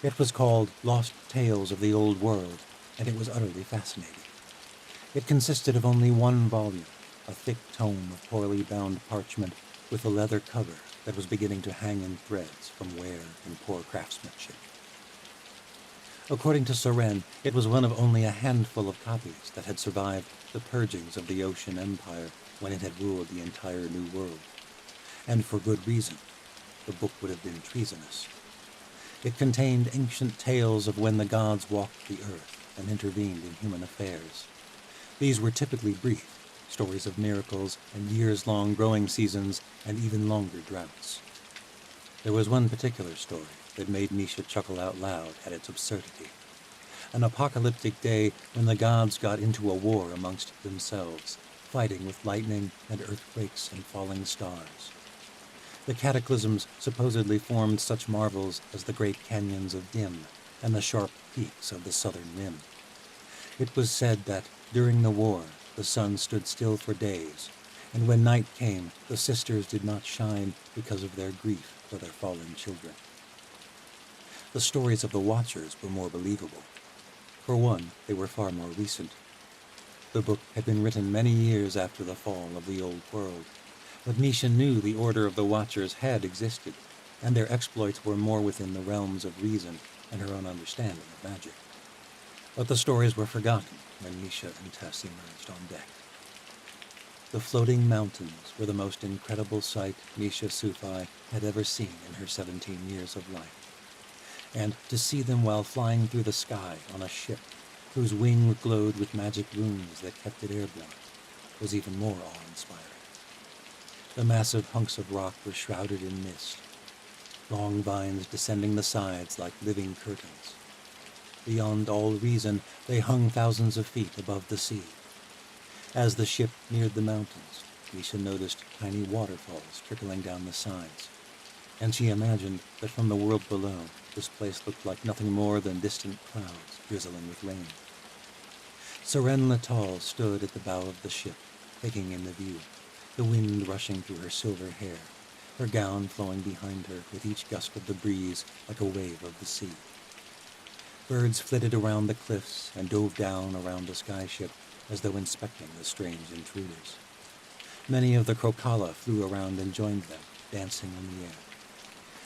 It was called Lost Tales of the Old World, and it was utterly fascinating. It consisted of only one volume, a thick tome of poorly bound parchment with a leather cover that was beginning to hang in threads from wear and poor craftsmanship. According to Seren, it was one of only a handful of copies that had survived the purgings of the Ocean Empire when it had ruled the entire New World. And for good reason. The book would have been treasonous. It contained ancient tales of when the gods walked the earth and intervened in human affairs. These were typically brief, stories of miracles and years-long growing seasons and even longer droughts. There was one particular story that made Misha chuckle out loud at its absurdity. An apocalyptic day when the gods got into a war amongst themselves, fighting with lightning and earthquakes and falling stars. The cataclysms supposedly formed such marvels as the great canyons of Dim and the sharp peaks of the southern rim. It was said that, during the war, the sun stood still for days, and when night came, the sisters did not shine because of their grief for their fallen children. The stories of the Watchers were more believable. For one, they were far more recent. The book had been written many years after the fall of the Old World, but Misha knew the Order of the Watchers had existed, and their exploits were more within the realms of reason and her own understanding of magic. But the stories were forgotten when Misha and Tess emerged on deck. The floating mountains were the most incredible sight Misha Sufi had ever seen in her 17 years of life. And to see them while flying through the sky on a ship whose wings glowed with magic runes that kept it airborne was even more awe-inspiring. The massive hunks of rock were shrouded in mist, long vines descending the sides like living curtains. Beyond all reason, they hung thousands of feet above the sea. As the ship neared the mountains, Misha noticed tiny waterfalls trickling down the sides, and she imagined that from the world below, this place looked like nothing more than distant clouds drizzling with rain. Seren Latal stood at the bow of the ship, taking in the view, the wind rushing through her silver hair, her gown flowing behind her with each gust of the breeze like a wave of the sea. Birds flitted around the cliffs and dove down around the skyship as though inspecting the strange intruders. Many of the crocala flew around and joined them, dancing in the air.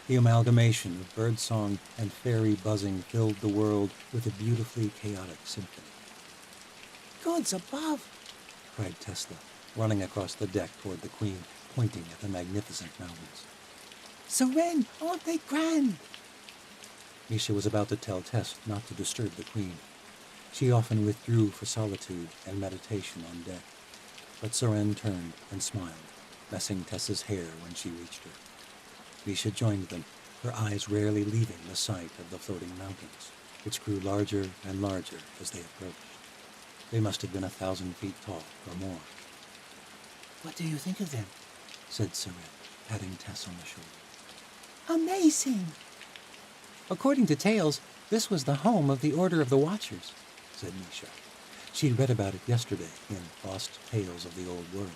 The amalgamation of birdsong and fairy buzzing filled the world with a beautifully chaotic symphony. Gods above! Cried Tesla, running across the deck toward the Queen, pointing at the magnificent mountains. Seren, aren't they grand? Misha was about to tell Tess not to disturb the Queen. She often withdrew for solitude and meditation on deck, but Seren turned and smiled, messing Tess's hair when she reached her. Misha joined them, her eyes rarely leaving the sight of the floating mountains, which grew larger and larger as they approached. They must have been 1,000 feet tall or more. What do you think of them? Said Seren, patting Tess on the shoulder. Amazing! According to tales, this was the home of the Order of the Watchers, said Misha. She'd read about it yesterday in Lost Tales of the Old World.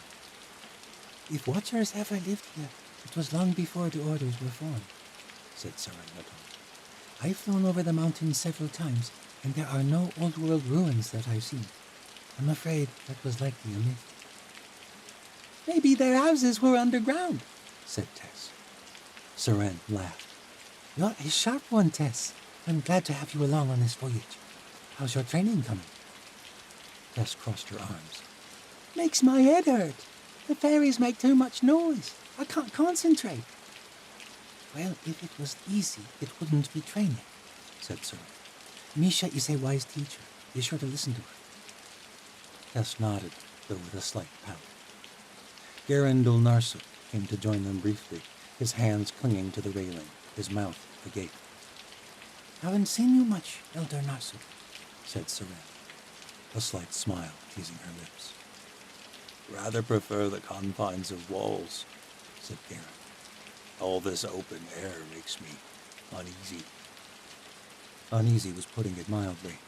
If Watchers ever lived here, it was long before the Orders were formed, said Seren Latal. I've flown over the mountains several times, and there are no Old World ruins that I've seen. I'm afraid that was likely a myth. Maybe their houses were underground, said Tess. Seren laughed. You're a sharp one, Tess. I'm glad to have you along on this voyage. How's your training coming? Tess crossed her arms. Makes my head hurt. The fairies make too much noise. I can't concentrate. Well, if it was easy, it wouldn't be training, said Seren. Misha is a wise teacher. Be sure to listen to her. Tess nodded, though with a slight pout. Garen Dulnarsuk came to join them briefly, his hands clinging to the railing, his mouth agape. Haven't seen you much, Elder Narsu, said Seren, a slight smile teasing her lips. Rather prefer the confines of walls, said Garen. All this open air makes me uneasy. Uneasy was putting it mildly.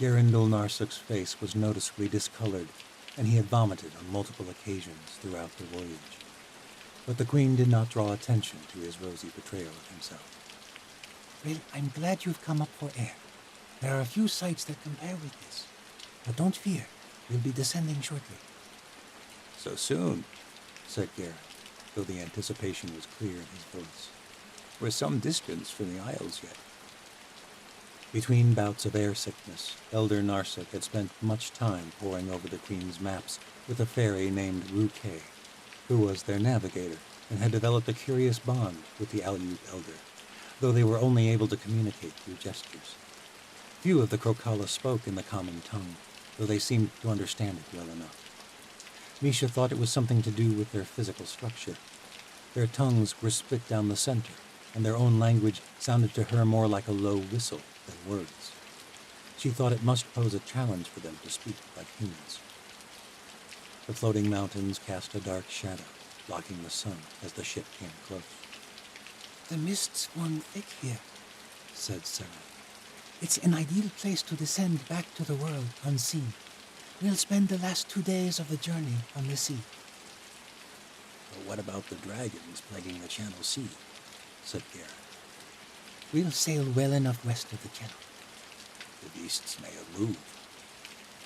Garendil Narsuk's face was noticeably discolored, and he had vomited on multiple occasions throughout the voyage. But the Queen did not draw attention to his rosy betrayal of himself. Well, I'm glad you've come up for air. There are a few sights that compare with this. But don't fear, we'll be descending shortly. So soon, said Garen, though the anticipation was clear in his voice. We're some distance from the Isles yet. Between bouts of air sickness, Elder Narsuk had spent much time poring over the Queen's maps with a fairy named Ruke, who was their navigator and had developed a curious bond with the Aleut Elder, though they were only able to communicate through gestures. Few of the Krokala spoke in the common tongue, though they seemed to understand it well enough. Misha thought it was something to do with their physical structure. Their tongues were split down the center, and their own language sounded to her more like a low whistle than words. She thought it must pose a challenge for them to speak like humans. The floating mountains cast a dark shadow, blocking the sun as the ship came close. The mists form thick here, said Sarah. It's an ideal place to descend back to the world unseen. We'll spend the last 2 days of the journey on the sea. But what about the dragons plaguing the Channel Sea? Said Garen. We'll sail well enough west of the channel. The beasts may have moved.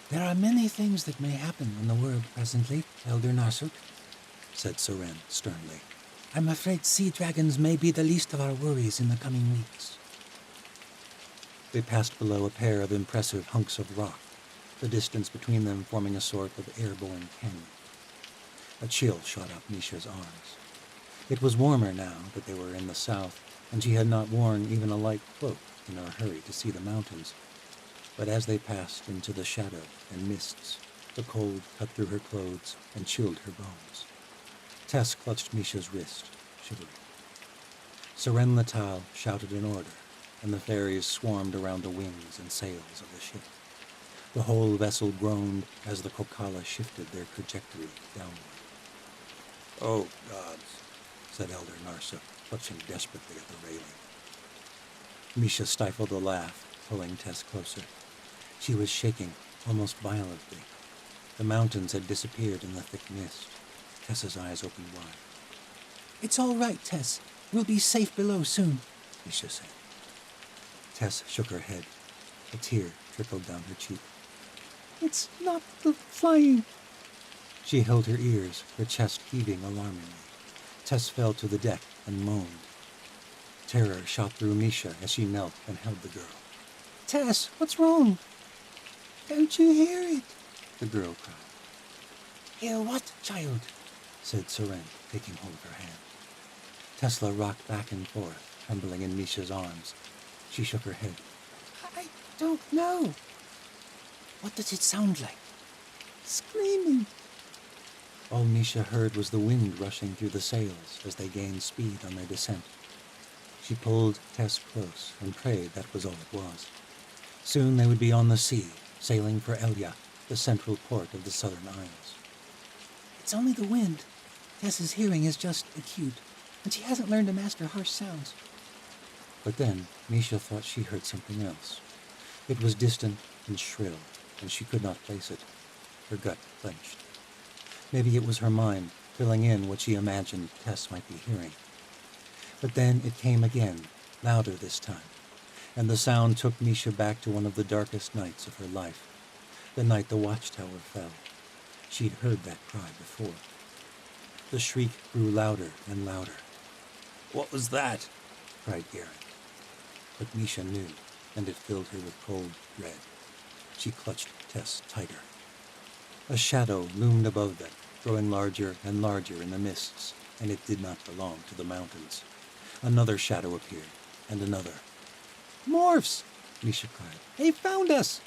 There are many things that may happen in the world presently, Elder Narsuk, said Seren sternly. I'm afraid sea dragons may be the least of our worries in the coming weeks. They passed below a pair of impressive hunks of rock, the distance between them forming a sort of airborne canyon. A chill shot up Misha's arms. It was warmer now that they were in the south, and she had not worn even a light cloak in her hurry to see the mountains. But as they passed into the shadow and mists, the cold cut through her clothes and chilled her bones. Tess clutched Misha's wrist, shivering. Seren Latal shouted an order, and the fairies swarmed around the wings and sails of the ship. The whole vessel groaned as the Kokala shifted their trajectory downward. Oh, gods, said Elder Narsuk, clutching desperately at the railing. Misha stifled a laugh, pulling Tess closer. She was shaking, almost violently. The mountains had disappeared in the thick mist. Tess's eyes opened wide. It's all right, Tess. We'll be safe below soon, Misha said. Tess shook her head. A tear trickled down her cheek. It's not the flying. She held her ears, her chest heaving alarmingly. Tess fell to the deck and moaned. Terror shot through Misha as she knelt and held the girl. Tess, what's wrong? Don't you hear it? The girl cried. Hear what, child? Said Seren, taking hold of her hand. Tesla rocked back and forth, trembling in Misha's arms. She shook her head. I don't know. What does it sound like? Screaming. All Misha heard was the wind rushing through the sails as they gained speed on their descent. She pulled Tess close and prayed that was all it was. Soon they would be on the sea, sailing for Elia, the central port of the southern isles. It's only the wind. Tess's hearing is just acute, and she hasn't learned to master harsh sounds. But then Misha thought she heard something else. It was distant and shrill, and she could not place it. Her gut clenched. Maybe it was her mind filling in what she imagined Tess might be hearing. But then it came again, louder this time, and the sound took Misha back to one of the darkest nights of her life, the night the watchtower fell. She'd heard that cry before. The shriek grew louder and louder. What was that? Cried Garen. But Misha knew, and it filled her with cold dread. She clutched Tess tighter. A shadow loomed above them, growing larger and larger in the mists, and it did not belong to the mountains. Another shadow appeared, and another. Morphs! Misha cried. They found us!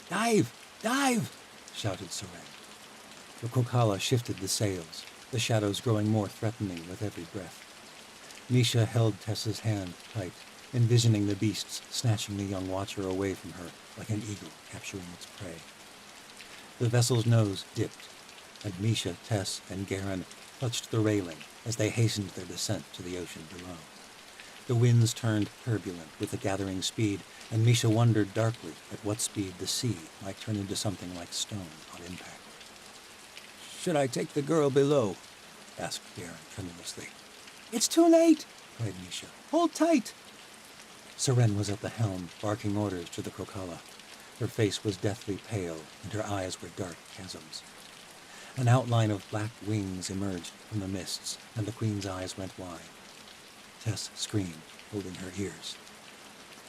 Dive! Dive! Shouted Seren. The Kokala shifted the sails, the shadows growing more threatening with every breath. Misha held Tessa's hand tight, envisioning the beasts snatching the young watcher away from her like an eagle capturing its prey. The vessel's nose dipped, and Misha, Tess, and Garen clutched the railing as they hastened their descent to the ocean below. The winds turned turbulent with the gathering speed, and Misha wondered darkly at what speed the sea might turn into something like stone on impact. Should I take the girl below? Asked Garen tremulously. It's too late, Cried Misha. hold tight. Seren was at the helm, barking orders to the Krokala. Her face was deathly pale, and her eyes were dark chasms. An outline of black wings emerged from the mists, and the queen's eyes went wide. Tess screamed, holding her ears.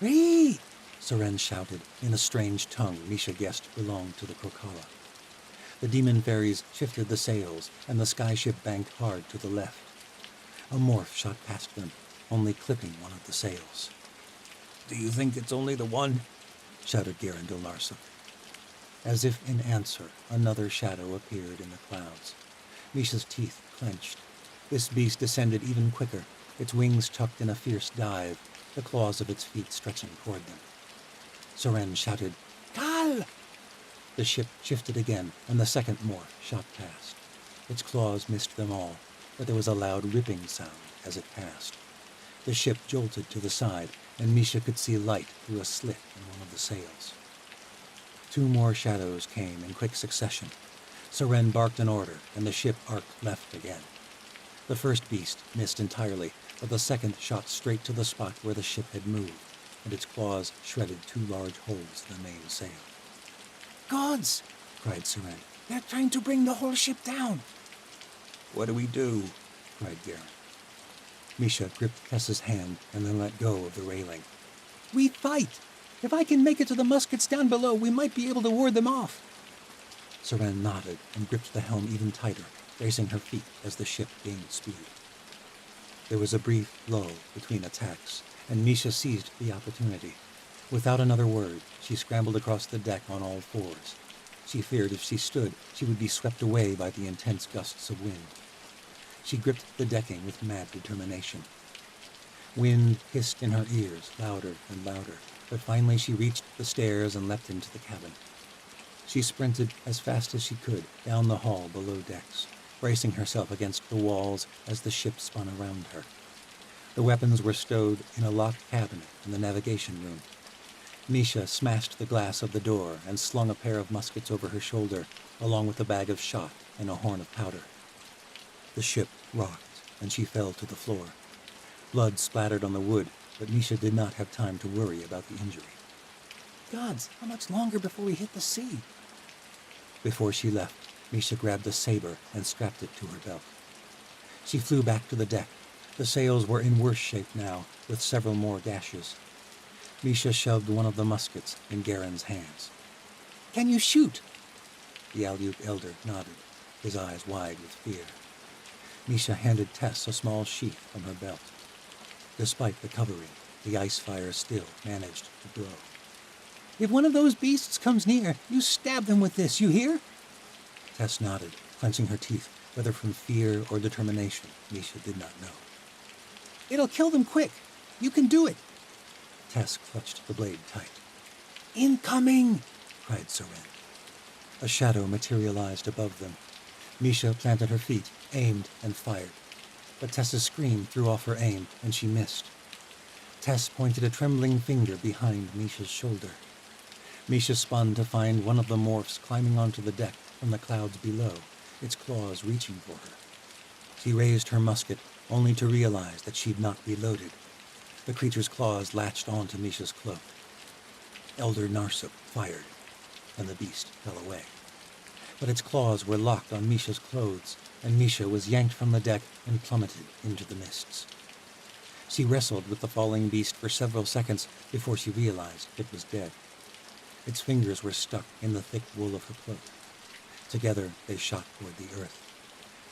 Read! Seren shouted, in a strange tongue Misha guessed belonged to the Krokala. The demon fairies shifted the sails, and the skyship banked hard to the left. A morph shot past them, only clipping one of the sails. Do you think it's only the one? Shouted Garandil Narsuk. As if in answer, another shadow appeared in the clouds. Misha's teeth clenched. This beast descended even quicker, its wings tucked in a fierce dive, the claws of its feet stretching toward them. Seren shouted, "Kal!" The ship shifted again, and the second morph shot past. Its claws missed them all, but there was a loud ripping sound as it passed. The ship jolted to the side, and Misha could see light through a slit in one of the sails. Two more shadows came in quick succession. Seren barked an order, and the ship arced left again. The first beast missed entirely, but the second shot straight to the spot where the ship had moved, and its claws shredded two large holes in the main sail. Gods! Cried Seren. They're trying to bring the whole ship down. What do we do? Cried Garen. Misha gripped Tessa's hand and then let go of the railing. We fight! If I can make it to the muskets down below, we might be able to ward them off. Seren nodded and gripped the helm even tighter, bracing her feet as the ship gained speed. There was a brief lull between attacks, and Misha seized the opportunity. Without another word, she scrambled across the deck on all fours. She feared if she stood, she would be swept away by the intense gusts of wind. She gripped the decking with mad determination. Wind hissed in her ears, louder and louder, but finally she reached the stairs and leapt into the cabin. She sprinted as fast as she could down the hall below decks, bracing herself against the walls as the ship spun around her. The weapons were stowed in a locked cabinet in the navigation room. Misha smashed the glass of the door and slung a pair of muskets over her shoulder, along with a bag of shot and a horn of powder. The ship rocked, and she fell to the floor. Blood splattered on the wood, but Misha did not have time to worry about the injury. Gods, how much longer before we hit the sea? Before she left, Misha grabbed a saber and strapped it to her belt. She flew back to the deck. The sails were in worse shape now, with several more gashes. Misha shoved one of the muskets in Garen's hands. Can you shoot? The Alyuk elder nodded, his eyes wide with fear. Misha handed Tess a small sheath from her belt. Despite the covering, the ice fire still managed to glow. If one of those beasts comes near, you stab them with this, you hear? Tess nodded, clenching her teeth, whether from fear or determination, Misha did not know. It'll kill them quick. You can do it. Tess clutched the blade tight. Incoming! Cried Seren. A shadow materialized above them. Misha planted her feet, aimed, and fired. But Tess's scream threw off her aim, and she missed. Tess pointed a trembling finger behind Misha's shoulder. Misha spun to find one of the morphs climbing onto the deck from the clouds below, its claws reaching for her. She raised her musket, only to realize that she'd not reloaded. The creature's claws latched onto Misha's cloak. Elder Narsuk fired, and the beast fell away. But its claws were locked on Misha's clothes, and Misha was yanked from the deck and plummeted into the mists. She wrestled with the falling beast for several seconds before she realized it was dead. Its fingers were stuck in the thick wool of her cloak. Together they shot toward the earth.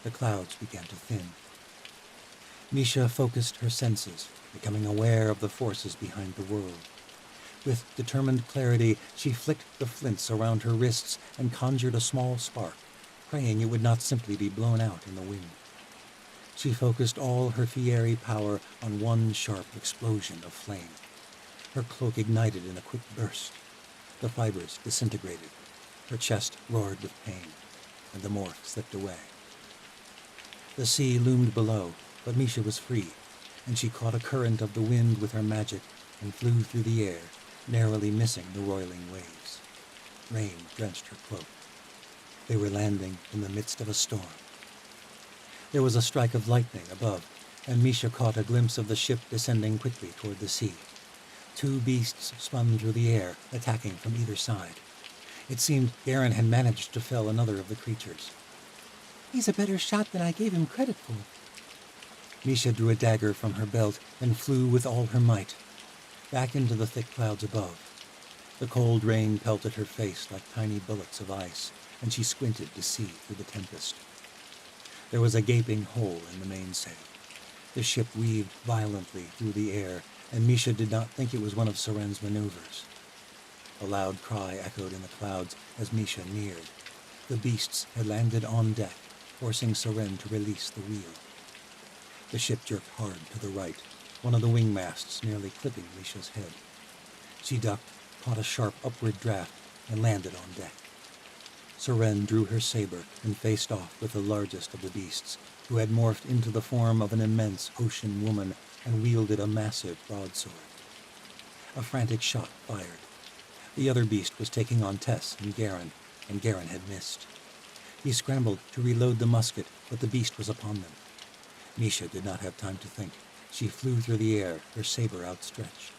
The clouds began to thin. Misha focused her senses, becoming aware of the forces behind the world. With determined clarity, she flicked the flints around her wrists and conjured a small spark, praying it would not simply be blown out in the wind. She focused all her fiery power on one sharp explosion of flame. Her cloak ignited in a quick burst. The fibers disintegrated. Her chest roared with pain, and the morph slipped away. The sea loomed below, but Misha was free, and she caught a current of the wind with her magic and flew through the air, narrowly missing the roiling waves. Rain drenched her cloak. They were landing in the midst of a storm. There was a strike of lightning above, and Misha caught a glimpse of the ship descending quickly toward the sea. 2 beasts spun through the air, attacking from either side. It seemed Garen had managed to fell another of the creatures. He's a better shot than I gave him credit for. Misha drew a dagger from her belt and flew with all her might, back into the thick clouds above. The cold rain pelted her face like tiny bullets of ice, and she squinted to see through the tempest. There was a gaping hole in the mainsail. The ship weaved violently through the air, and Misha did not think it was one of Soren's maneuvers. A loud cry echoed in the clouds as Misha neared. The beasts had landed on deck, forcing Soren to release the wheel. The ship jerked hard to the right, one of the wing masts nearly clipping Misha's head. She ducked, caught a sharp upward draft, and landed on deck. Soren drew her saber and faced off with the largest of the beasts, who had morphed into the form of an immense ocean woman and wielded a massive broadsword. A frantic shot fired. The other beast was taking on Tess and Garen had missed. He scrambled to reload the musket, but the beast was upon them. Misha did not have time to think. She flew through the air, her saber outstretched.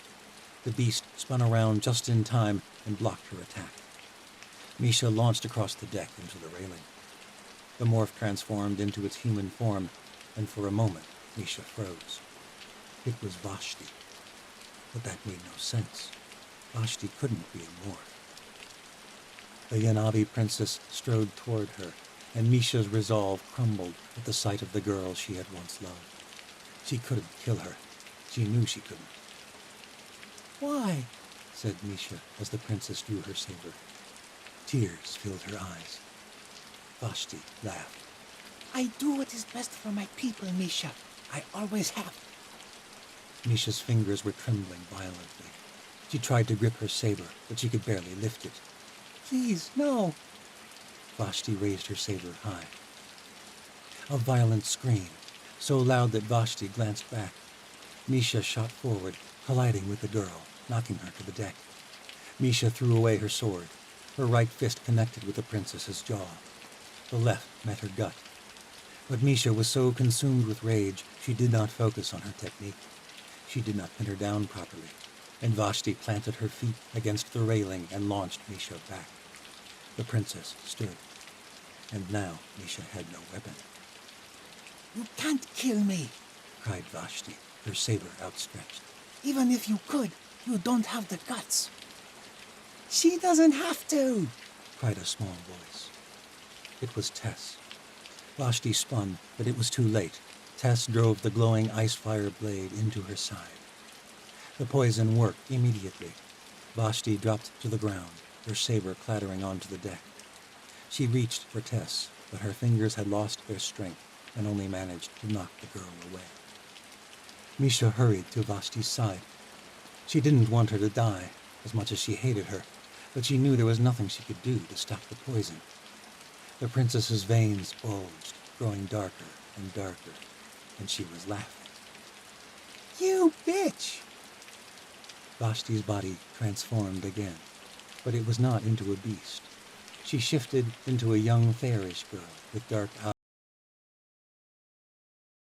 The beast spun around just in time and blocked her attack. Misha launched across the deck into the railing. The morph transformed into its human form, and for a moment Misha froze. It was Vashti. But that made no sense. Vashti couldn't be a morph. The Yanabi princess strode toward her, and Misha's resolve crumbled at the sight of the girl she had once loved. She couldn't kill her. She knew she couldn't. Why? Said Misha as the princess drew her saber. Tears filled her eyes. Vashti laughed. I do what is best for my people, Misha. I always have. Misha's fingers were trembling violently. She tried to grip her saber, but she could barely lift it. Please, no. Vashti raised her saber high. A violent scream, so loud that Vashti glanced back. Misha shot forward, colliding with the girl, knocking her to the deck. Misha threw away her sword. Her right fist connected with the princess's jaw. The left met her gut. But Misha was so consumed with rage, she did not focus on her technique. She did not pin her down properly, and Vashti planted her feet against the railing and launched Misha back. The princess stood, and now Misha had no weapon. You can't kill me. Cried Vashti, her saber outstretched. Even if you could, you don't have the guts. She doesn't have to, cried a small voice. It was Tess. Vashti spun, but it was too late. Tess drove the glowing ice-fire blade into her side. The poison worked immediately. Vashti dropped to the ground, her saber clattering onto the deck. She reached for Tess, but her fingers had lost their strength and only managed to knock the girl away. Misha hurried to Vashti's side. She didn't want her to die, as much as she hated her, but she knew there was nothing she could do to stop the poison. The princess's veins bulged, growing darker and darker, and she was laughing. You bitch! Vashti's body transformed again, but it was not into a beast. She shifted into a young fairish girl with dark